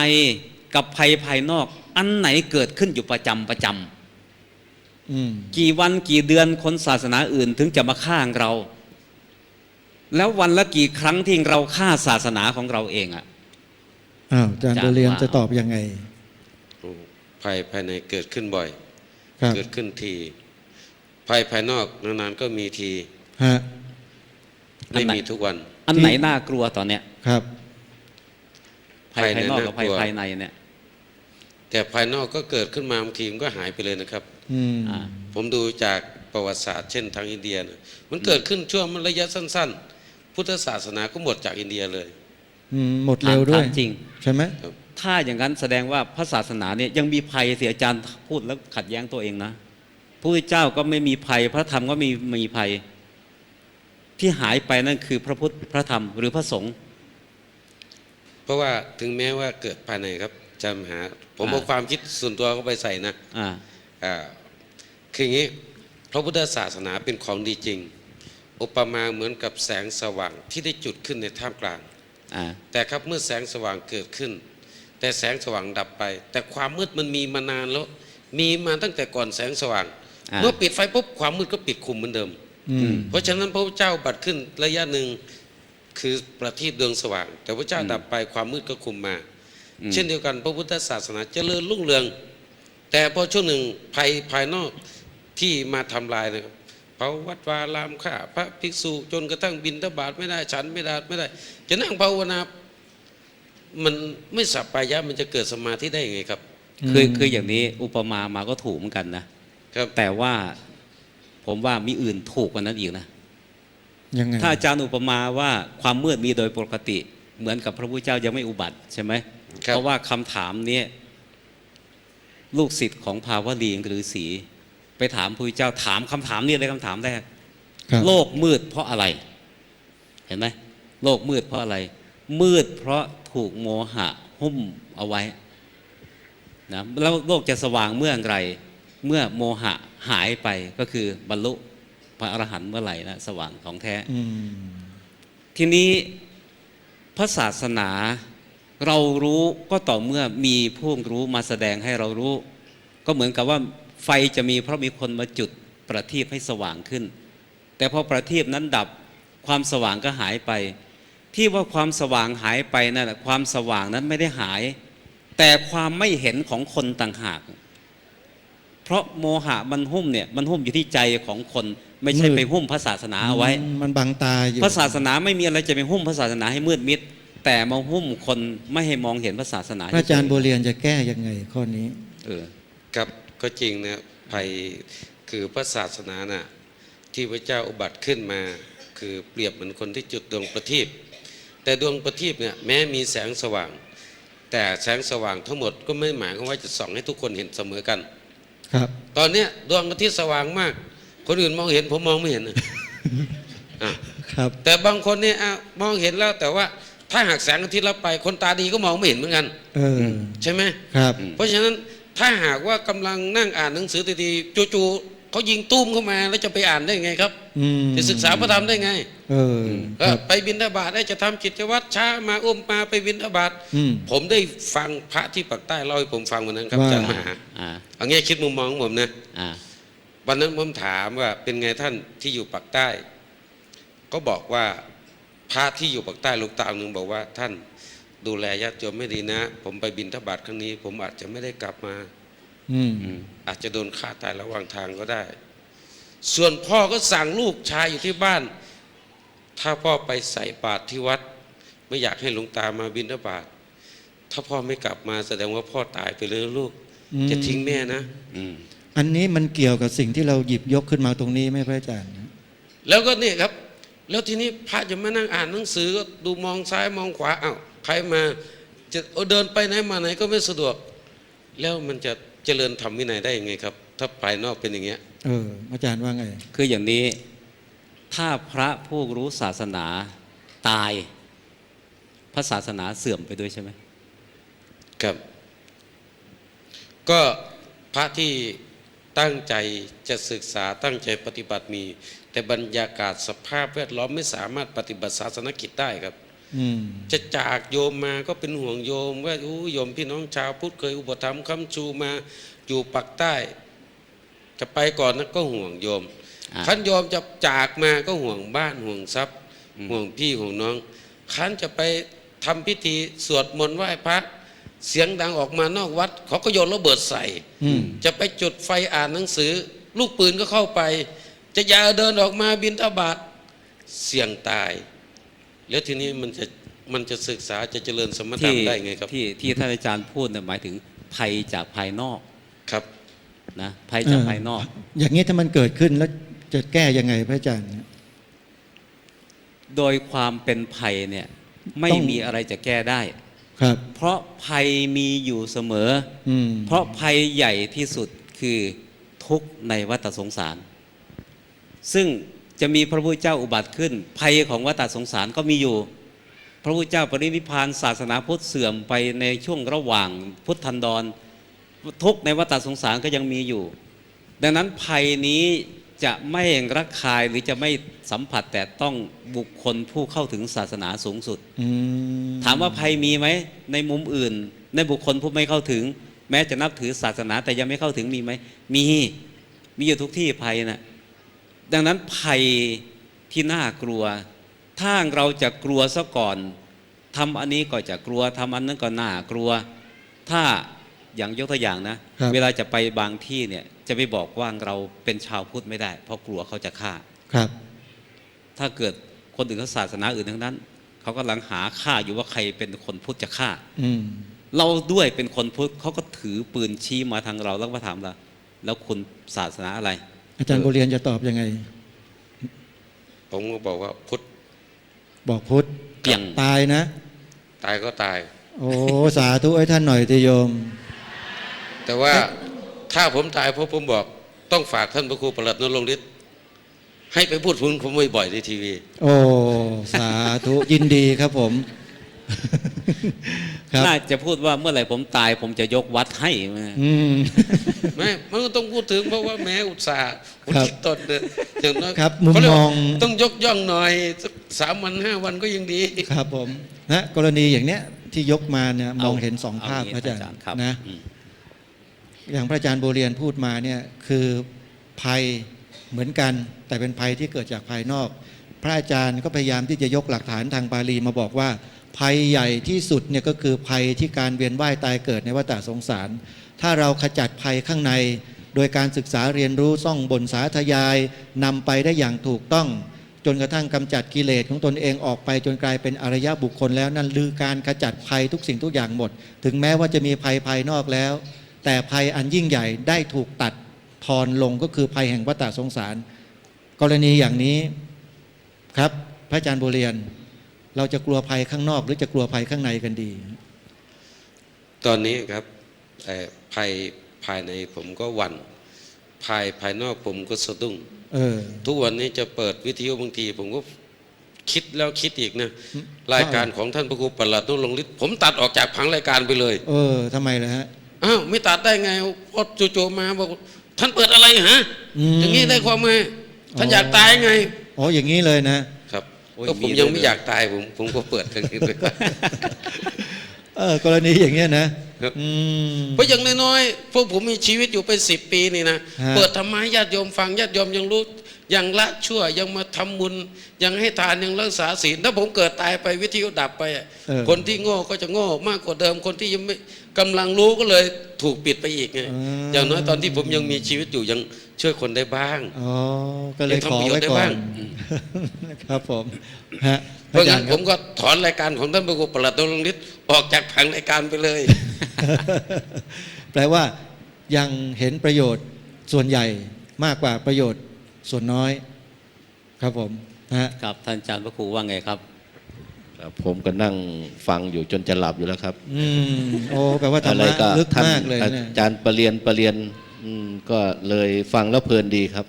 กับภัยภายนอก อันไหนเกิดขึ้นอยู่ประจำ อืม กี่วันกี่เดือนคนศาสนาอื่นถึงจะมาฆ่าเรา แล้ววันละกี่ครั้งที่เราฆ่าศาสนาของเราเองอะ อ้าวอาจารย์ อาจารย์ โดเรียน ว่า จะตอบยังไง ภัยภายในเกิดขึ้นบ่อย ครับ เกิดขึ้นทีภัยภายนอกนานๆก็มีที ฮะ ไม่มีทุกวัน อันไหนน่ากลัวตอนเนี้ย ครับ ภัยภายนอกกับภัย ภายในน่ากลัว ภายในเนี่ย แต่ภายนอกก็เกิดขึ้นมาบางทีมันก็หายไปเลยนะครับ อืม อ่า ผมดูจากประวัติศาสตร์เช่นทางอินเดียนะมันเกิดขึ้นช่วงระยะสั้น ๆ พุทธศาสนาก็หมดจากอินเดียเลย หมดเร็วด้วย ถามจริง ใช่ไหม ถ้าอย่างนั้นแสดงว่าพระศาสนาเนี่ยยังมีภัยเสียอาจารย์พูดแล้วขัดแย้งตัวเองนะพระพุทธเจ้าก็ไม่มีภัย พระธรรมก็มีภัย ที่หายไปนั่นคือพระพุทธพระธรรมหรือพระสงฆ์ เพราะว่าถึงแม้ว่าเกิดภายในครับจำหา ผมเอา อ่า ความคิดส่วนตัวเข้าไปใส่นะ อ่า อ่าคืออย่างนี้พระพุทธศาสนาเป็นของดีจริง อุปมาเหมือนกับแสงสว่างที่ได้จุดขึ้นในท่ามกลาง อ่า แต่ครับเมื่อแสงสว่างเกิดขึ้น แต่แสงสว่างดับไป แต่ความมืดมันมีมานานแล้ว มีมาตั้งแต่ก่อนแสงสว่าง เมื่อปิดไฟปุ๊บความมืดก็ปิดคุมเหมือนเดิม อืม เพราะฉะนั้นพระพุทธเจ้าบัดขึ้นระยะหนึ่งคือประทีปดวงสว่าง แต่พระเจ้าดับไปความมืดก็คุมมา เช่นเดียวกันพระพุทธศาสนาเจริญรุ่งเรือง แต่พอช่วงหนึ่งภัยภายนอกที่มาทำลายนะครับเผาวัดวารามฆ่าพระภิกษุจนกระทั่งบิณฑบาตไม่ได้ฉันไม่ได้ จะนั่งภาวนามันไม่สัปปายะมันจะเกิดสมาธิได้ยังไงครับ คืออย่างนี้อุปมามาก็ถูกเหมือนกันนะ ครับ แต่ว่าผมว่ามีอื่นถูกกว่านั้นอีกนะ ยังไง ถ้าอาจารย์อุปมาว่าความมืดมีโดยปกติ เหมือนกับพระพุทธเจ้ายังไม่อุบัติใช่ไหม ครับ เพราะว่าคำถามเนี้ลูกศิษย์ของภาวลีหรือศรีไปถามพระพุทธเจ้าถามคำถามนี้เลยคำถามแรก ครับ โลกมืดเพราะอะไร เห็นไหมโลกมืดเพราะอะไร มืดเพราะถูกโมหะหุ้มเอาไว้นะแล้วโลกจะสว่างเมื่อไหรเมื่อโมหะหายไปก็คือบรรลุพระอรหันต์เมื่อไหร่นะสว่างของแท้ อืม ทีนี้พระศาสนาเรารู้ก็ต่อเมื่อมีผู้รู้มาแสดงให้เรารู้ ก็เหมือนกับว่าไฟจะมีเพราะมีคนมาจุดประทีปให้สว่างขึ้น แต่พอประทีปนั้นดับความสว่างก็หายไป ที่ว่าความสว่างหายไปนั่นแหละความสว่างนั้นไม่ได้หาย แต่ความไม่เห็นของคนต่างหาก เพราะโมหะมันหุ้มเนี่ยมันหุ้มอยู่ที่ใจของคน ไม่ใช่ มืด ไปหุ้มพระศาสนาเอาไว้ มันบังตาอยู่ พระศาสนาไม่มีอะไรจะไปหุ้มพระศาสนาให้มืดมิด แต่มาหุ้มคนไม่ให้มองเห็นพระศาสนา พระอาจารย์บัวเรียนจะแก้ยังไงข้อนี้ เออ ครับก็จริงนะภัยคือพระศาสนาน่ะที่พระเจ้าอุบัติขึ้นมา คือเปรียบเหมือนคนที่จุดดวงประทีปแต่ดวงประทีปเนี่ยแม้มีแสงสว่าง แต่แสงสว่างทั้งหมดก็ไม่หมายความว่าจะส่องให้ทุกคนเห็นเสมอกัน ครับ ตอนเนี้ยดวงอาทิตย์สว่างมาก คนอื่นมองเห็นผมมองไม่เห็นนะอ่ะ ครับ แต่บางคนเนี่ยมองเห็นแล้วแต่ว่าถ้าหากแสงอาทิตย์รับไปคนตาดีก็มองไม่เห็นเหมือนกัน เออ ใช่ไหม ครับ เพราะฉะนั้นถ้าหากว่ากำลังนั่งอ่านหนังสือดีๆจู่ๆเขายิงตุ้มเข้ามาแล้วจะไปอ่านได้ไงครับ อืม จะศึกษาพระธรรมได้ไง เออครับ ไปบิณฑบาตได้จะทำกิจวัตรช้ามาอุ้มมาไปบิณฑบาต อืม ผมได้ฟังพระที่ปากใต้เล่าให้ผมฟังวันนั้นครับ ว่า อาจารย์มหา อ่า เอางี้คิดมุมมองของผมนะ อ่า วันนั้นผมถามว่าเป็นไงท่านที่อยู่ปากใต้ ก็บอกว่าพระที่อยู่ปากใต้ลูกตาหนึ่งบอกว่าท่านดูแลญาติโยมไม่ดีนะ ผมไปบิณฑบาตครั้งนี้ ผมอาจจะไม่ได้กลับมา อืม อาจจะโดนฆ่าตายระหว่างทางก็ได้ ส่วนพ่อก็สั่งลูกชายอยู่ที่บ้าน ถ้าพ่อไปใส่บาตรที่วัด ไม่อยากให้หลวงตามาบิณฑบาตถ้าพ่อไม่กลับมาแสดงว่าพ่อตายไปเลยนะลูก จะทิ้งแม่นะ อืม อันนี้มันเกี่ยวกับสิ่งที่เราหยิบยกขึ้นมาตรงนี้ไหมพระอาจารย์ แล้วก็เนี่ยครับ แล้วทีนี้พระจะมานั่งอ่านหนังสือก็ดูมองซ้ายมองขวาอ้าวใครมาจะเดินไปไหนมาไหนก็ไม่สะดวก แล้วมันจะเจริญธรรมวินัยได้ยังไงครับ ถ้าภายนอกเป็นอย่างเงี้ย เออ อาจารย์ว่าไง คืออย่างนี้ถ้าพระผู้รู้ศาสนาตาย พระศาสนาเสื่อมไปด้วยใช่ไหม ครับ ก็พระที่ตั้งใจจะศึกษาตั้งใจปฏิบัติมี แต่บรรยากาศสภาพแวดล้อมไม่สามารถปฏิบัติศาสนกิจได้ครับ อืม จะจากโยมมาก็เป็นห่วงโยม ว่าโยมพี่น้องชาวพุทธเคยอุปถัมภ์ค้ำชูมาอยู่ปักใต้ จะไปก่อนนะก็ห่วงโยม อ่า ขันโยมจะจากมาก็ห่วงบ้านห่วงทรัพย์ ห่วงพี่ห่วงน้องขันจะไปทำพิธีสวดมนต์ไหว้พระเสียงดังออกมานอกวัดเขาก็โยนระเบิดใส่ อืม จะไปจุดไฟอ่านหนังสือ ลูกปืนก็เข้าไป จะอย่าเดินออกมาบิณฑบาตเสี่ยงตาย แล้วทีนี้มันจะศึกษาจะเจริญสมถะได้ไงครับ ที่ท่านอาจารย์พูดเนี่ยหมายถึงภัยจากภายนอก ครับ นะภัยจากภายนอก อย่างนี้ถ้ามันเกิดขึ้นแล้วจะแก้ยังไงพระอาจารย์ โดยความเป็นภัยเนี่ยไม่ ต้อง มีอะไรจะแก้ได้ ครับ เพราะภัยมีอยู่เสมอ อืม เพราะภัยใหญ่ที่สุดคือทุกข์ในวัฏสงสาร ซึ่งจะมีพระพุทธเจ้าอุบัติขึ้น ภัยของวัฏสงสารก็มีอยู่ พระพุทธเจ้าปรินิพพานศาสนาพุทธเสื่อมไปในช่วงระหว่างพุทธันดร ทุกข์ในวัฏสงสารก็ยังมีอยู่ ดังนั้นภัยนี้จะไม่ระคายหรือจะไม่สัมผัสแต่ต้องบุคคลผู้เข้าถึงศาสนาสูงสุด อืม ถามว่าภัยมีไหมในมุมอื่น ในบุคคลผู้ไม่เข้าถึง แม้จะนับถือศาสนาแต่ยังไม่เข้าถึงมีไหมมีอยู่ทุกที่ภัยนะดังนั้นภัยที่น่ากลัว ถ้าเราจะกลัวซะก่อนทำอันนี้ก็จะกลัวทำอันนั้นก็น่ากลัว ถ้าอย่างยกตัวอย่างนะ ครับ เวลาจะไปบางที่เนี่ยจะไปบอกว่าเราเป็นชาวพุทธไม่ได้ เพราะกลัวเขาจะฆ่า ครับ ถ้าเกิดคนอื่นเขาศาสนาอื่นทั้งนั้นเขากำลังหาฆ่าอยู่ว่าใครเป็นคนพุทธจะฆ่า อืม เราด้วยเป็นคนพุทธเขาก็ถือปืนชี้มาทางเราแล้วก็ถามเราแล้วคุณศาสนาอะไร อาจารย์บัวเรียนจะตอบยังไง ผมก็บอกว่าพุทธ บอกพุทธ อย่าง ตายนะ ตายก็ตาย โอ้สาธุให้ท่านหน่อยติโยม แต่ว่าถ้าผมตายเพราะผมบอกต้องฝากท่านพระครูประหลัดนรงค์ฤทธิ์ให้ไปพูดถึงผมบ่อยๆในทีวี โอ้สาธุยินดีครับผม ครับ น่าจะพูดว่าเมื่อไหร่ผมตายผมจะยกวัดให้ อืม ไม่มันก็ต้องพูดถึงเพราะว่าแม้อุตส่าห์อุ ครับ ทิศตนเนี่ยอย่างน้อย ครับมุม เขาเรียกว่าม อง ต้องยกย่องหน่อยสัก3 วัน 5 วันก็ยังดี ครับผมนะกรณีอย่างเนี้ยที่ยกมาเนี่ยมองเห็นสองภาพ เ พระอาจารย์ ครับ นะ อืม อย่างพระอาจารย์บัวเรียนพูดมาเนี่ยคือภัยเหมือนกัน แต่เป็นภัยที่เกิดจากภายนอก พระอาจารย์ก็พยายามที่จะยกหลักฐานทางบาลีมาบอกว่า ภัยใหญ่ที่สุดเนี่ยก็คือภัยที่การเวียนว่ายตายเกิดในวัฏสงสาร ถ้าเราขจัดภัยข้างใน โดยการศึกษาเรียนรู้ซ่องบนสาธยายนำไปได้อย่างถูกต้องจนกระทั่งกำจัดกิเลสของตนเองออกไปจนกลายเป็นอริยบุคคลแล้วนั่นคือการขจัดภัยทุกสิ่งทุกอย่างหมดถึงแม้ว่าจะมีภัยภายนอกแล้วแต่ภัยอันยิ่งใหญ่ได้ถูกตัดทอนลงก็คือภัยแห่งวัฏฏะสงสารกรณีอย่างนี้ครับพระอาจารย์บุญเรียนเราจะกลัวภัยข้างนอกหรือจะกลัวภัยข้างในกันดี ตอนนี้ครับภัยภายในผมก็หวั่นภายนอกผมก็สะดุ้งทุกวันนี้จะเปิดวิทยุบางทีผมก็คิดแล้วคิดอีกนะรายการของท่านพระครูปลัดนุรงค์ฤทธิ์ผมตัดออกจากผังรายการไปเลยทำไมล่ะฮะอ้าวไม่ตัดได้ไงพอจู่ๆมาบอกท่านเปิดอะไรฮะอย่างนี้ได้ความไงท่านอยากตายไงอ๋ออย่างนี้เลยนะครับก็ผมยังไม่อยากตายผมก็เปิดกันนี้เลยกรณีอย่างเงี้ยนะเพราะอย่างน้อยๆพวกผมมีชีวิตอยู่เป็น10 ปีนี่นะเปิดธรรมะญาติโยมฟังญาติโยมยังรู้ยังละชั่วยังมาทำบุญยังให้ทานยังรักษาศีลถ้าผมเกิดตายไปวิทยุดับไปคนที่โง่ก็จะโง่มากกว่าเดิมคนที่ยังไม่กำลังรู้ก็เลยถูกปิดไปอีกไงอย่างน้อยตอนที่ผมยังมีชีวิตอยู่ยังช่วยคนได้บ้างก็เลยขอไว้ก่อนครับผมเพราะงั้นผมก็ถอนรายการของท่านพระครูปลัดนุรงค์ฤทธิ์ออกจากผังรายการไปเลยแปลว่ายังเห็นประโยชน์ส่วนใหญ่มากกว่าประโยชน์ส่วนน้อยครับผมครับท่านอาจารย์พระครูว่าไงครับผมก็นั่งฟังอยู่จนจะหลับอยู่แล้วครับแปลว่าธรรมะลึกมากเลยอาจารย์ประเรียนก็เลยฟังแล้วเพลินดีครับ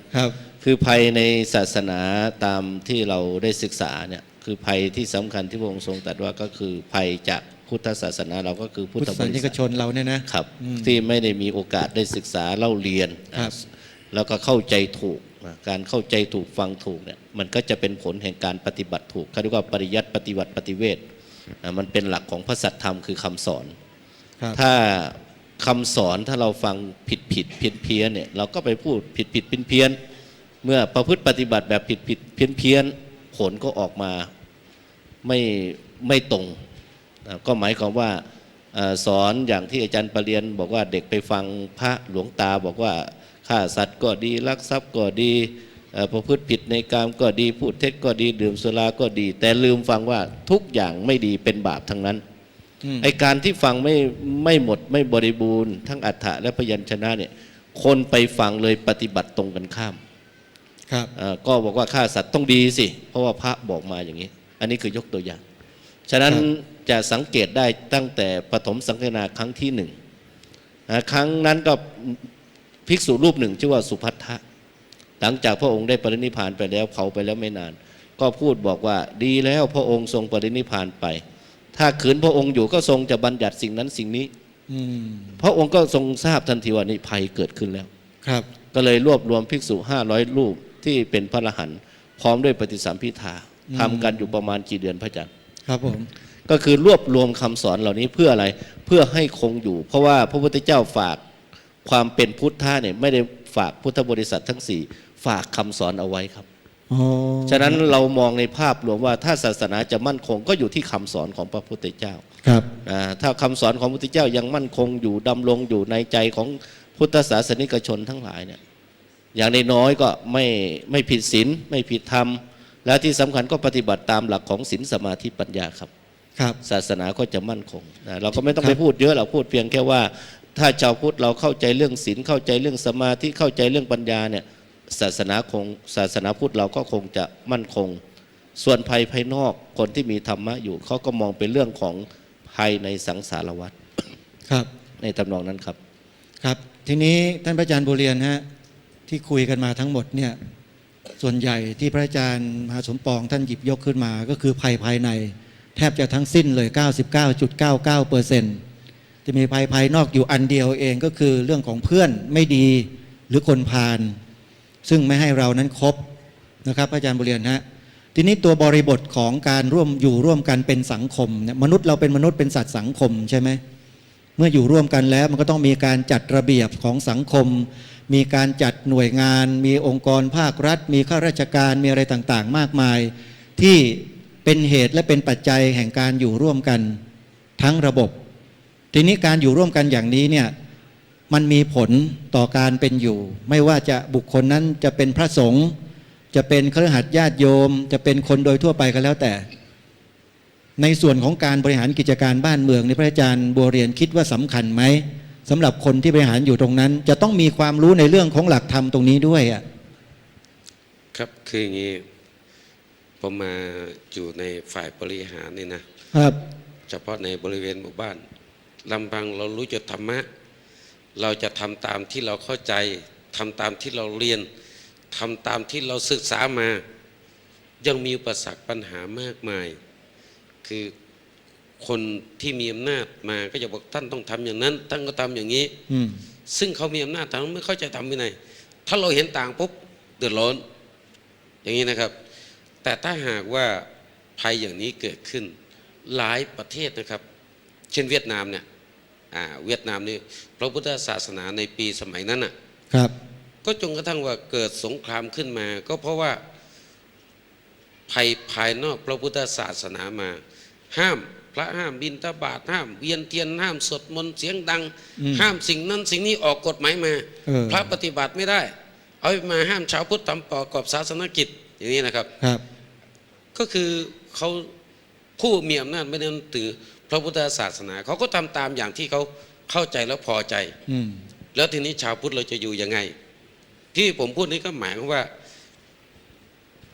คือภัยในศาสนาตามที่เราได้ศึกษาเนี่ยคือภัยที่สำคัญที่พระองค์ทรงตรัสว่าก็คือภัยจากพุทธศาสนาเราก็คือพุทธบริษัทชนเราเนี่ยนะครับที่ไม่ได้มีโอกาสได้ศึกษาเล่าเรียนแล้วก็เข้าใจถูกการเข้าใจถูกฟังถูกเนี่ยมันก็จะเป็นผลแห่งการปฏิบัติถูกเขาเรียกว่าปริยัติปฏิบัติปฏิเวทมันเป็นหลักของพระสัทธรรมคือคำสอนถ้าคำสอนถ้าเราฟังผิดเพี้ยนเนี่ยเราก็ไปพูดผิดเพี้ยนเมื่อประพฤติปฏิบัติแบบผิดเพี้ยนผลก็ออกมาไม่ตรงก็หมายความว่าสอนอย่างที่อาจารย์ประเรียนบอกว่าเด็กไปฟังพระหลวงตาบอกว่าฆ่าสัตว์ก็ดีลักทรัพย์ก็ดีประพฤติผิดในกามก็ดีพูดเท็จก็ดีดื่มสุราก็ดีแต่ลืมฟังว่าทุกอย่างไม่ดีเป็นบาปทั้งนั้นไอการที่ฟังไม่หมดไม่บริบูรณ์ทั้งอัฏฐะและพยัญชนะเนี่ยคนไปฟังเลยปฏิบัติตรงกันข้ามก็บอกว่าฆ่าสัตว์ต้องดีสิเพราะว่าพระบอกมาอย่างนี้อันนี้คือยกตัวอย่างฉะนั้นจะสังเกตได้ตั้งแต่ปฐมสังฆนาครั้งที่1ครั้งนั้นก็ภิกษุรูปหนึ่งชื่อว่าสุภัททะหลังจากพระองค์ได้ปรินิพพานไปแล้วเผาไปแล้วไม่นานก็พูดบอกว่าดีแล้วพระองค์ทรงปรินิพพานไปถ้าขืนพระองค์อยู่ก็ทรงจะบัญญัติสิ่งนั้นสิ่งนี้พระองค์ก็ทรงทราบทันทีว่านี่ภัยเกิดขึ้นแล้วก็เลยรวบรวมภิกษุ500รูปที่เป็นพระอรหันต์พร้อมด้วยปฏิสัมภิทาทำกันอยู่ประมาณกี่เดือนพระอาจารย์ครับผมก็คือรวบรวมคำสอนเหล่านี้เพื่ออะไรเพื่อให้คงอยู่เพราะว่าพระพุทธเจ้าฝากความเป็นพุทธะเนี่ยไม่ได้ฝากพุทธบริษัททั้ง4ฝากคำสอนเอาไว้ครับฉะนั้นเรามองในภาพรวมว่าถ้าศาสนาจะมั่นคงก็อยู่ที่คำสอนของพระพุทธเจ้าครับถ้าคำสอนของพระพุทธเจ้ายังมั่นคงอยู่ดำรงอยู่ในใจของพุทธศาสนิกชนทั้งหลายเนี่ยอย่างน้อยก็ไม่ผิดศีลไม่ผิดธรรมและที่สำคัญก็ปฏิบัติตามหลักของศีลสมาธิปัญญาครับศาสนาก็จะมั่นคงเราก็ไม่ต้องไปพูดเยอะเราพูดเพียงแค่ว่าถ้าชาวพุทธเราเข้าใจเรื่องศีลเข้าใจเรื่องสมาธิเข้าใจเรื่องปัญญาเนี่ยศาสนาพุทธเราก็คงจะมั่นคงส่วนภัยภายนอกคนที่มีธรรมะอยู่เขาก็มองเป็นเรื่องของภัยในสังสารวัฏครับในทำนองนั้นครับครับทีนี้ท่านพระอาจารย์บุญเรียนฮะที่คุยกันมาทั้งหมดเนี่ยส่วนใหญ่ที่พระอาจารย์มหาสมปองท่านหยิบยกขึ้นมาก็คือภัยภายในแทบจะทั้งสิ้นเลย 99.99% จะมีภัยภายนอกอยู่อันเดียวเองก็คือเรื่องของเพื่อนไม่ดีหรือคนพาลซึ่งไม่ให้เรานั้นครบนะครับอาจารย์บุญเรียนฮะทีนี้ตัวบริบทของการอยู่ร่วมกันเป็นสังคมเนี่ยมนุษย์เราเป็นมนุษย์เป็นสัตว์สังคมใช่ไหมเมื่ออยู่ร่วมกันแล้วมันก็ต้องมีการจัดระเบียบของสังคมมีการจัดหน่วยงานมีองค์กรภาครัฐมีข้าราชการมีอะไรต่างๆมากมายที่เป็นเหตุและเป็นปัจจัยแห่งการอยู่ร่วมกันทั้งระบบทีนี้การอยู่ร่วมกันอย่างนี้เนี่ย มันมีผลต่อการเป็นอยู่ ไม่ว่าจะบุคคลนั้นจะเป็นพระสงฆ์จะเป็นคฤหัสถ์ญาติโยม จะเป็นคนโดยทั่วไปก็แล้วแต่ ในส่วนของการบริหารกิจการบ้านเมืองในพระอาจารย์บัวเรียนคิดว่าสำคัญไหมสำหรับคนที่บริหารอยู่ตรงนั้น จะต้องมีความรู้ในเรื่องของหลักธรรมตรงนี้ด้วยอ่ะ ครับคืออย่างนี้ผมมาอยู่ในฝ่ายบริหารนี่นะครับ เฉพาะในบริเวณหมู่บ้านลำพังเรารู้จุดธรรมะเราจะทำตามที่เราเข้าใจทำตามที่เราเรียนทำตามที่เราศึกษามา ยังมีอุปสรรคปัญหามากมาย คือคนที่มีอำนาจมาก็จะบอกท่านต้องทำอย่างนั้นท่านก็ทำอย่างนี้ ซึ่งเขามีอำนาจทางไม่เข้าใจทำวินัยถ้าเราเห็นต่างปุ๊บเดือดร้อนอย่างนี้นะครับ แต่ถ้าหากว่าภัยอย่างนี้เกิดขึ้นหลายประเทศนะครับ เช่นเวียดนามเนี่ยเวียดนามนี่พระพุทธศาสนาในปีสมัยนั้นน่ะ ครับ ก็จนกระทั่งว่าเกิดสงครามขึ้นมา ก็เพราะว่าภัยภายนอกพระพุทธศาสนามา ห้ามพระห้ามบิณฑบาตห้ามเวียนเทียนห้ามสวดมนต์เสียงดัง ห้ามสิ่งนั้นสิ่งนี้ออกกฎหมายมา พระปฏิบัติไม่ได้ เอามาห้ามชาวพุทธทำประกอบศาสนกิจอย่างนี้นะครับ ครับ ก็คือเขาผู้มีอำนาจไม่ได้นับถือพระพุทธศาสนาเขาก็ทำตามอย่างที่เขาเข้าใจแล้วพอใจ แล้วทีนี้ชาวพุทธเราจะอยู่ยังไง ที่ผมพูดนี้ก็หมายความว่า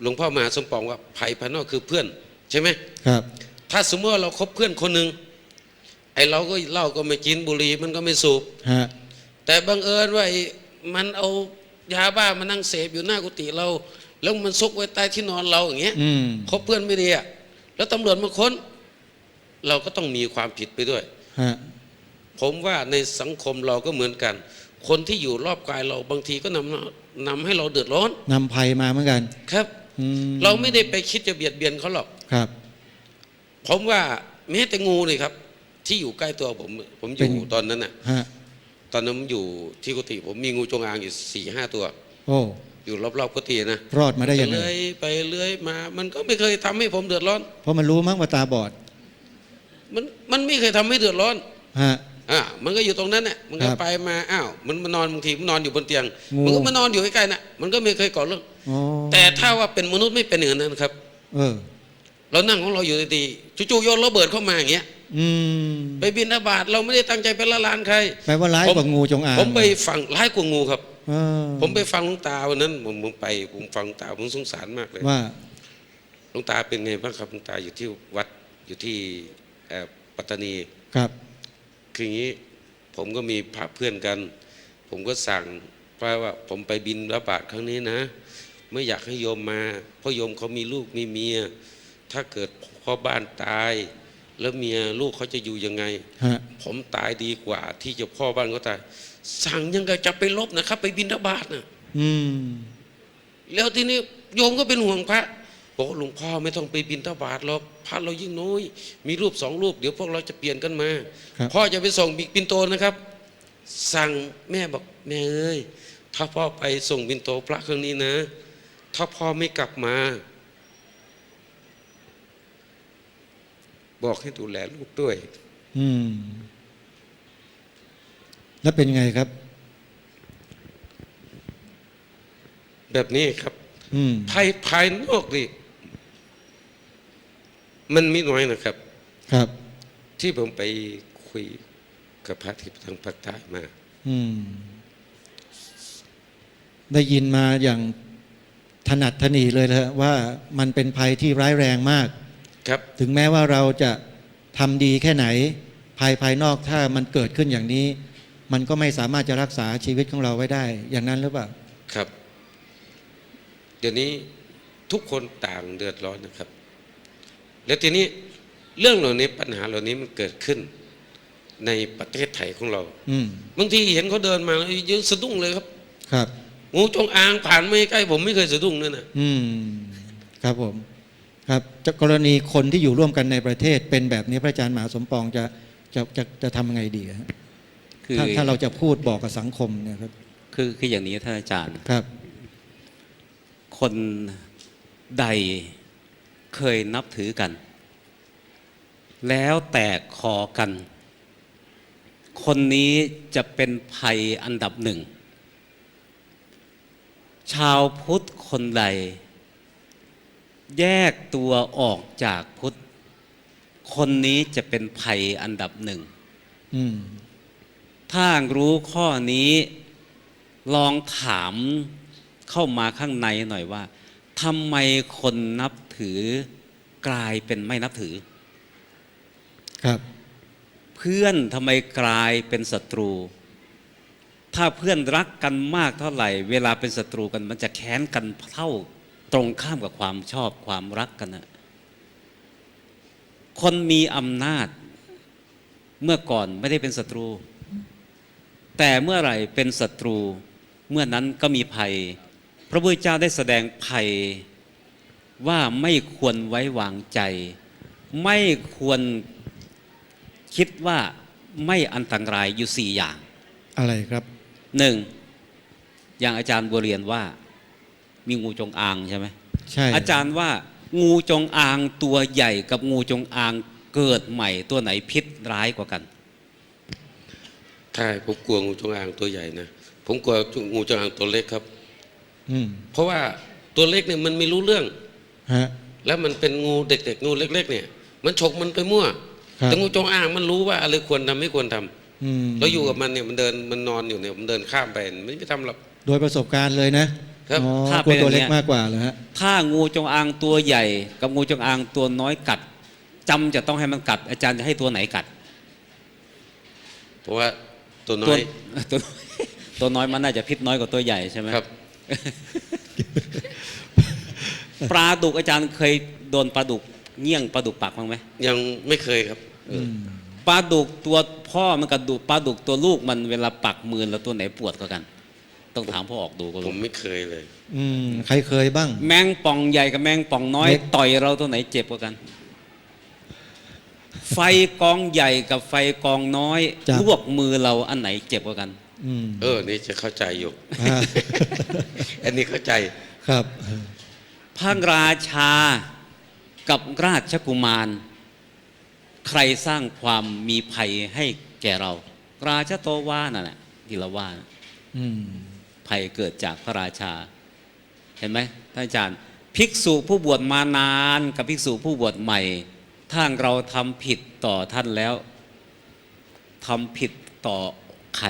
หลวงพ่อมหาสมปองว่าภัยภายนอกคือเพื่อนใช่ไหม ครับ ถ้าสมมติว่าเราคบเพื่อนคนหนึ่งไอ้เราก็เหล้าก็ไม่กินบุหรี่มันก็ไม่สูบ ฮะ แต่บังเอิญว่ามันเอายาบ้ามานั่งเสพอยู่หน้ากุฏิเราแล้วมันซุกไว้ใต้ที่นอนเราอย่างเงี้ยคบเพื่อนไม่ดีอ่ะแล้วตำรวจมาค้นเราก็ต้องมีความผิดไปด้วย ฮะ ผมว่าในสังคมเราก็เหมือนกัน คนที่อยู่รอบกายเราบางทีก็นำให้เราเดือดร้อน นำภัยมาเหมือนกัน ครับ เราไม่ได้ไปคิดจะเบียดเบียนเขาหรอก ครับ ผมว่าแม้แต่งูเลยครับ ที่อยู่ใกล้ตัวผมอยู่ตอนนั้นน่ะ ฮะ ตอนนั้นผมอยู่ที่กุฏิผมมีงูจงอางอยู่4-5 ตัว โอ้ อยู่รอบๆกุฏินะ รอดมาได้ยังไง ไปเลื้อยมา มันก็ไม่เคยทำให้ผมเดือดร้อน เพราะมันรู้มั้งว่าตาบอด มันไม่เคยทำให้เดือดร้อน ฮะ มันก็อยู่ตรงนั้นน่ะมันก็ ครับ ไปมาอ้าวมันมานอนบางทีมันนอนอยู่บนเตียง งู มันก็มานอนอยู่ใกล้ๆน่ะมันก็ไม่เคยก่อเรื่อง อ๋อ แต่ถ้าว่าเป็นมนุษย์ไม่เป็นอย่างนั้นครับ เออ เรานั่งของเราอยู่ดีๆจู่ๆโยนระเบิดเข้ามาอย่างเงี้ย ไปบิณฑบาตเราไม่ได้ตั้งใจไปละลานใคร แปลว่าร้ายกว่างูจงอาง ผมไปฟังร้ายกว่างูครับ เออ ผมไปฟังหลวงตาวันนั้นผมฟังหลวงตาผมสงสารมากเลย ว่า หลวงตาเป็นไงบ้างครับหลวงตาอยู่ที่วัดอยู่ที่ปัตตานี ครับ คืออย่างนี้ผมก็มีพระเพื่อนกัน ผมก็สั่งว่าผมไปบิณฑบาตครั้งนี้นะไม่อยากให้โยมมาเพราะโยมเขามีลูกมีเมียถ้าเกิดพ่อบ้านตาย แล้วเมียลูกเขาจะอยู่ยังไง ฮะ ผมตายดีกว่าที่จะพ่อบ้านเขาตายสั่งยังไงจะไปลบนะครับ ไปบิณฑบาตนะแล้วทีนี้โยมก็เป็นห่วงพระบอกหลวงพ่อไม่ต้องไปบิณฑบาตหรอกพระเรายิ่งน้อยมีรูป2 รูปเดี๋ยวพวกเราจะเปลี่ยนกันมา ครับ พ่อจะไปส่งปิ่นโตนะครับ สั่งแม่บอกแม่เอ้ยถ้าพ่อไปส่งปิ่นโตพระครั้งนี้นะ ถ้าพ่อไม่กลับมา บอกให้ดูแลลูกด้วย แล้วเป็นไงครับ แบบนี้ครับ ภายนอกนี่มันไม่น้อยนะครับ ครับ ที่ผมไปคุยกับพระที่ทางภาคใต้มา ได้ยินมาอย่างถนัดถนีเลยนะว่ามันเป็นภัยที่ร้ายแรงมาก ครับ ถึงแม้ว่าเราจะทำดีแค่ไหนภายนอกถ้ามันเกิดขึ้นอย่างนี้ มันก็ไม่สามารถจะรักษาชีวิตของเราไว้ได้ อย่างนั้นหรือเปล่า ครับ เดี๋ยวนี้ทุกคนต่างเดือดร้อนนะครับ แล้วทีนี้เรื่องเหล่านี้ปัญหาเหล่านี้มันเกิดขึ้นในประเทศไทยของเรา บางทีเห็นเขาเดินมาแล้วยืนสะดุ้งเลยครับ ครับ งูจงอางผ่านไม่ใกล้ผมไม่เคยสะดุ้งนั่นนะ ครับผมครับจากกรณีคนที่อยู่ร่วมกันในประเทศเป็นแบบนี้พระอาจารย์มหาสมปองจะทำยังไงดีฮะ คือ ถ้าเราจะพูดบอกกับสังคมเนี่ยครับ คืออย่างนี้ท่านอาจารย์ ครับ คนใดเคยนับถือกัน แล้วแตกคอกัน คนนี้จะเป็นภัยอันดับหนึ่ง ชาวพุทธคนใด แยกตัวออกจากพุทธ คนนี้จะเป็นภัยอันดับหนึ่ง อืม ถ้ารู้ข้อนี้ลองถามเข้ามาข้างในหน่อยว่าทำไมคนนับถือกลายเป็นไม่นับถือ ครับ เพื่อนทำไมกลายเป็นศัตรู ถ้าเพื่อนรักกันมากเท่าไหร่ เวลาเป็นศัตรูกันมันจะแค้นกันเท่าตรงข้ามกับความชอบความรักกันนะคนมีอำนาจเมื่อก่อนไม่ได้เป็นศัตรู แต่เมื่อไหร่เป็นศัตรูเมื่อนั้นก็มีภัย พระพุทธเจ้าได้แสดงภัยว่าไม่ควรไว้วางใจ ไม่ควรคิดว่าไม่อันตรายอยู่4อย่าง อะไรครับ 1. อย่างอาจารย์บัวเรียนว่ามีงูจงอางใช่ไหม ใช่ อาจารย์ว่างูจงอางตัวใหญ่กับงูจงอางเกิดใหม่ตัวไหนพิษร้ายกว่ากัน ใช่ผมกลัวงูจงอางตัวใหญ่นะผมกลัวงูจงอางตัวเล็กครับ อืม เพราะว่าตัวเล็กเนี่ยมันไม่รู้เรื่อง ฮะ แล้วมันเป็นงูเด็กๆงูเล็ก ๆ เนี่ย มันฉกมันไปมั่ว ครับ แต่งูจงอางมันรู้ว่าอะไรควรทำไม่ควรทำ อืม แล้วอยู่กับมันเนี่ยมันเดินมันนอนอยู่เนี่ยมันเดินข้ามไปมันไม่ทำหรอก โดยประสบการณ์เลยนะครับ อ๋อ ถ้าก ลั เป็ วน ตัวเล็ก อย่างเงี้ย มากกว่าเหรอฮะ ถ้างูจงอางตัวใหญ่กับงูจงอางตัวน้อยกัดจำจะต้องให้มันกัด อาจารย์จะให้ตัวไหนกัด เพราะว่าตัวน้ ตั อ วย ตัวตัวน้อยมันน่าจะพิษน้อยกว่าตัวใหญ่ใช่ไหม ครับ ปลาดุกอาจารย์เคยโดนปลาดุกเงี้ยงปลาดุกปักบ้างไหม ยังไม่เคยครับ ปลาดุกตัวพ่อมันกับดุปลาดุกตัวลูกมันเวลาปักมือแล้วตัวไหนปวดกว่ากัน ต้องถามพ่อออกดูก็ ผ รู้ มไม่เคยเลย อืม ใครเคยบ้าง แมงป่องใหญ่กับแมงป่องน้อย เล็ก ต่อยเราตัวไหนเจ็บกว่ากัน ไฟกองใหญ่กับไฟกองน้อย จ้ะ ลวกมือเราอันไหนเจ็บกว่ากัน อืม นี่จะเข้าใจอยู่ อ่า อันนี้เข้าใจ ครับ พระราชากับราชกุมาร ใครสร้างความมีภัยให้แก่เรา ราชโตวานั่นแหละที่เราว่า อืม ภัยเกิดจากพระราชา เห็นไหมท่านอาจารย์ ภิกษุผู้บวชมานานกับภิกษุผู้บวชใหม่ ถ้าเราทำผิดต่อท่านแล้วทำผิดต่อใคร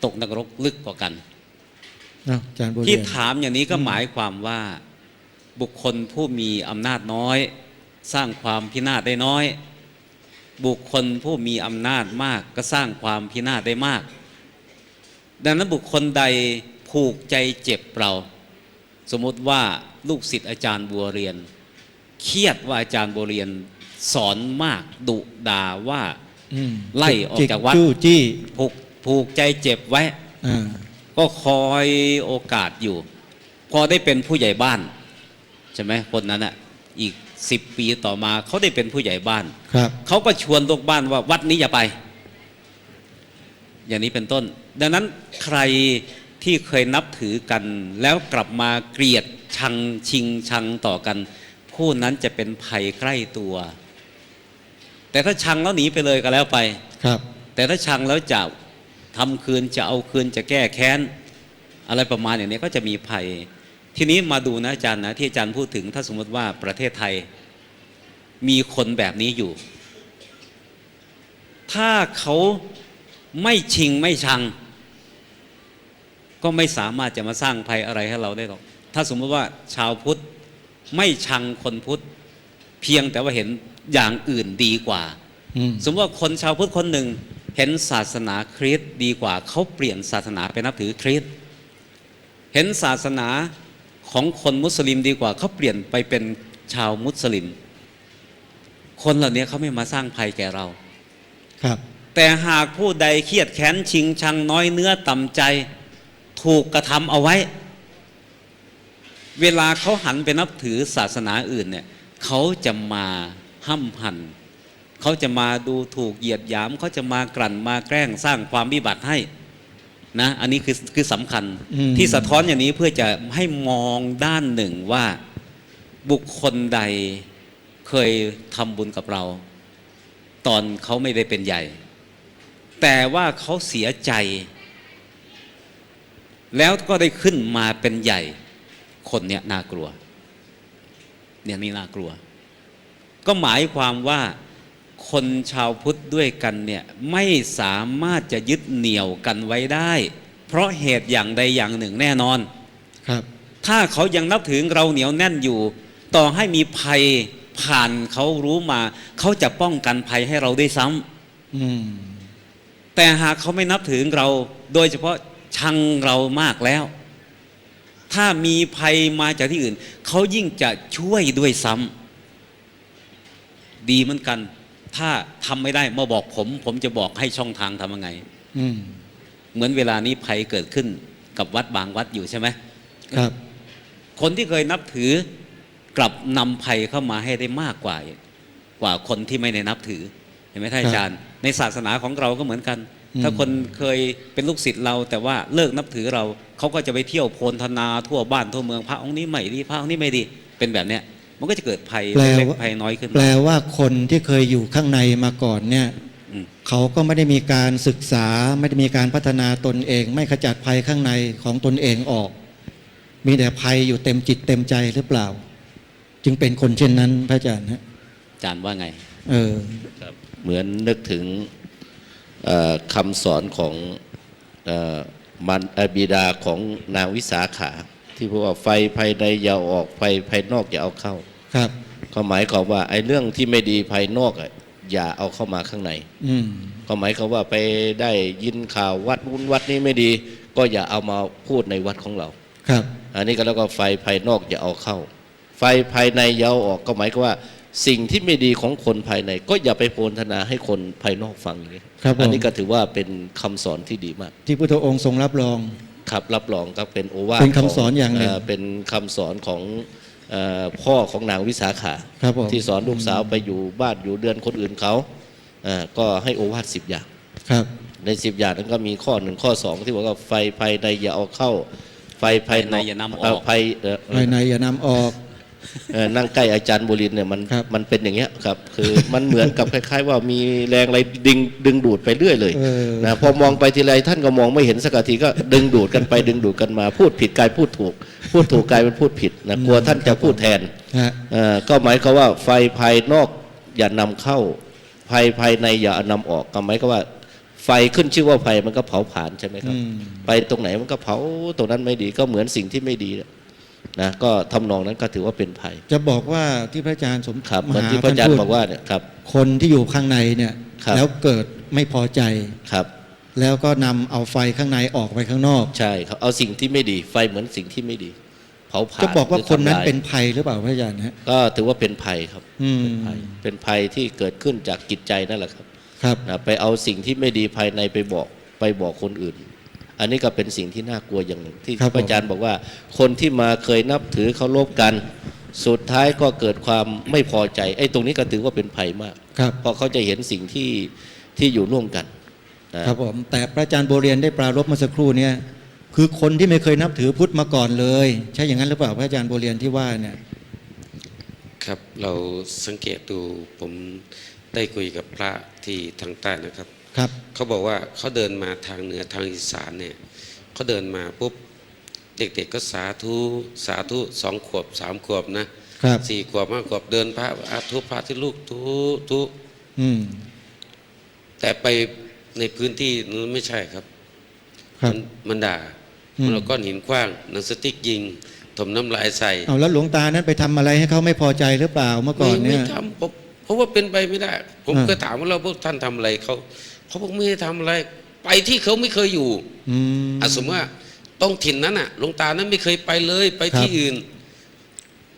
ตกนรกลึกกว่ากัน นะอาจารย์บุญ ที่ เรียน ถามอย่างนี้ก็หมายความว่า บุคคลผู้มีอำนาจน้อย สร้างความพินาศได้น้อย บุคคลผู้มีอำนาจมากก็สร้างความพินาศได้มาก ดังนั้นบุคคลใดผูกใจเจ็บเรา สมมติว่าลูกศิษย์อาจารย์บัวเรียน เครียดว่าอาจารย์บัวเรียนสอนมากดุด่าว่า อืม ไล่ออกจากวัด จู้จี้ ผูกใจเจ็บไว้ อ่า ก็คอยโอกาสอยู่ พอได้เป็นผู้ใหญ่บ้านใช่ไหมคนนั้นอ่ะอีก10 ปีต่อมาเขาได้เป็นผู้ใหญ่บ้าน ครับ เขาก็ชวนลูกบ้านว่าวัดนี้อย่าไป อย่างนี้เป็นต้น ดังนั้นใครที่เคยนับถือกัน แล้วกลับมาเกลียดชังชิงชังต่อกัน ผู้นั้นจะเป็นภัยใกล้ตัว แต่ถ้าชังแล้วหนีไปเลยก็แล้วไป ครับ แต่ถ้าชังแล้วจะทำคืนจะเอาคืนจะแก้แค้น อะไรประมาณอย่างนี้ก็จะมีภัย ทีนี้มาดูนะอาจารย์นะที่อาจารย์พูดถึงถ้าสมมติว่าประเทศไทย มีคนแบบนี้อยู่ ถ้าเขาไม่ชิงไม่ชัง ก็ไม่สามารถจะมาสร้างภัยอะไรให้เราได้หรอก ถ้าสมมติว่าชาวพุทธไม่ชังคนพุทธ เพียงแต่ว่าเห็นอย่างอื่นดีกว่า อืม สมมติว่าคนชาวพุทธคนหนึ่งเห็นศาสนาคริสต์ดีกว่า เขาเปลี่ยนศาสนาไปนับถือคริสต์เห็นศาสนาของคนมุสลิมดีกว่า เขาเปลี่ยนไปเป็นชาวมุสลิม คนเหล่านี้เขาไม่มาสร้างภัยแก่เรา ครับ แต่หากผู้ใดเครียดแค้นชิงชังน้อยเนื้อต่ำใจ ถูกกระทำเอาไว้ เวลาเขาหันไปนับถือศาสนาอื่นเนี่ยเขาจะมาห้ำหั่นเขาจะมาดูถูกเหยียดหยามเขาจะมากลั่นมาแกล้งสร้างความวิบัติให้นะอันนี้คือสำคัญ อืม ที่สะท้อนอย่างนี้เพื่อจะให้มองด้านหนึ่งว่าบุคคลใดเคยทำบุญกับเรา ตอนเขาไม่ได้เป็นใหญ่ แต่ว่าเขาเสียใจ แล้วก็ได้ขึ้นมาเป็นใหญ่ คนเนี้ยน่ากลัวเนี่ยนี่น่ากลัว ก็หมายความว่าคนชาวพุทธด้วยกันเนี่ยไม่สามารถจะยึดเหนี่ยวกันไว้ได้ เพราะเหตุอย่างใดอย่างหนึ่งแน่นอน ครับ ถ้าเขายังนับถือเราเหนียวแน่นอยู่ ต่อให้มีภัยผ่านเขารู้มา เขาจะป้องกันภัยให้เราด้วยซ้ำ อืม แต่หากเขาไม่นับถือเรา โดยเฉพาะชังเรามากแล้ว ถ้ามีภัยมาจากที่อื่น เขายิ่งจะช่วยด้วยซ้ำดีเหมือนกัน ถ้าทำไม่ได้มาบอกผมจะบอกให้ช่องทางทำยังไง อืม เหมือนเวลานี้ภัยเกิดขึ้นกับวัดบางวัดอยู่ใช่ไหม ครับ คนที่เคยนับถือกลับนำภัยเข้ามาให้ได้มากกว่าคนที่ไม่ได้นับถือเห็นไหมท่านอาจารย์ ในศาสนาของเราก็เหมือนกัน ถ้าคนเคยเป็นลูกศิษย์เราแต่ว่าเลิกนับถือเราเขาก็จะไปเที่ยวโพลธนาทั่วบ้านทั่วเมืองพระองค์นี้ไม่ดีพระองค์นี้ไม่ดีเป็นแบบเนี้ยมันก็จะเกิดภัย แปล เล็ก ว่า ๆภัยน้อยขึ้น แปลว่าคนที่เคยอยู่ข้างในมาก่อนเนี่ย อืม เขาก็ไม่ได้มีการศึกษาไม่ได้มีการพัฒนาตนเอง ไม่ขจัดภัยข้างในของตนเองออก มีแต่ภัยอยู่เต็มจิตเต็มใจหรือเปล่า จึงเป็นคนเช่นนั้นพระอาจารย์ฮะ อาจารย์ว่าไง เออ เหมือนนึกถึงคำสอนของบิดาของนางวิสาขา ที่บอกว่าไฟภายในอย่าออกไฟภายนอกอย่าเอาเข้า ครับ ก็หมายความว่าไอ้เรื่องที่ไม่ดีภายนอกอะอย่าเอาเข้ามาข้างใน อืม ก็หมายความว่าไปได้ยินข่าววัดนู้นวัดนี้ไม่ดี ก็อย่าเอามาพูดในวัดของเรา ครับ อันนี้ก็แล้วก็ไฟภายนอกอย่าเอาเข้า ไฟภายในอย่าเอาออกก็หมายความว่าสิ่งที่ไม่ดีของคนภายใน ก็อย่าไปโพลธนาให้คนภายนอกฟังอย่างนี้ ครับผม อันนี้ก็ถือว่าเป็นคำสอนที่ดีมาก ที่พุทธองค์ทรงรับรอง ครับรับรองครับเป็นโอวาท เป็นคำสอนอย่างหนึ่ง เป็นคำสอนของพ่อของนางวิสาขา ครับผม ที่สอนลูกสาวไปอยู่บ้านอยู่เดือนคนอื่นเขาก็ให้โอวาท10 อย่าง ครับ ใน10 อย่างนั้นก็มีข้อ1ข้อ2ที่บอกว่าไฟภายในอย่าเอาเข้า ไฟภายใน อย่านำออก ไฟ ภายในอย่านำออก นั่งใกล้อาจารย์บุรินทร์เนี่ย ครับ มันเป็นอย่างเงี้ยครับคือมันเหมือนกับคล้ายๆว่ามีแรงอะไรดึงดูดไปเรื่อยเลย เออ นะพอมองไปทีไรท่านก็มองไม่เห็นสักทีก็ดึงดูดกันไปดึงดูดกันมาพูดผิดกลายพูดถูก พูดถูกกลายเป็นพูดผิดนะกลัวท่านจะพูดแทน ฮะ ก็หมายความว่าไฟภายนอกอย่านำเข้าไฟภายในอย่านำออกก็หมายความว่าไฟขึ้นชื่อว่าไฟมันก็เผาผลาญใช่ไหมครับ อืม ไปตรงไหนมันก็เผาตรงนั้นไม่ดีก็เหมือนสิ่งที่ไม่ดีนะก็ทำนองนั้นก็ถือว่าเป็นภัย จะบอกว่าที่พระอาจารย์สม ครับเห ม มือน หา ที่พระอาจารย์ ท่น บ พู อ ด กว่าเนี่ยครับ คนที่อยู่ข้างในเนี่ย ครับ แล้วเกิดไม่พอใจ ครับ แล้วก็นำเอาไฟข้างในออกไปข้างนอก ใช่ครับเอาสิ่งที่ไม่ดีไฟเหมือนสิ่งที่ไม่ดีเผาผลาญ จะบอกว่า หรื คนนั้น ทำลย เป็นภัยหรือเปล่าพระอาจารย์ฮะ ก็ถือว่าเป็นภัยครับ อืม เป็นภัยที่เกิดขึ้นจากจิตใจนั่นแหละครับ ครับ นะไปเอาสิ่งที่ไม่ดีภายในไปบอกคนอื่น อันนี้ก็เป็นสิ่งที่น่ากลัวอย่างหนึ่งที่ ครับ พระอาจารย์บอกว่า คนที่มาเคยนับถือเคารพกัน สุดท้ายก็เกิดความไม่พอใจไอ้ตรงนี้ก็ถือว่าเป็นภัยมาก ครับ เพราะเขาจะเห็นสิ่งที่อยู่ร่วมกันนะครับ ผมแต่พระอาจารย์โบเรียนได้ปรารภเมื่อสักครู่เนี่ยคือคนที่ไม่เคยนับถือพุทธมาก่อนเลย ใช่อย่างนั้นหรือเปล่าพระอาจารย์โบเรียนที่ว่าเนี่ย ครับเราสังเกตดูผมได้คุยกับพระที่ทางใต้นะครับ ครับ เขาบอกว่าเขาเดินมาทางเหนือทางอีสานเนี่ยเขาเดินมาปุ๊บเด็กๆก็สาธุ2 ขวบ3 ขวบนะครับ 4 ขวบ5 ขวบเดินพระทุพระที่ลูกทุ อืม แต่ไปในพื้นที่นั้นไม่ใช่ครับ ครับ มันด่า อืม มันเอาก้อนหินขว้างหนังสติ๊กยิงถมน้ำลายใส่ เอาแล้วหลวงตานั้นไปทำอะไรให้เขาไม่พอใจหรือเปล่าเมื่อก่อนเนี่ ไม่ ย ทำผมเพราะว่าเป็นไปไม่ได้ ผม อ่า เคยถามว่าเราพวกท่านทำอะไรเขาบอกไม่ได้ทำอะไร ไปที่เขาไม่เคยอยู่ อืม สมมติว่าต้องถิ่นนั้นน่ะหลวงตานั้นไม่เคยไปเลยไปที่ ครับ อื่น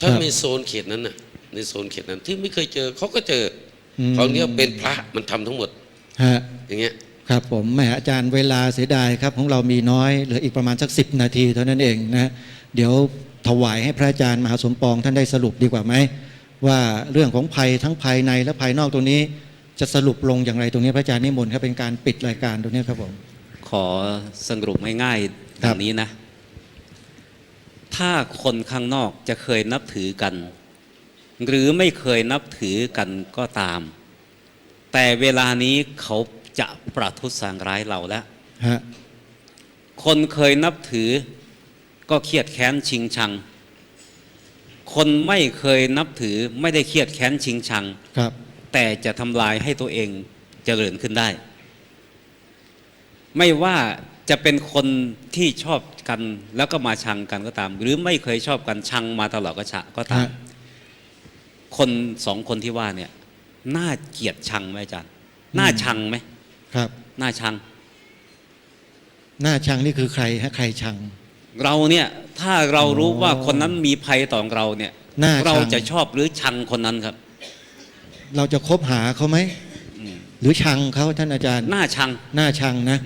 ถ้า ครับ ในโซนเขตนั้นน่ะในโซนเขตนั้นที่ไม่เคยเจอเขาก็เจอ อืม เขาเนี้ยเป็นพระมันทำทั้งหมด ฮะ อย่างเงี้ย ครับผมแหมอาจารย์เวลาเสียดายครับของเรามีน้อยเหลืออีกประมาณสัก10 นาทีเท่านั้นเองนะเดี๋ยวถวายให้พระอาจารย์มหาสมปองท่านได้สรุปดีกว่าไหมว่าเรื่องของภัยทั้งภายในและภายนอกตรงนี้จะสรุปลงอย่างไรตรงนี้พระอาจารย์นิมนต์ครับเป็นการปิดรายการตรงนี้ครับผม ขอสรุปง่ายๆ ครั ดั บ งนี้นะ ถ้าคนข้างนอกจะเคยนับถือกัน หรือไม่เคยนับถือกันก็ตาม แต่เวลานี้เขา จะประทุษร้ายเราแล้ว ฮะ คนเคยนับถือก็เครียดแค้นชิงชัง คนไม่เคยนับถือไม่ได้เครียดแค้นชิงชัง ครับ แต่จะทำลายให้ตัวเองเจริญขึ้นได้ ไม่ว่าจะเป็นคนที่ชอบกันแล้วก็มาชังกันก็ตาม หรือไม่เคยชอบกันชังมาตลอดก็ตาม ฮะ คนสองคนที่ว่าเนี่ยน่าเกลียดชังไหมอาจารย์น่าชังไหม ครับ น่าชัง หน้าชังนี่คือใครฮะใครชัง เราเนี่ยถ้าเรารู้ว่าคนนั้นมีภัยต่อเราเนี่ย น่าชัง เราจะชอบหรือชังคนนั้นครับ เราจะคบหาเขาไหม อืม หรือชังเขาท่านอาจารย์ น่าชัง หน้าชังนะ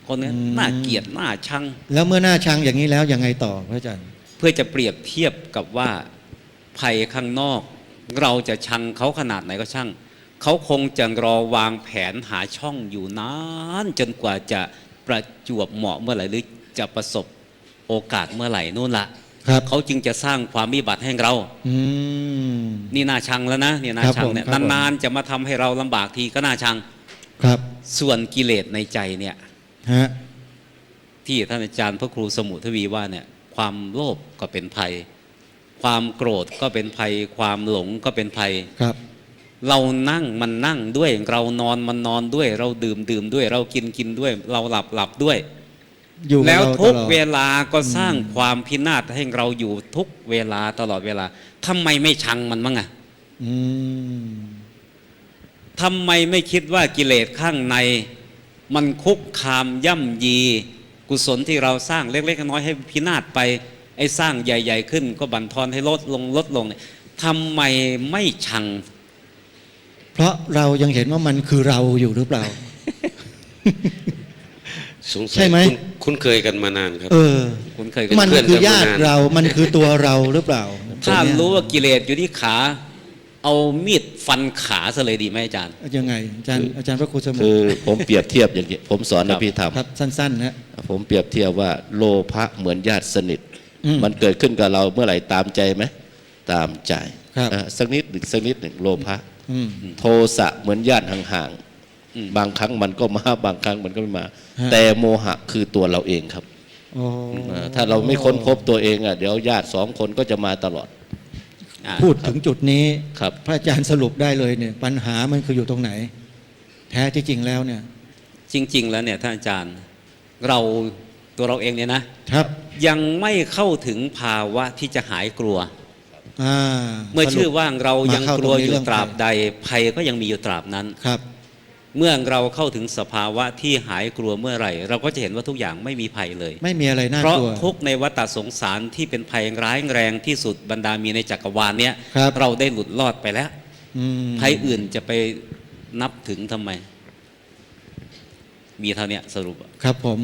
คนนี้ อืม น่าเกลียดน่าชัง แล้วเมื่อหน้าชังอย่างนี้แล้วยังไงต่อพระอาจารย์ เพื่อจะเปรียบเทียบกับว่าภัยข้างนอก เราจะชังเขาขนาดไหนก็ช่างเขาคงจะรอวางแผนหาช่องอยู่นานจนกว่าจะประจวบเหมาะเมื่อไหร่หรือจะประสบโอกาสเมื่อไหร่นู่นละ ครับ เขาจึงจะสร้างความวิบัติให้เรา อืม นี่น่าชังแล้วนะนี่น่าชังเนี่ย ครับผม นานๆจะมาทำให้เราลำบากทีก็น่าชัง ครับ ส่วนกิเลสในใจเนี่ย ฮะ ที่ท่านอาจารย์พระครูสมุทวีว่าเนี่ยความโลภก็เป็นภัย ความโกรธก็เป็นภัย ความหลงก็เป็นภัย ครับ เรานั่งมันนั่งด้วย เรานอนมันนอนด้วย เราดื่มด้วย เรากินด้วย เราหลับด้วย อยู่กับ แล้ว เรา ทุก ตลอด เวลาก็สร้างความพินาศให้เราอยู่ทุกเวลาตลอดเวลาทำไมไม่ชังมันมั้งอะ อืม ทำไมไม่คิดว่ากิเลสข้างใน มันคุกคามย่ำยี กุศลที่เราสร้างเล็กๆน้อยๆให้พินาศไปไอ้สร้างใหญ่ ๆ ขึ้น ก็บั่นทอนให้ลดลงเนี่ยทำไมไม่ชัง เพราะเรายังเห็นว่ามันคือเราอยู่หรือเปล่า สงสั ใช่ ย ไหม คุ้นเคยกันมานานครับ เออ คุณเคยกัน มัน เพื่อน คือ กันมานาน ญาติเรา มันคือตัวเราหรือเปล่า ถ้า ตัวเนี้ย รู้ว่ากิเลสอยู่ที่ขา เอามีดฟันขาซะเลยดีไหมอาจารย์ ยังไงอาจารย์พระครูสมุ คือผมเปรียบเทียบอย่างนี้ผมสอนอภิธรรม ครับสั้นๆนะ ผมเปรียบเทียบว่าโลภะเหมือนญาติสนิท อืม มันเกิดขึ้นกับเราเมื่อไหร่ตามใจไหมตามใจ ครับ สักนิดหนึ่งโลภะ อืม โทสะเหมือนญาติห่าง อืม ๆบางครั้งมันก็มาบางครั้งมันก็ไม่มา ฮะ แต่โมหะคือตัวเราเองครับ โอ้ ถ้าเราไม่ค้นพบตัวเองเดี๋ยวญาติสองคนก็จะมาตลอด พูดถึงจุดนี้ ครับ พระอาจารย์สรุปได้เลยเนี่ย ปัญหามันคืออยู่ตรงไหน แท้ที่จริงแล้วเนี่ย จริง ๆ แล้วเนี่ยท่านอาจารย์ตัวเราเองเนี่ยนะ ครับ ยังไม่เข้าถึงภาวะที่จะหายกลัว อ่า เมื่อ สรุป ชื่อว่าเรายัง มาเข้าก ลัว ตรงนี้ อยู่ เรื่อง ตราบ ภัย ใดภัยก็ยังมีอยู่ตราบนั้น ครับ เมื่อเราเข้าถึงสภาวะที่หายกลัวเมื่อไหร่ เราก็จะเห็นว่าทุกอย่างไม่มีภัยเลย ไม่มีอะไรน่า เพราะ กลัว ทุกข์ในวัฏสงสารที่เป็นภัยร้ายแรงที่สุดบรรดามีในจักรวาลเนี้ย ครับ เราได้หลุดรอดไปแล้ว อืม ภัยอื่นจะไปนับถึงทำไม มีเท่านี้สรุป ครับผม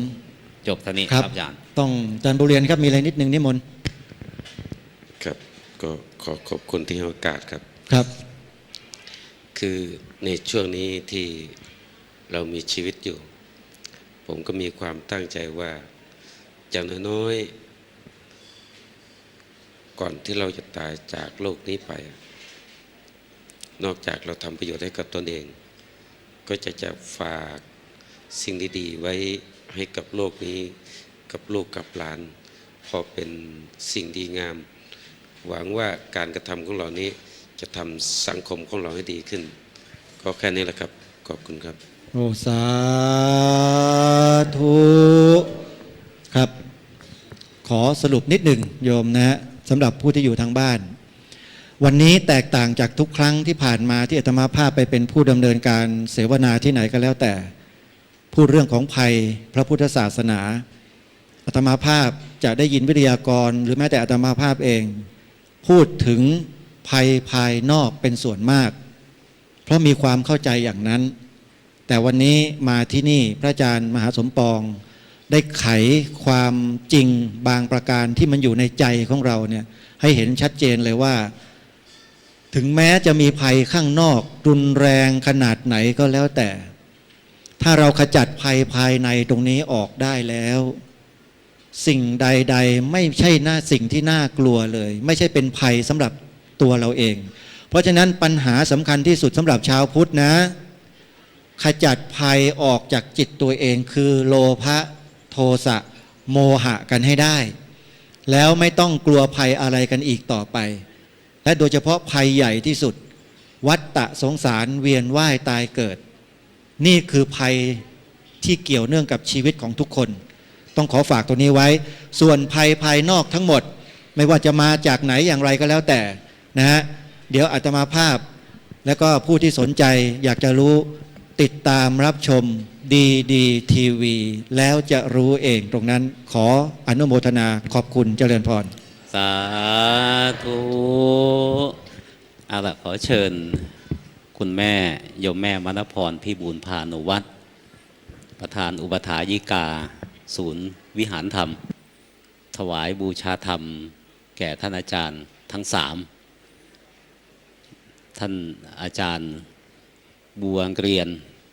จบเท่านี้ ค ค รั รับ บอาจารย์ ต้องอาจารย์บุเรียนครับมีอะไรนิดนึงนิมนต์ ครับ ก็ขอขอบคุณที่ให้โอกาสครับ ครับ คือในช่วงนี้ที่เรามีชีวิตอยู่ ผมก็มีความตั้งใจว่าอย่างน้อยๆก่อนที่เราจะตายจากโลกนี้ไป นอกจากเราทำประโยชน์ให้กับตนเอง ก็จะฝากสิ่งดีๆ ไว้ให้กับโลกนี้กับลูกกับหลาน พอเป็นสิ่งดีงาม หวังว่าการกระทำของเรานี้จะทำสังคมของเราให้ดีขึ้น ก็แค่นี้แหละครับ ขอบคุณครับ โอ้สาธุครับ ขอสรุปนิดหนึ่งโยมนะสำหรับผู้ที่อยู่ทางบ้าน วันนี้แตกต่างจากทุกครั้งที่ผ่านมาที่อาตมาภาพไปเป็นผู้ดำเนินการเสวนาที่ไหนก็แล้วแต่ พูดเรื่องของภัยพระพุทธศาสนาอาตมาภาพจะได้ยินวิทยากรหรือแม้แต่อาตมาภาพเอง พูดถึงภัยภายนอกเป็นส่วนมาก เพราะมีความเข้าใจอย่างนั้น แต่วันนี้มาที่นี่พระอาจารย์มหาสมปอง ได้ไขความจริงบางประการที่มันอยู่ในใจของเราเนี่ยให้เห็นชัดเจนเลยว่า ถึงแม้จะมีภัยข้างนอกรุนแรงขนาดไหนก็แล้วแต่ ถ้าเราขจัดภัยภายในตรงนี้ออกได้แล้ว สิ่งใดๆไม่ใช่สิ่งที่น่ากลัวเลย ไม่ใช่เป็นภัยสำหรับตัวเราเอง เพราะฉะนั้นปัญหาสำคัญที่สุดสำหรับชาวพุทธนะ ขจัดภัยออกจากจิตตัวเองคือโลภะโทสะโมหะกันให้ได้ แล้วไม่ต้องกลัวภัยอะไรกันอีกต่อไป และโดยเฉพาะภัยใหญ่ที่สุด วัฏฏะสงสารเวียนว่ายตายเกิด นี่คือภัยที่เกี่ยวเนื่องกับชีวิตของทุกคน ต้องขอฝากตัวนี้ไว้ ส่วนภัยภายนอกทั้งหมด ไม่ว่าจะมาจากไหนอย่างไรก็แล้วแต่นะฮะเดี๋ยวอาตมาภาพ แล้วก็ผู้ที่สนใจอยากจะรู้ติดตามรับชมดีทีวีแล้วจะรู้เองตรงนั้นขออนุโมทนาขอบคุณเจริญพร สาธุเอาละขอเชิญคุณแม่โยมแม่มณพรพิบูลพานุวัฒน์ประธานอุปถายิกาศูนย์วิหารธรรม ถวายบูชาธรรมแก่ท่านอาจารย์ทั้งสามท่านอาจารย์บัวเกรียน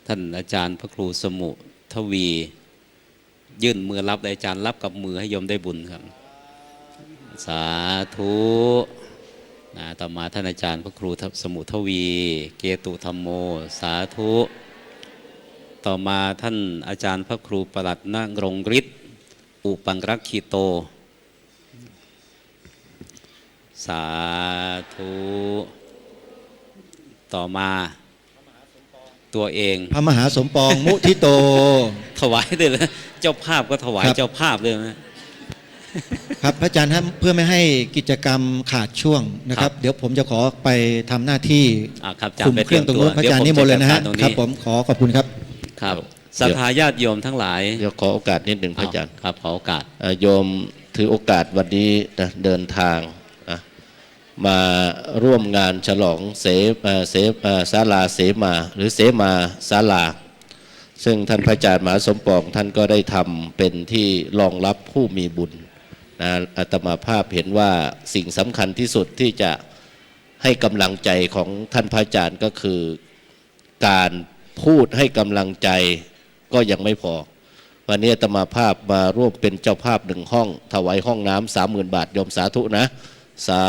ท่านอาจารย์พระครูสมุทวี ยื่นมือรับอาจารย์รับกับมือให้โยมได้บุญครับสาธุต่อมาท่านอาจารย์พระครูสมุทวีเกตุธรรมโมสาธุต่อมาท่านอาจารย์พระครูประหลัดนรงฤทธิ์อุปังรักขีโตสาธุต่อมาตัวเองพระมหาสมปองมุทิโต ถวายเลยนะเจ้าภาพก็ถวาย ครับ เจ้าภาพเลยนะครับ พระอาจารย์ครับเพื่อไม่ให้กิจกรรมขาดช่วงนะครับ เดี๋ยวผมจะขอไปทำหน้าที่ ครับ คุมเครื่องตรงนู้นพระอาจารย์นิมนต์เลยนะฮะครับผมขอบคุณครับ ครับศรัทธาญาติโยมทั้งหลาย เดี๋ยวขอโอกาสนิดหนึ่งพระอาจารย์ ครับขอโอกาส โยมถือโอกาสวันนี้นะเดินทางนะมาร่วมงานฉลองศาลาเสมาหรือเสมาศาลาซึ่งท่านพระอาจารย์มหาสมปองท่านก็ได้ทำเป็นที่รองรับผู้มีบุญนะอาตมาภาพเห็นว่าสิ่งสำคัญที่สุดที่จะให้กำลังใจของท่านพระอาจารย์ก็คือการพูดให้กำลังใจก็ยังไม่พอวันนี้อาตมาภาพมาร่วมเป็นเจ้าภาพหนึ่งห้องถวายห้องน้ำ 30,000 บาทโยมสาธุนะสา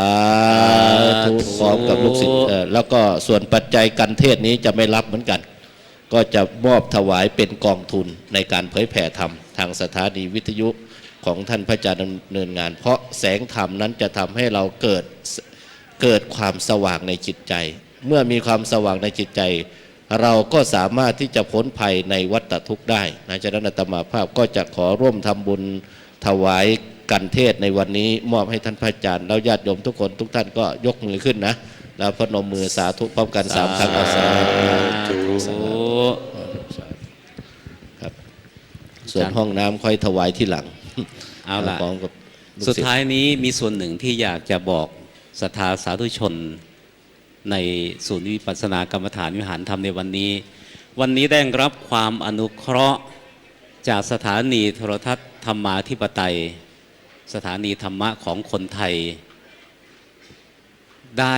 ธุพร้อมกับลูกศิษย์แล้วก็ส่วนปัจจัยการเทศนี้จะไม่รับเหมือนกัน ก็จะมอบถวายเป็นกองทุนในการเผยแผ่ธรรมทางสถานีวิทยุของท่านพระอาจารย์ดำเนินงานเพราะแสงธรรมนั้นจะทำให้เราเกิดความสว่างในจิตใจเมื่อมีความสว่างในจิตใจเราก็สามารถที่จะพ้นภัยในวัฏทุกข์ได้นะฉะนั้นอาตมาภาพก็จะขอร่วมทำบุญถวายกันเทศในวันนี้มอบให้ท่านพระอาจารย์แล้วญาติโยมทุกคนทุกท่านก็ยกมือขึ้นนะแล้วพนมมือสาธุพร้อมกัน3 ครั้งสาธุครับส่วนห้องน้ำค่อยถวายที่หลัง เอาล่ะ พร้อมกับลูกศิษย์ สุดท้ายนี้มีส่วนหนึ่งที่อยากจะบอกศรัทธาสาธุชนในศูนย์วิปัสสนากรรมฐานวิหารธรรมในวันนี้ได้รับความอนุเคราะห์จากสถานีโทรทัศน์ธรรมาธิปไตยสถานีธรรมะของคนไทยได้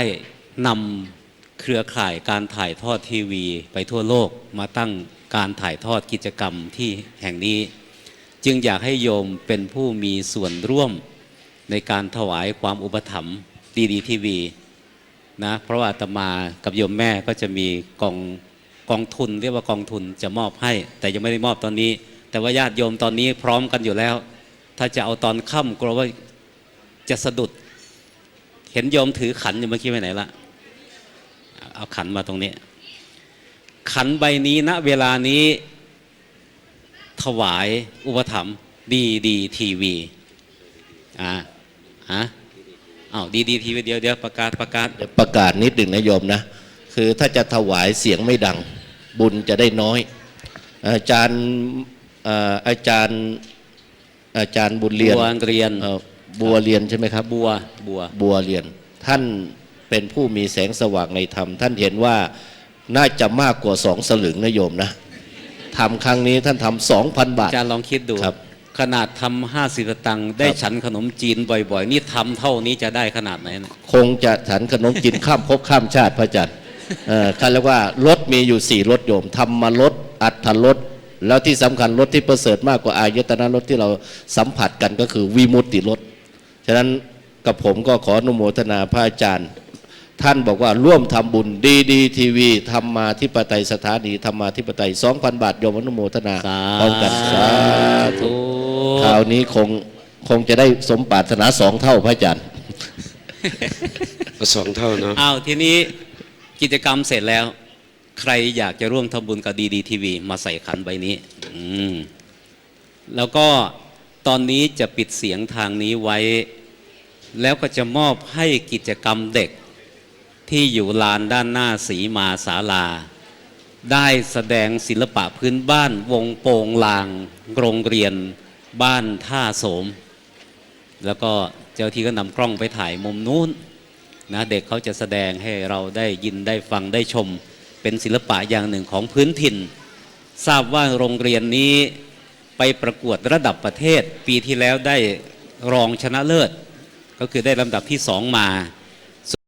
นำเครือข่ายการถ่ายทอดทีวีไปทั่วโลกมาตั้งการถ่ายทอดกิจกรรมที่แห่งนี้จึงอยากให้โยมเป็นผู้มีส่วนร่วมในการถวายความอุปถัมภ์ดีทีวีนะเพราะว่าอาตมากับโยมแม่ก็จะมีกองทุนเรียกว่ากองทุนจะมอบให้แต่ยังไม่ได้มอบตอนนี้แต่ว่าญาติโยมตอนนี้พร้อมกันอยู่แล้วถ้าจะเอาตอนค่ำกลัวว่าจะสะดุดเห็นโยมถือขันอยู่เมื่อกี้ไปไหนละเอาขันมาตรงนี้ขันใบนี้ณเวลานี้ถวายอุปถัมภ์ดีทีวีดีทีวีเดี๋ยวประกาศประกาศนิดหนึ่งนะโยมนะคือถ้าจะถวายเสียงไม่ดังบุญจะได้น้อยอาจารย์บุญเรียนบัวเรียนใช่ไหมครับบัวเรียนท่านเป็นผู้มีแสงสว่างในธรรมท่านเห็นว่าน่าจะมากกว่า2 สลึงนะโยมนะทำครั้งนี้ท่านทำ 2,000 บาทอาจารย์ลองคิดดูขนาดทำ50 สตางค์ได้ฉันขนมจีนบ่อยๆนี่ทำเท่านี้จะได้ขนาดไหนนะคงจะฉันขนมจีนข้ามภพข้ามชาติพระอาจารย์เขาเรียกว่ารถมีอยู่4 รถโยมทำมารถอัตถรสแล้วที่สำคัญรถที่ประเสริฐมากกว่าอายตนะรถที่เราสัมผัสกันก็คือวิมุตติรถฉะนั้นกับผมก็ขออนุโมทนาพระอาจารย์ ท่านบอกว่าร่วมทำบุญดีทีวีธรรมาธิปไตยสถานีธรรมาธิปไตย 2,000 บาทโยมอนุโมทนาพร้อมกันสาธุคราวนี้คงจะได้สมปรารถนา2 เท่าพระอาจารย์ 2 เท่าเนาะ อ้าวทีนี้กิจกรรมเสร็จแล้ว ใครอยากจะร่วมทำบุญกับดีทีวีมาใส่ขันใบนี้แล้วก็ตอนนี้จะปิดเสียงทางนี้ไว้ แล้วก็จะมอบให้กิจกรรมเด็กที่อยู่ลานด้านหน้าสีมาศาลา ได้แสดงศิลปะพื้นบ้านวงโปงลางโรงเรียนบ้านท่าโสม แล้วก็เจ้าที่ก็นำกล้องไปถ่ายมุมนู้นนะเด็กเขาจะแสดงให้เราได้ยินได้ฟังได้ชม เป็นศิลปะอย่างหนึ่งของพื้นถิ่น ทราบว่าโรงเรียนนี้ไปประกวดระดับประเทศปีที่แล้วได้รองชนะเลิศ ก็คือได้ลำดับที่ 2 มา